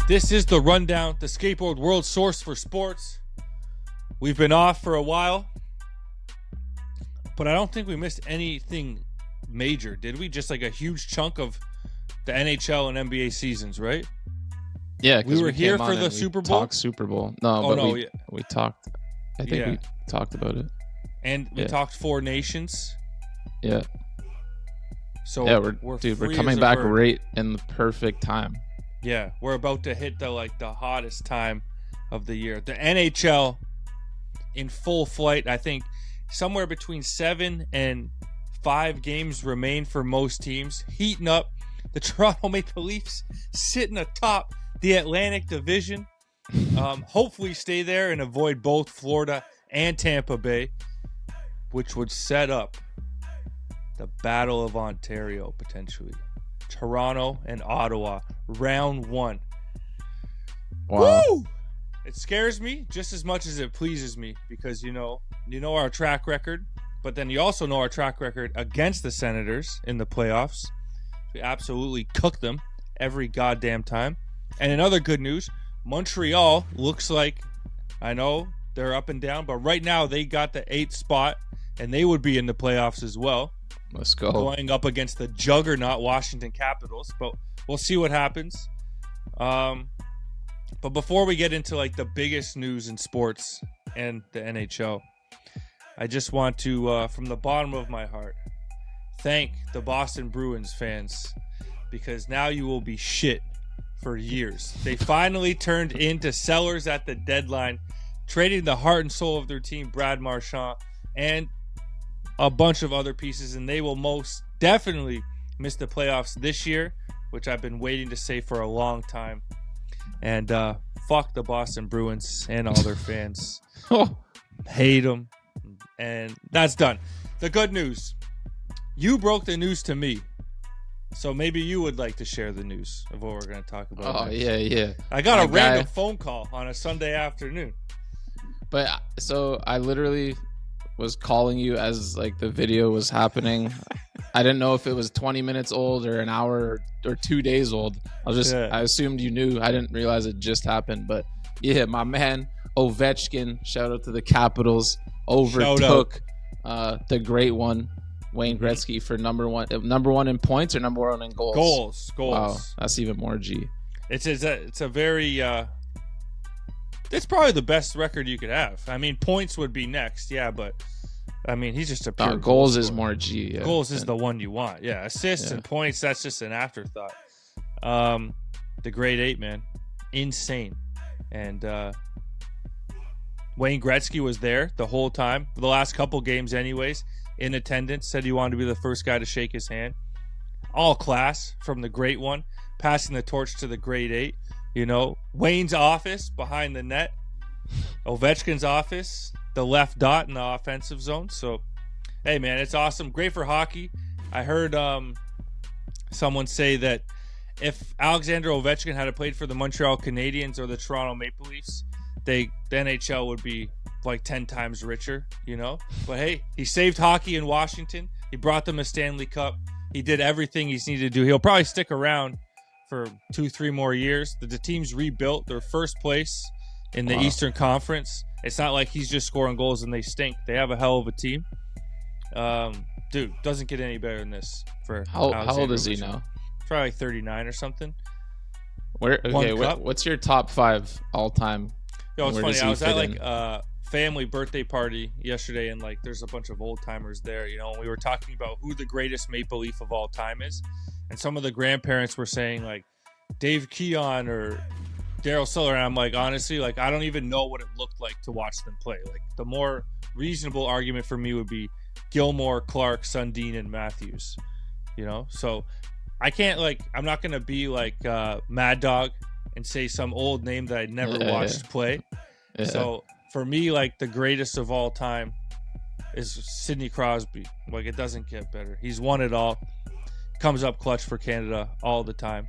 This is the rundown, the skateboard world source for sports. We've been off for a while, but I don't think we missed anything major, did we? Just like a huge chunk of the NHL and NBA seasons, right? Yeah, we were here for the Super Bowl. Talked Super Bowl. We talked. I think we talked about it, and we talked Four Nations. Yeah. So yeah, we're coming back right in the perfect time. Yeah, we're about to hit the hottest time of the year. The NHL in full flight. I think somewhere between 7 and 5 games remain for most teams. Heating up. The Toronto Maple Leafs sitting atop the Atlantic Division. Hopefully stay there and avoid both Florida and Tampa Bay, which would set up the Battle of Ontario potentially. Toronto and Ottawa, round 1. Wow. Woo! It scares me just as much as it pleases me because you know our track record, but then you also know our track record against the Senators in the playoffs. We absolutely cook them every goddamn time. And in other good news, Montreal looks like, I know they're up and down, but right now they got the 8th spot and they would be in the playoffs as well. Let's go. Going up against the juggernaut Washington Capitals, but we'll see what happens. But before we get into like the biggest news in sports and the NHL, I just want to, from the bottom of my heart, thank the Boston Bruins fans because now you will be shit for years. They finally turned into sellers at the deadline, trading the heart and soul of their team, Brad Marchand, and a bunch of other pieces, and they will most definitely miss the playoffs this year, which I've been waiting to say for a long time. And fuck the Boston Bruins and all their fans. Hate them. And that's done. The good news. You broke the news to me. So maybe you would like to share the news of what we're going to talk about. Oh, next. yeah. I got a random phone call on a Sunday afternoon. But so I literally was calling you as like the video was happening. I didn't know if it was 20 minutes old or an hour or 2 days old. I assumed you knew. I didn't realize it just happened. But yeah, my man Ovechkin, shout out to the Capitals, overtook the great one, Wayne Gretzky, for number one in points or number one in goals. Goals. Wow, that's even more G. It's a very it's probably the best record you could have. I mean, points would be next, yeah, but I mean, he's just a pure goals is more G. Yeah. Goals is the one you want. Yeah, assists and points, that's just an afterthought. The grade 8, man, insane. And Wayne Gretzky was there the whole time, for the last couple games anyways, in attendance, said he wanted to be the first guy to shake his hand. All class from the great one, passing the torch to the grade 8. You know, Wayne's office behind the net, Ovechkin's office, the left dot in the offensive zone. So, hey, man, it's awesome. Great for hockey. I heard someone say that if Alexander Ovechkin had played for the Montreal Canadiens or the Toronto Maple Leafs, the NHL would be like 10 times richer, you know? But hey, he saved hockey in Washington. He brought them a Stanley Cup. He did everything he's needed to do. He'll probably stick around for 2-3 more years. The team's rebuilt. They're first place in the Eastern Conference. It's not like he's just scoring goals and they stink. They have a hell of a team. Dude, doesn't get any better than this. For How old is he now? Probably like 39 or something. What's your top 5 all time? Yo, it's funny. I was at like a family birthday party yesterday, and like there's a bunch of old timers there, you know, and we were talking about who the greatest Maple Leaf of all time is. And some of the grandparents were saying like Dave Keon or Daryl Sutter. And I'm like, honestly, like I don't even know what it looked like to watch them play. Like the more reasonable argument for me would be Gilmore, Clark, Sundin, and Matthews, you know? So I can't I'm not going to be like Mad Dog and say some old name that I'd never watched play. Yeah. So for me, like the greatest of all time is Sidney Crosby. Like it doesn't get better. He's won it all. Comes up clutch for Canada all the time.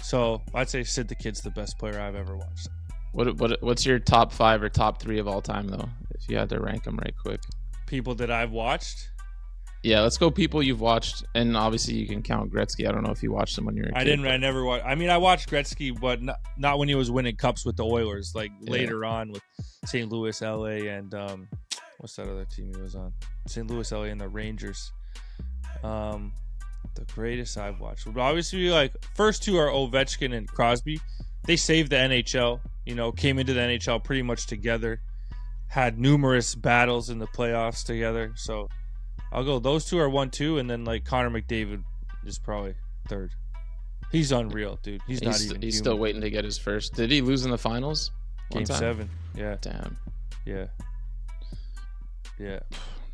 So I'd say Sid the Kid's the best player I've ever watched. What's your top 5 or top 3 of all time though? If you had to rank them right quick. People that I've watched. Yeah, let's go people you've watched, and obviously you can count Gretzky. I don't know if you watched him when you were a kid. I never watched. I mean, I watched Gretzky, but not when he was winning cups with the Oilers. Like later on with St. Louis, LA, and what's that other team he was on? St. Louis, LA, and the Rangers. The greatest I've watched would obviously be like first 2 are Ovechkin and Crosby. They saved the NHL. You know, came into the NHL pretty much together. Had numerous battles in the playoffs together. So I'll go. Those 2 are 1-2, and then like Connor McDavid is probably 3rd. He's unreal, dude. He's still waiting to get his first. Did he lose in the finals? Game 7. Yeah. Damn. Yeah.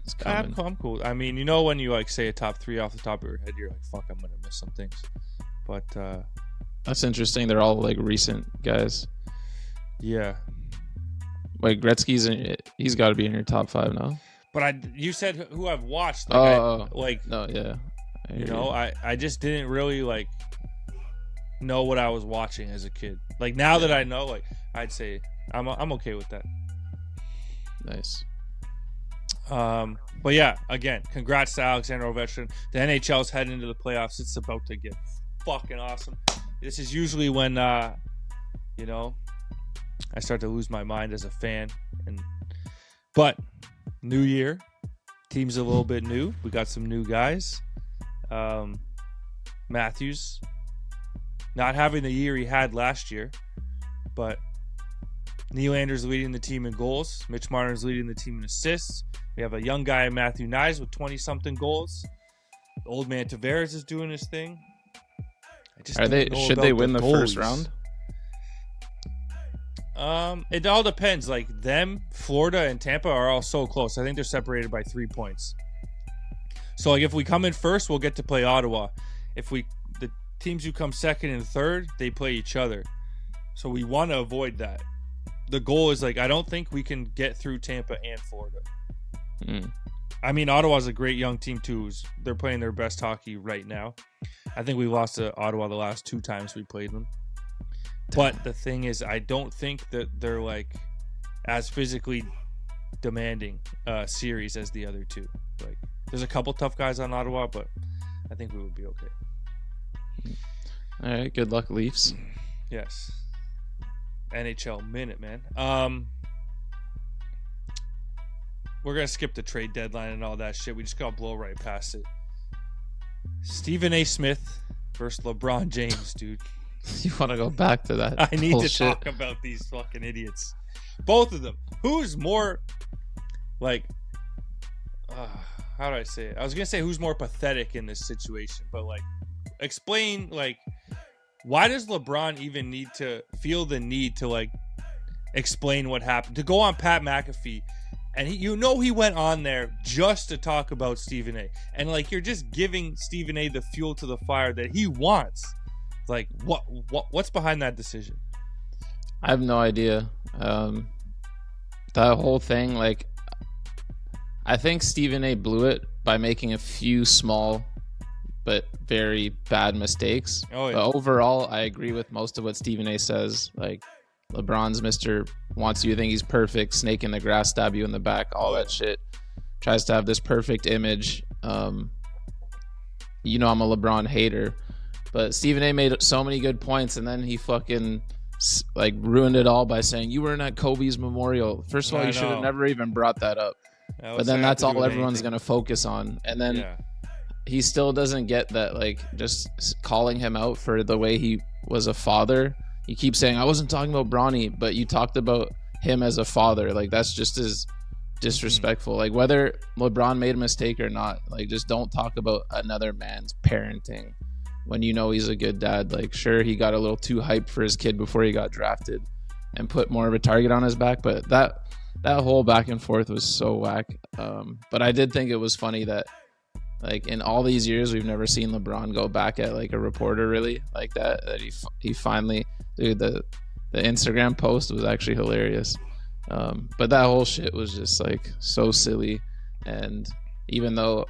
It's coming. I'm cool. I mean, you know when you like say a top 3 off the top of your head, you're like, fuck, I'm gonna miss some things. But that's interesting. They're all like recent guys. Yeah. Like he's got to be in your top 5 now. But you said who I've watched. No, yeah. You know, I just didn't really like know what I was watching as a kid. Like now that I know, like I'd say I'm okay with that. Nice. But yeah, again, congrats to Alexander Ovechkin. The NHL's heading into the playoffs. It's about to get fucking awesome. This is usually when you know, I start to lose my mind as a fan. But new year, team's a little bit new. We got some new guys. Matthews not having the year he had last year, but Nylander's leading the team in goals. Mitch Marner's leading the team in assists. We have a young guy, Matthew Nyes, with 20-something goals. Old man Tavares is doing his thing. Should they win the first round? It all depends. Like them, Florida, and Tampa are all so close. I think they're separated by 3 points. So like if we come in first, we'll get to play Ottawa. If the teams who come second and third, they play each other. So we want to avoid that. The goal is like I don't think we can get through Tampa and Florida. I mean, Ottawa's a great young team too. They're playing their best hockey right now. I think we lost to Ottawa the last 2 times we played them. But the thing is, I don't think that they're like as physically demanding series as the other 2. Like, there's a couple tough guys on Ottawa, but I think we would be okay. All right, good luck, Leafs. Yes. NHL minute, man. We're gonna skip the trade deadline and all that shit. We just gotta blow right past it. Stephen A. Smith versus LeBron James, dude. You want to go back to that? I need to talk about these fucking idiots. Both of them. Who's more like how do I say it? I was gonna say who's more pathetic in this situation, but like explain like why does LeBron even need to feel the need to like explain what happened, to go on Pat McAfee, and he went on there just to talk about Stephen A. And like you're just giving Stephen A. the fuel to the fire that he wants. Like what's behind that decision? I have no idea. that whole thing, like, I think Stephen A blew it by making a few small but very bad mistakes. Oh, yeah. But overall, I agree with most of what Stephen A says. Like, LeBron's Mr. wants you to think he's perfect, snake in the grass, stab you in the back, all that shit. Tries to have this perfect image. You know I'm a LeBron hater, but Stephen A made so many good points, and then he fucking like ruined it all by saying you weren't at Kobe's memorial. First of all, you should have never even brought that up. But then that's all everyone's going to focus on. And then he still doesn't get that, like, just calling him out for the way he was a father. You keep saying, I wasn't talking about Bronny, but you talked about him as a father. Like, that's just as disrespectful. Like, whether LeBron made a mistake or not, like, just don't talk about another man's parenting when you know he's a good dad. Like, sure, he got a little too hyped for his kid before he got drafted and put more of a target on his back, but that whole back and forth was so whack. But I did think it was funny that, like, in all these years, we've never seen LeBron go back at, like, a reporter really like that. That he finally, dude, the Instagram post was actually hilarious. But that whole shit was just, like, so silly. And even though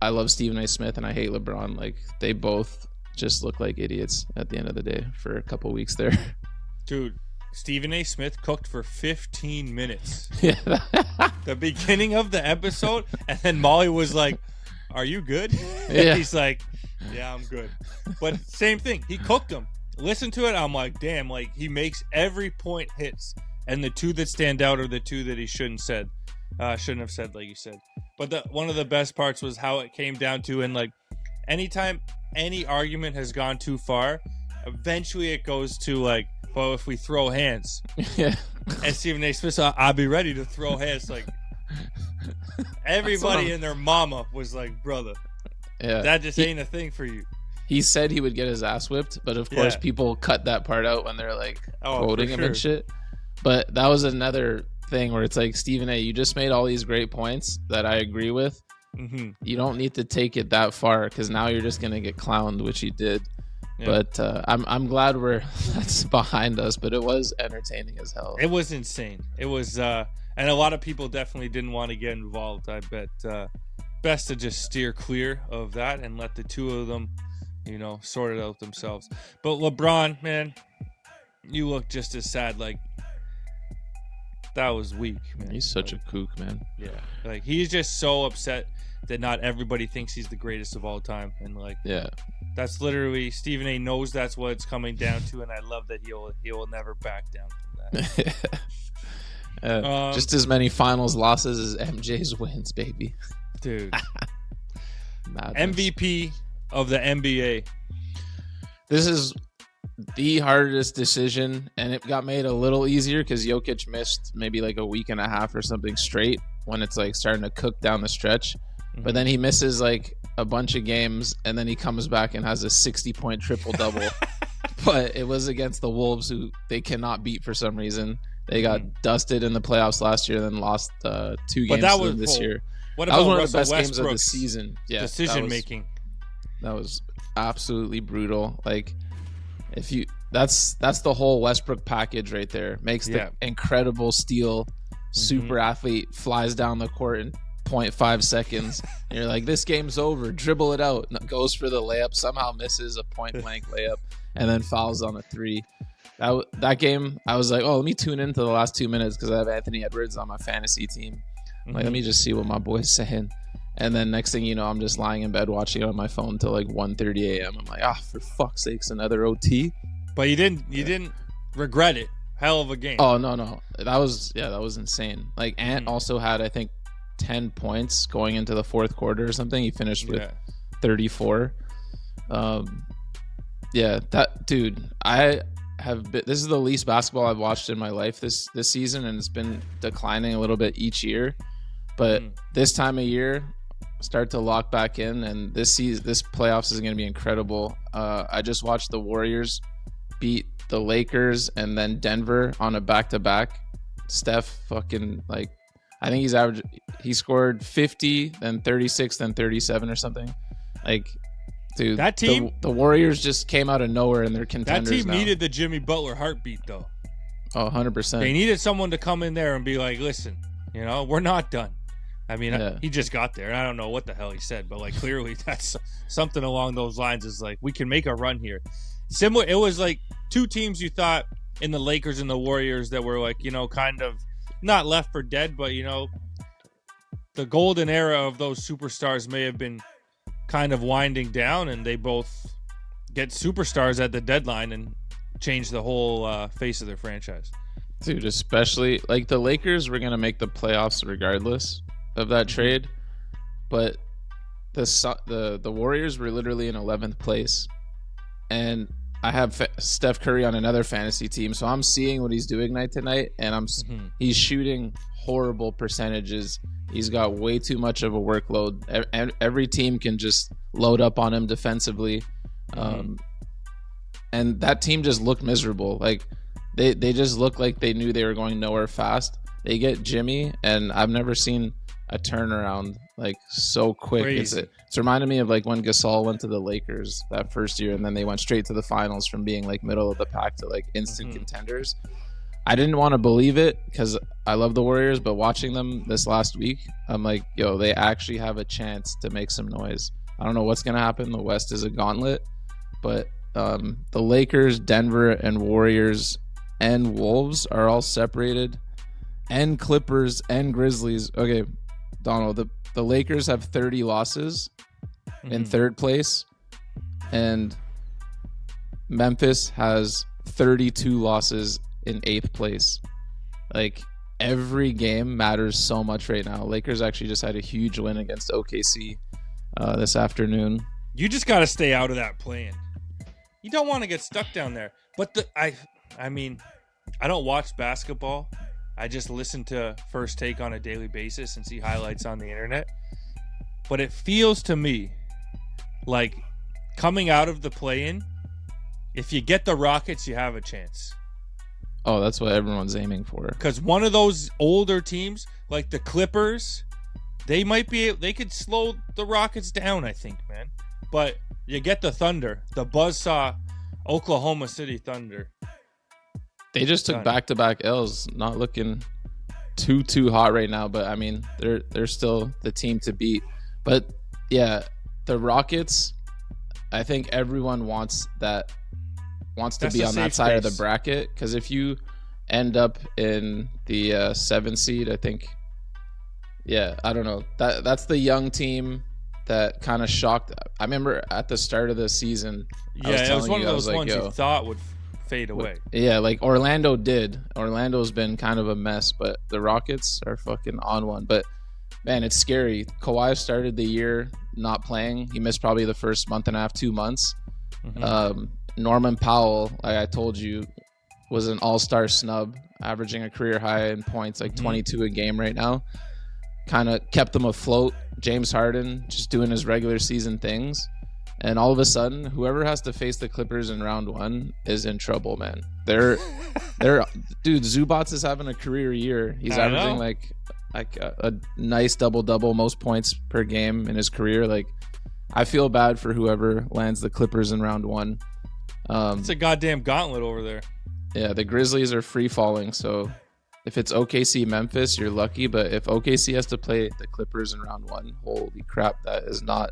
I love Stephen A. Smith and I hate LeBron, like, they both just look like idiots at the end of the day for a couple weeks there. Dude, Stephen A. Smith cooked for 15 minutes. Yeah. The beginning of the episode, and then Molly was like, are you good? Yeah. He's like, yeah, I'm good. But same thing, he cooked him. Listen to it, I'm like, damn, like, he makes every point hits, and the two that stand out are the two that he shouldn't have said, like you said. But one of the best parts was how it came down to, and, like, anytime any argument has gone too far, eventually it goes to, like, well, if we throw hands. Yeah. And Stephen A. Smith, I'll be ready to throw hands. Like, everybody and their mama was like, brother, that just ain't a thing for you. He said he would get his ass whipped, but of course people cut that part out when they're, like, quoting him and shit. But that was another thing where it's like, Stephen A., you just made all these great points that I agree with. Mm-hmm. You don't need to take it that far, because now you're just going to get clowned, which he did. Yeah. But I'm glad that's behind us, but it was entertaining as hell. It was insane. It was, and a lot of people definitely didn't want to get involved. I bet best to just steer clear of that and let the two of them, sort it out themselves. But LeBron, man, you look just as sad. Like, that was weak, man. He's such a kook, man. Yeah, like, he's just so upset that not everybody thinks he's the greatest of all time, and, like, that's literally, Stephen A. knows that's what it's coming down to, and I love that he will never back down from that. Just as many finals losses as MJ's wins, baby. Dude. MVP of the NBA. This is the hardest decision, and it got made a little easier because Jokic missed maybe like a week and a half or something straight when it's, like, starting to cook down the stretch. Mm-hmm. But then he misses, like, a bunch of games, and then he comes back and has a 60-point triple-double. But it was against the Wolves, who they cannot beat for some reason. They got dusted in the playoffs last year, and then lost 2 games to them this year. What that was about one Russell of the best Westbrook's games of the season. Yeah, decision-making. That was absolutely brutal. Like, that's the whole Westbrook package right there. Makes the incredible steal, super athlete, flies down the court in 0.5 seconds. And you're like, this game's over. Dribble it out. And goes for the layup. Somehow misses a point-blank layup, and then fouls on a 3. That game, I was like, oh, let me tune into the last 2 minutes because I have Anthony Edwards on my fantasy team. Like, let me just see what my boy's saying. And then next thing you know, I'm just lying in bed watching it on my phone till like 1:30 a.m. I'm like, for fuck's sakes, another OT. But you didn't regret it. Hell of a game. Oh no, that was insane. Like, Ant also had, I think, 10 points going into the fourth quarter or something. He finished with 34. That dude, this is the least basketball I've watched in my life this season, and it's been declining a little bit each year. But this time of year, start to lock back in, and this playoffs is going to be incredible. I just watched the Warriors beat the Lakers and then Denver on a back-to-back. Steph fucking, like, I think he scored 50, then 36, then 37 or something. Like, dude, that team, the Warriors just came out of nowhere and they're contenders. That team now. needed the Jimmy Butler heartbeat, though. Oh, 100%. They needed someone to come in there and be like, listen, we're not done. I mean, he just got there, and I don't know what the hell he said, but like clearly that's something along those lines is like, we can make a run here. Similar, it was like two teams you thought in the Lakers and the Warriors that were like, kind of not left for dead, but the golden era of those superstars may have been kind of winding down, and they both get superstars at the deadline and change the whole face of their franchise. Dude, especially like the Lakers were going to make the playoffs regardless of that trade, but the Warriors were literally in 11th place, and I have Steph Curry on another fantasy team, so I'm seeing what he's doing night to night, and he's shooting horrible percentages. He's got way too much of a workload. Every team can just load up on him defensively, and that team just looked miserable. Like they just looked like they knew they were going nowhere fast. They get Jimmy, and I've never seen a turnaround like so quick. It's reminded me of like when Gasol went to the Lakers that first year, and then they went straight to the finals from being like middle of the pack to like instant contenders. I didn't want to believe it because I love the Warriors, but watching them this last week, I'm like, yo, they actually have a chance to make some noise. I don't know what's going to happen. The West is a gauntlet, but the Lakers, Denver, and Warriors and Wolves are all separated, and Clippers and Grizzlies. Okay, Donald, the Lakers have 30 losses in third place, and Memphis has 32 losses in 8th place. Like, every game matters so much right now. Lakers actually just had a huge win against OKC this afternoon. You just got to stay out of that play-in. You don't want to get stuck down there. But I mean, I don't watch basketball. I just listen to First Take on a daily basis and see highlights on the internet. But it feels to me like coming out of the play-in, if you get the Rockets, you have a chance. Oh, that's what everyone's aiming for. Because one of those older teams, like the Clippers, they could slow the Rockets down, I think, man. But you get the Thunder, the buzzsaw Oklahoma City Thunder. They just took back-to-back L's, not looking too hot right now, but I mean, they're still the team to beat. But yeah, the Rockets, I think everyone wants to be on that side of the bracket, because if you end up in the 7th seed, I think, I don't know, that's the young team that kind of shocked. I remember at the start of the season, it was one of those ones you thought would fade away. Yeah, like Orlando did. Orlando's been kind of a mess, but the Rockets are fucking on one. But man, it's scary. Kawhi started the year not playing. He missed probably the first month and a half, 2 months. Norman Powell, like I told you, was an all-star snub, averaging a career high in points, like 22 a game right now. Kind of kept them afloat. James Harden just doing his regular season things. And all of a sudden, whoever has to face the Clippers in round 1 is in trouble, man. Dude, Zubats is having a career year. He's averaging like a nice double-double, most points per game in his career. Like, I feel bad for whoever lands the Clippers in round 1. It's a goddamn gauntlet over there. Yeah, the Grizzlies are free-falling, so if it's OKC Memphis, you're lucky. But if OKC has to play the Clippers in round 1, holy crap, that is not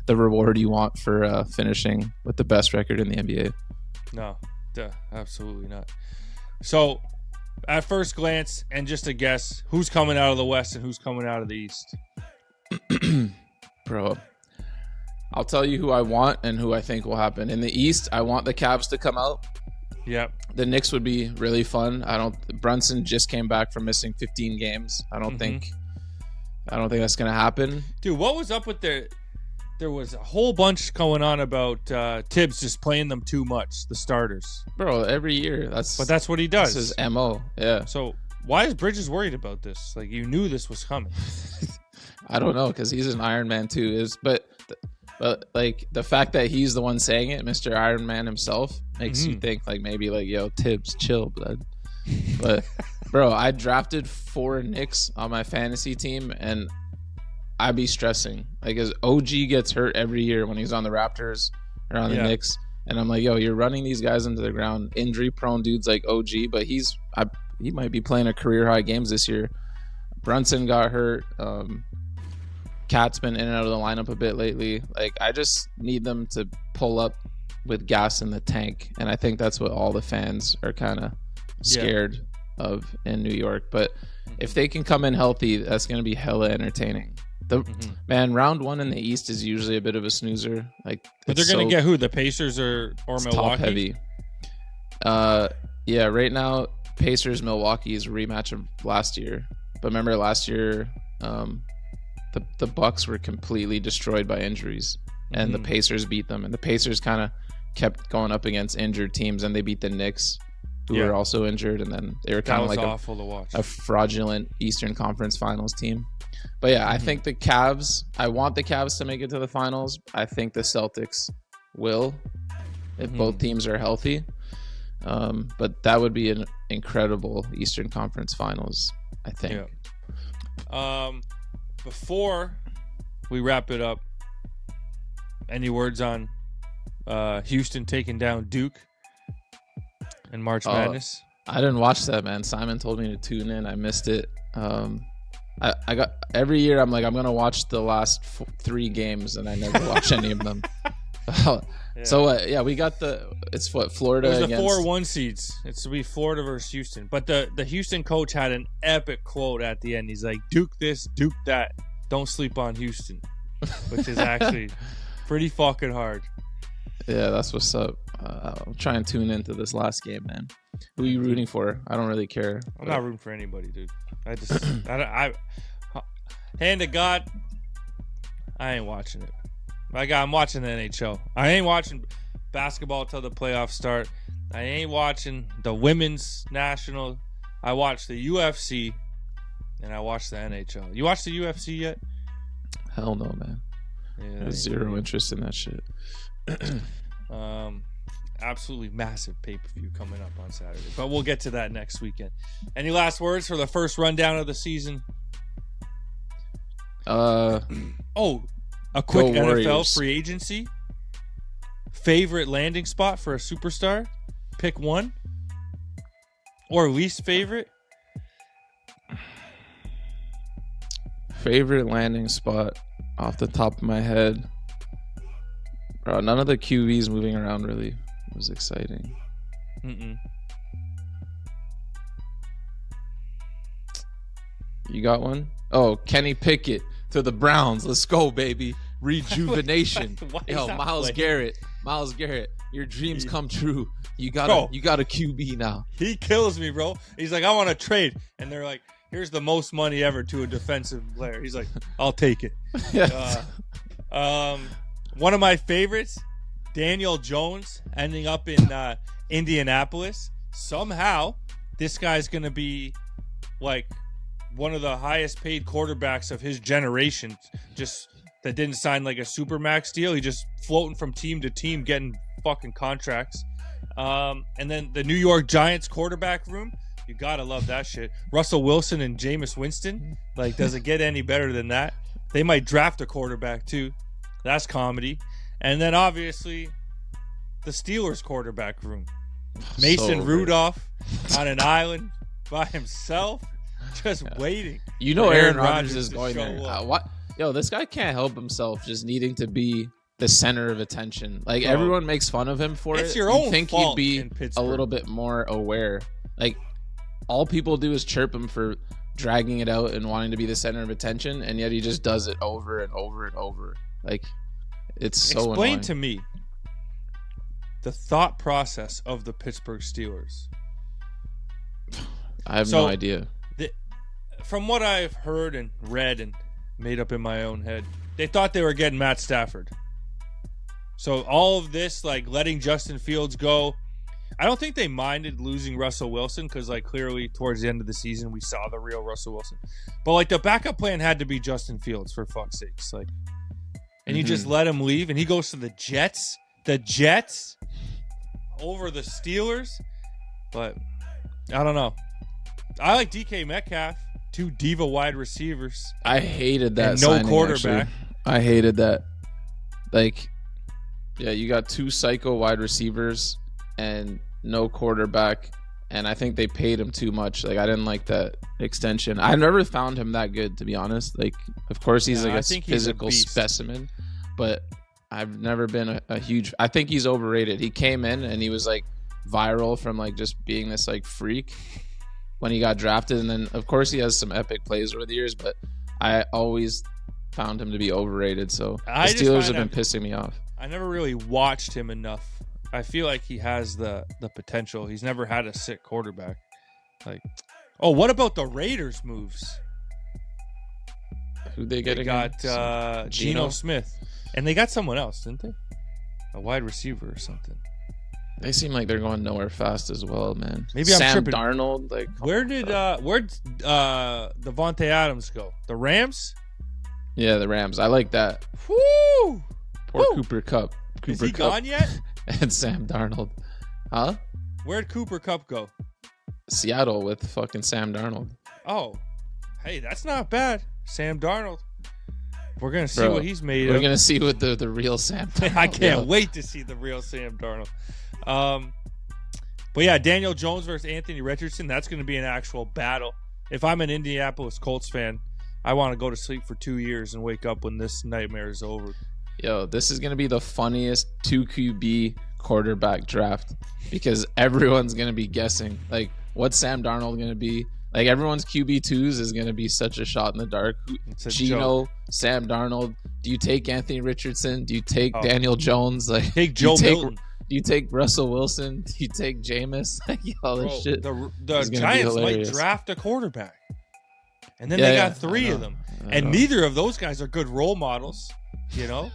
the reward you want for finishing with the best record in the NBA. No, absolutely not. So, at first glance, and just a guess, who's coming out of the West and who's coming out of the East? Bro, I'll tell you who I want and who I think will happen. In the East, I want the Cavs to come out. Yep. The Knicks would be really fun. Brunson just came back from missing 15 games. I don't think that's going to happen. Dude, what was up with there was a whole bunch going on about Tibbs just playing them too much, the starters. Bro, every year. But that's what he does. This is MO. Yeah. So why is Bridges worried about this? Like, you knew this was coming. I don't know, because he's an Iron Man too. But like the fact that he's the one saying it, Mr. Iron Man himself, makes you think like maybe like, yo, Tibbs, chill, blood. But bro, I drafted 4 Knicks on my fantasy team, and I'd be stressing. Like, his OG gets hurt every year when he's on the Raptors or on the Knicks, And I'm like, yo, you're running these guys into the ground. Injury prone dudes like OG, but he might be playing a career high games this year. Brunson got hurt. Cat's been in and out of the lineup a bit lately. Like, I just need them to pull up with gas in the tank, and I think that's what all the fans are kind of scared of in New York. But if they can come in healthy, that's going to be hella entertaining. Man, round 1 in the East is usually a bit of a snoozer. Like, but they're going to get who? The Pacers or Milwaukee? Top heavy. Yeah, right now Pacers Milwaukee is a rematch of last year. But remember last year, the Bucks were completely destroyed by injuries, and the Pacers beat them. And the Pacers kind of kept going up against injured teams, and they beat the Knicks, who were also injured, and then they were kind of like awful to watch. A fraudulent Eastern Conference Finals team. But yeah, I think the Cavs, I want the Cavs to make it to the finals. I think the Celtics will if both teams are healthy. But that would be an incredible Eastern Conference Finals, I think. Yeah. Before we wrap it up, any words on Houston taking down Duke in March Madness? I didn't watch that, man. Simon told me to tune in. I missed it. I got every year. I'm like, I'm gonna watch the last 3 games, and I never watch any of them. So we got it's Florida. It was the against 4-1 seeds. It's to be Florida versus Houston. But the Houston coach had an epic quote at the end. He's like, "Duke this, Duke that. Don't sleep on Houston," which is actually pretty fucking hard. Yeah, that's what's up. I'll try and tune into this last game, man. Who are you rooting for? I don't really care. I'm not rooting for anybody, dude. I hand to God, I ain't watching it. I'm watching the NHL. I ain't watching basketball till the playoffs start. I ain't watching the women's national. I watch the UFC, and I watch the NHL. You watch the UFC yet? Hell no, man. Yeah, I have zero interest in that shit. Absolutely massive pay-per-view coming up on Saturday, but we'll get to that next weekend. Any last words for the first rundown of the season? A quick NFL Warriors. free agency. Favorite landing spot for a superstar? Pick one. Or least favorite? Favorite landing spot off the top of my head. Bro, none of the QBs moving around really was exciting. You got one? Oh, Kenny Pickett to the Browns. Let's go, baby. Rejuvenation. Yo, Myles Garrett, your dreams come true. You got a QB now. He kills me, bro. He's like, I want to trade. And they're like, here's the most money ever to a defensive player. He's like, I'll take it. One of my favorites, Daniel Jones, ending up in Indianapolis. Somehow, this guy's going to be like one of the highest paid quarterbacks of his generation. Just that didn't sign like a supermax deal. He just floating from team to team, getting fucking contracts. And then the New York Giants quarterback room. You gotta love that shit. Russell Wilson and Jameis Winston. Like, does it get any better than that? They might draft a quarterback too. That's comedy. And then obviously the Steelers quarterback room. Mason Rudolph on an island by himself, just waiting. You know Aaron Rodgers is going there. What? Yo, this guy can't help himself just needing to be the center of attention. Like, everyone makes fun of him for it. It's your own think fault he'd be a little bit more aware. Like, all people do is chirp him for dragging it out and wanting to be the center of attention, and yet he just does it over and over and over. Like, it's so annoying. Explain to me the thought process of the Pittsburgh Steelers. I have no idea. From what I've heard and read and made up in my own head, they thought they were getting Matt Stafford. So all of this, like letting Justin Fields go, I don't think they minded losing Russell Wilson because, like, clearly towards the end of the season we saw the real Russell Wilson. But like the backup plan had to be Justin Fields, for fuck's sakes. Like, and you just let him leave, and he goes to the Jets. The Jets over the Steelers. But I don't know. I like DK Metcalf. 2 diva wide receivers. I hated that. And no signing, quarterback. actually. I hated that. Like, Yeah, you got 2 psycho wide receivers and no quarterback. And I think they paid him too much. Like, I didn't like that extension. I never found him that good, to be honest. Like, of course, he's like a physical specimen, but I've never been a huge. I think he's overrated. He came in and he was like viral from like just being this like freak when he got drafted. And then, of course, he has some epic plays over the years, but I always found him to be overrated. So the Steelers have been pissing me off. I never really watched him enough. I feel like he has the potential. He's never had a sick quarterback. Like, oh, what about the Raiders moves? Who they get? They got Geno Smith, and they got someone else, didn't they? A wide receiver or something. They seem like they're going nowhere fast as well, man. Maybe I'm Sam tripping. Darnold. Like, where'd Devontae Adams go? The Rams? Yeah, the Rams. I like that. Woo! Poor Cooper Kupp. Is he gone yet? And Sam Darnold. Huh? Where'd Cooper Kupp go? Seattle with fucking Sam Darnold. Oh. Hey, that's not bad. Sam Darnold. We're going to see what he's made of. We're going to see what the real Sam Darnold. I can't wait to see the real Sam Darnold. But yeah, Daniel Jones versus Anthony Richardson. That's going to be an actual battle. If I'm an Indianapolis Colts fan, I want to go to sleep for 2 years and wake up when this nightmare is over. Yo, this is going to be the funniest 2 QB quarterback draft because everyone's going to be guessing. Like, what's Sam Darnold going to be? Like, everyone's QB2s is going to be such a shot in the dark. Geno, Sam Darnold. Do you take Anthony Richardson? Do you take Daniel Jones? Like, take Joe Milton. Do you take Russell Wilson? Do you take Jameis? Like, all this shit. The Giants might draft a quarterback. And then they got 3 of them. And neither of those guys are good role models, you know?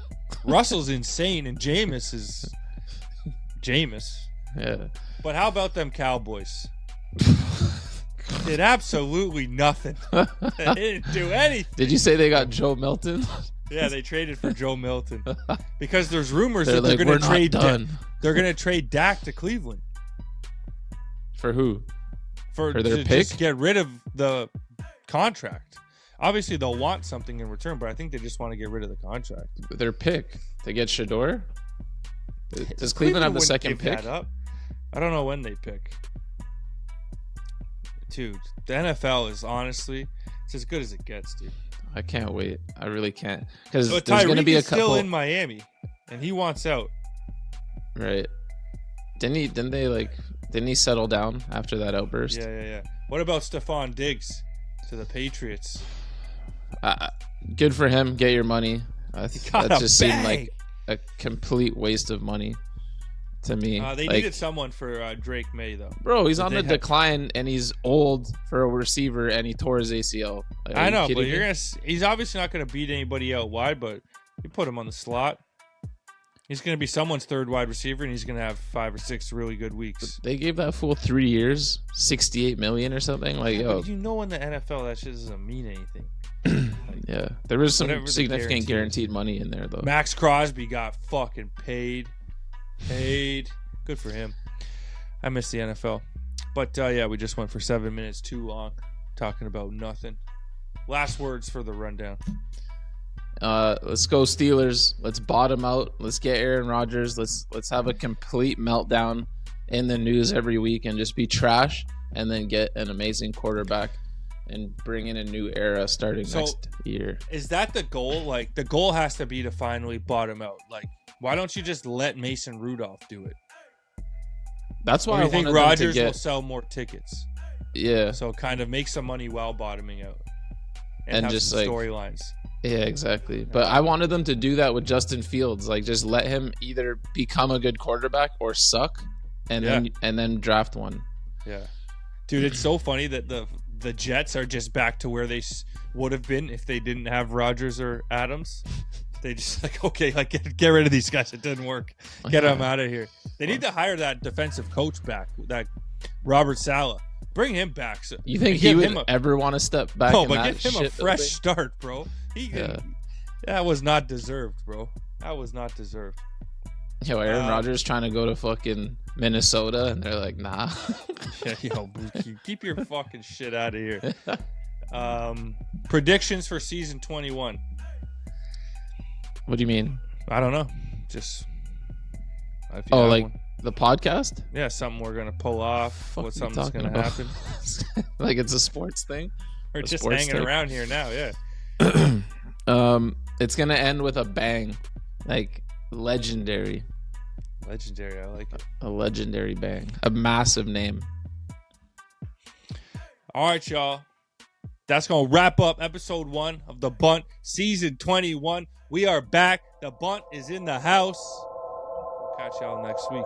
Russell's insane, and Jameis is Jameis. Yeah. But how about them Cowboys? Did absolutely nothing. They didn't do anything. Did you say they got Joe Milton? Yeah, they traded for Joe Milton because there's rumors they're that they're going to trade. They're going to trade Dak to Cleveland. For who? For their pick? Just get rid of the contract. Obviously, they'll want something in return, but I think they just want to get rid of the contract. Their pick to get Shador? Does Cleveland have the second pick? That up. I don't know when they pick. Dude, the NFL is honestly, it's as good as it gets, dude. I can't wait. I really can't. Because so there's going to be a couple. Still in Miami, and he wants out. Right? Didn't he settle down after that outburst? Yeah. What about Stephon Diggs to the Patriots? Good for him. Get your money. That just seemed like a complete waste of money to me. They needed someone for Drake May, though. Bro, he's on the decline, and he's old for a receiver, and he tore his ACL. I know, but he's obviously not going to beat anybody out wide, but you put him on the slot. He's going to be someone's third wide receiver, and he's going to have 5 or 6 really good weeks. They gave that fool 3 years, $68 million or something. Like, yo, you know, in the NFL, that shit doesn't mean anything. Yeah, there was some significant guaranteed money in there, though. Max Crosby got fucking paid. Good for him. I miss the NFL. But yeah, we just went for 7 minutes too long talking about nothing. Last words for the rundown. Let's go Steelers. Let's bottom out. Let's get Aaron Rodgers. Let's have a complete meltdown in the news every week and just be trash, and then get an amazing quarterback and bring in a new era starting next year. Is that the goal? Like, the goal has to be to finally bottom out. Like, why don't you just let Mason Rudolph do it? That's why I think Rodgers will sell more tickets. Yeah. So kind of make some money while bottoming out, and have just some storylines. Yeah, exactly. But I wanted them to do that with Justin Fields. Like, just let him either become a good quarterback or suck, and then draft one. Yeah, dude, it's so funny that the Jets are just back to where they would have been if they didn't have Rodgers or Adams. They just get rid of these guys. It didn't work. Get them out of here. They need to hire that defensive coach back, that Robert Saleh. Bring him back. You think he would ever want to step back? No, but give him a fresh start, bro. That was not deserved, bro. That was not deserved. Yo, Aaron Rodgers trying to go to fucking Minnesota, and they're like, nah. Keep your fucking shit out of here. Predictions for season 21. What do you mean? I don't know. Just If you Oh, have like one. the podcast? Yeah, something we're gonna pull off. Fuck What you something's talking gonna about? happen. Like it's a sports thing? We're A just sports hanging thing? around here now. Yeah. It's gonna end with a bang. Like legendary. Legendary. I like it. A legendary bang. A massive name. All right, y'all. That's going to wrap up episode 1 of The Bunt, season 21. We are back. The Bunt is in the house. We'll catch y'all next week.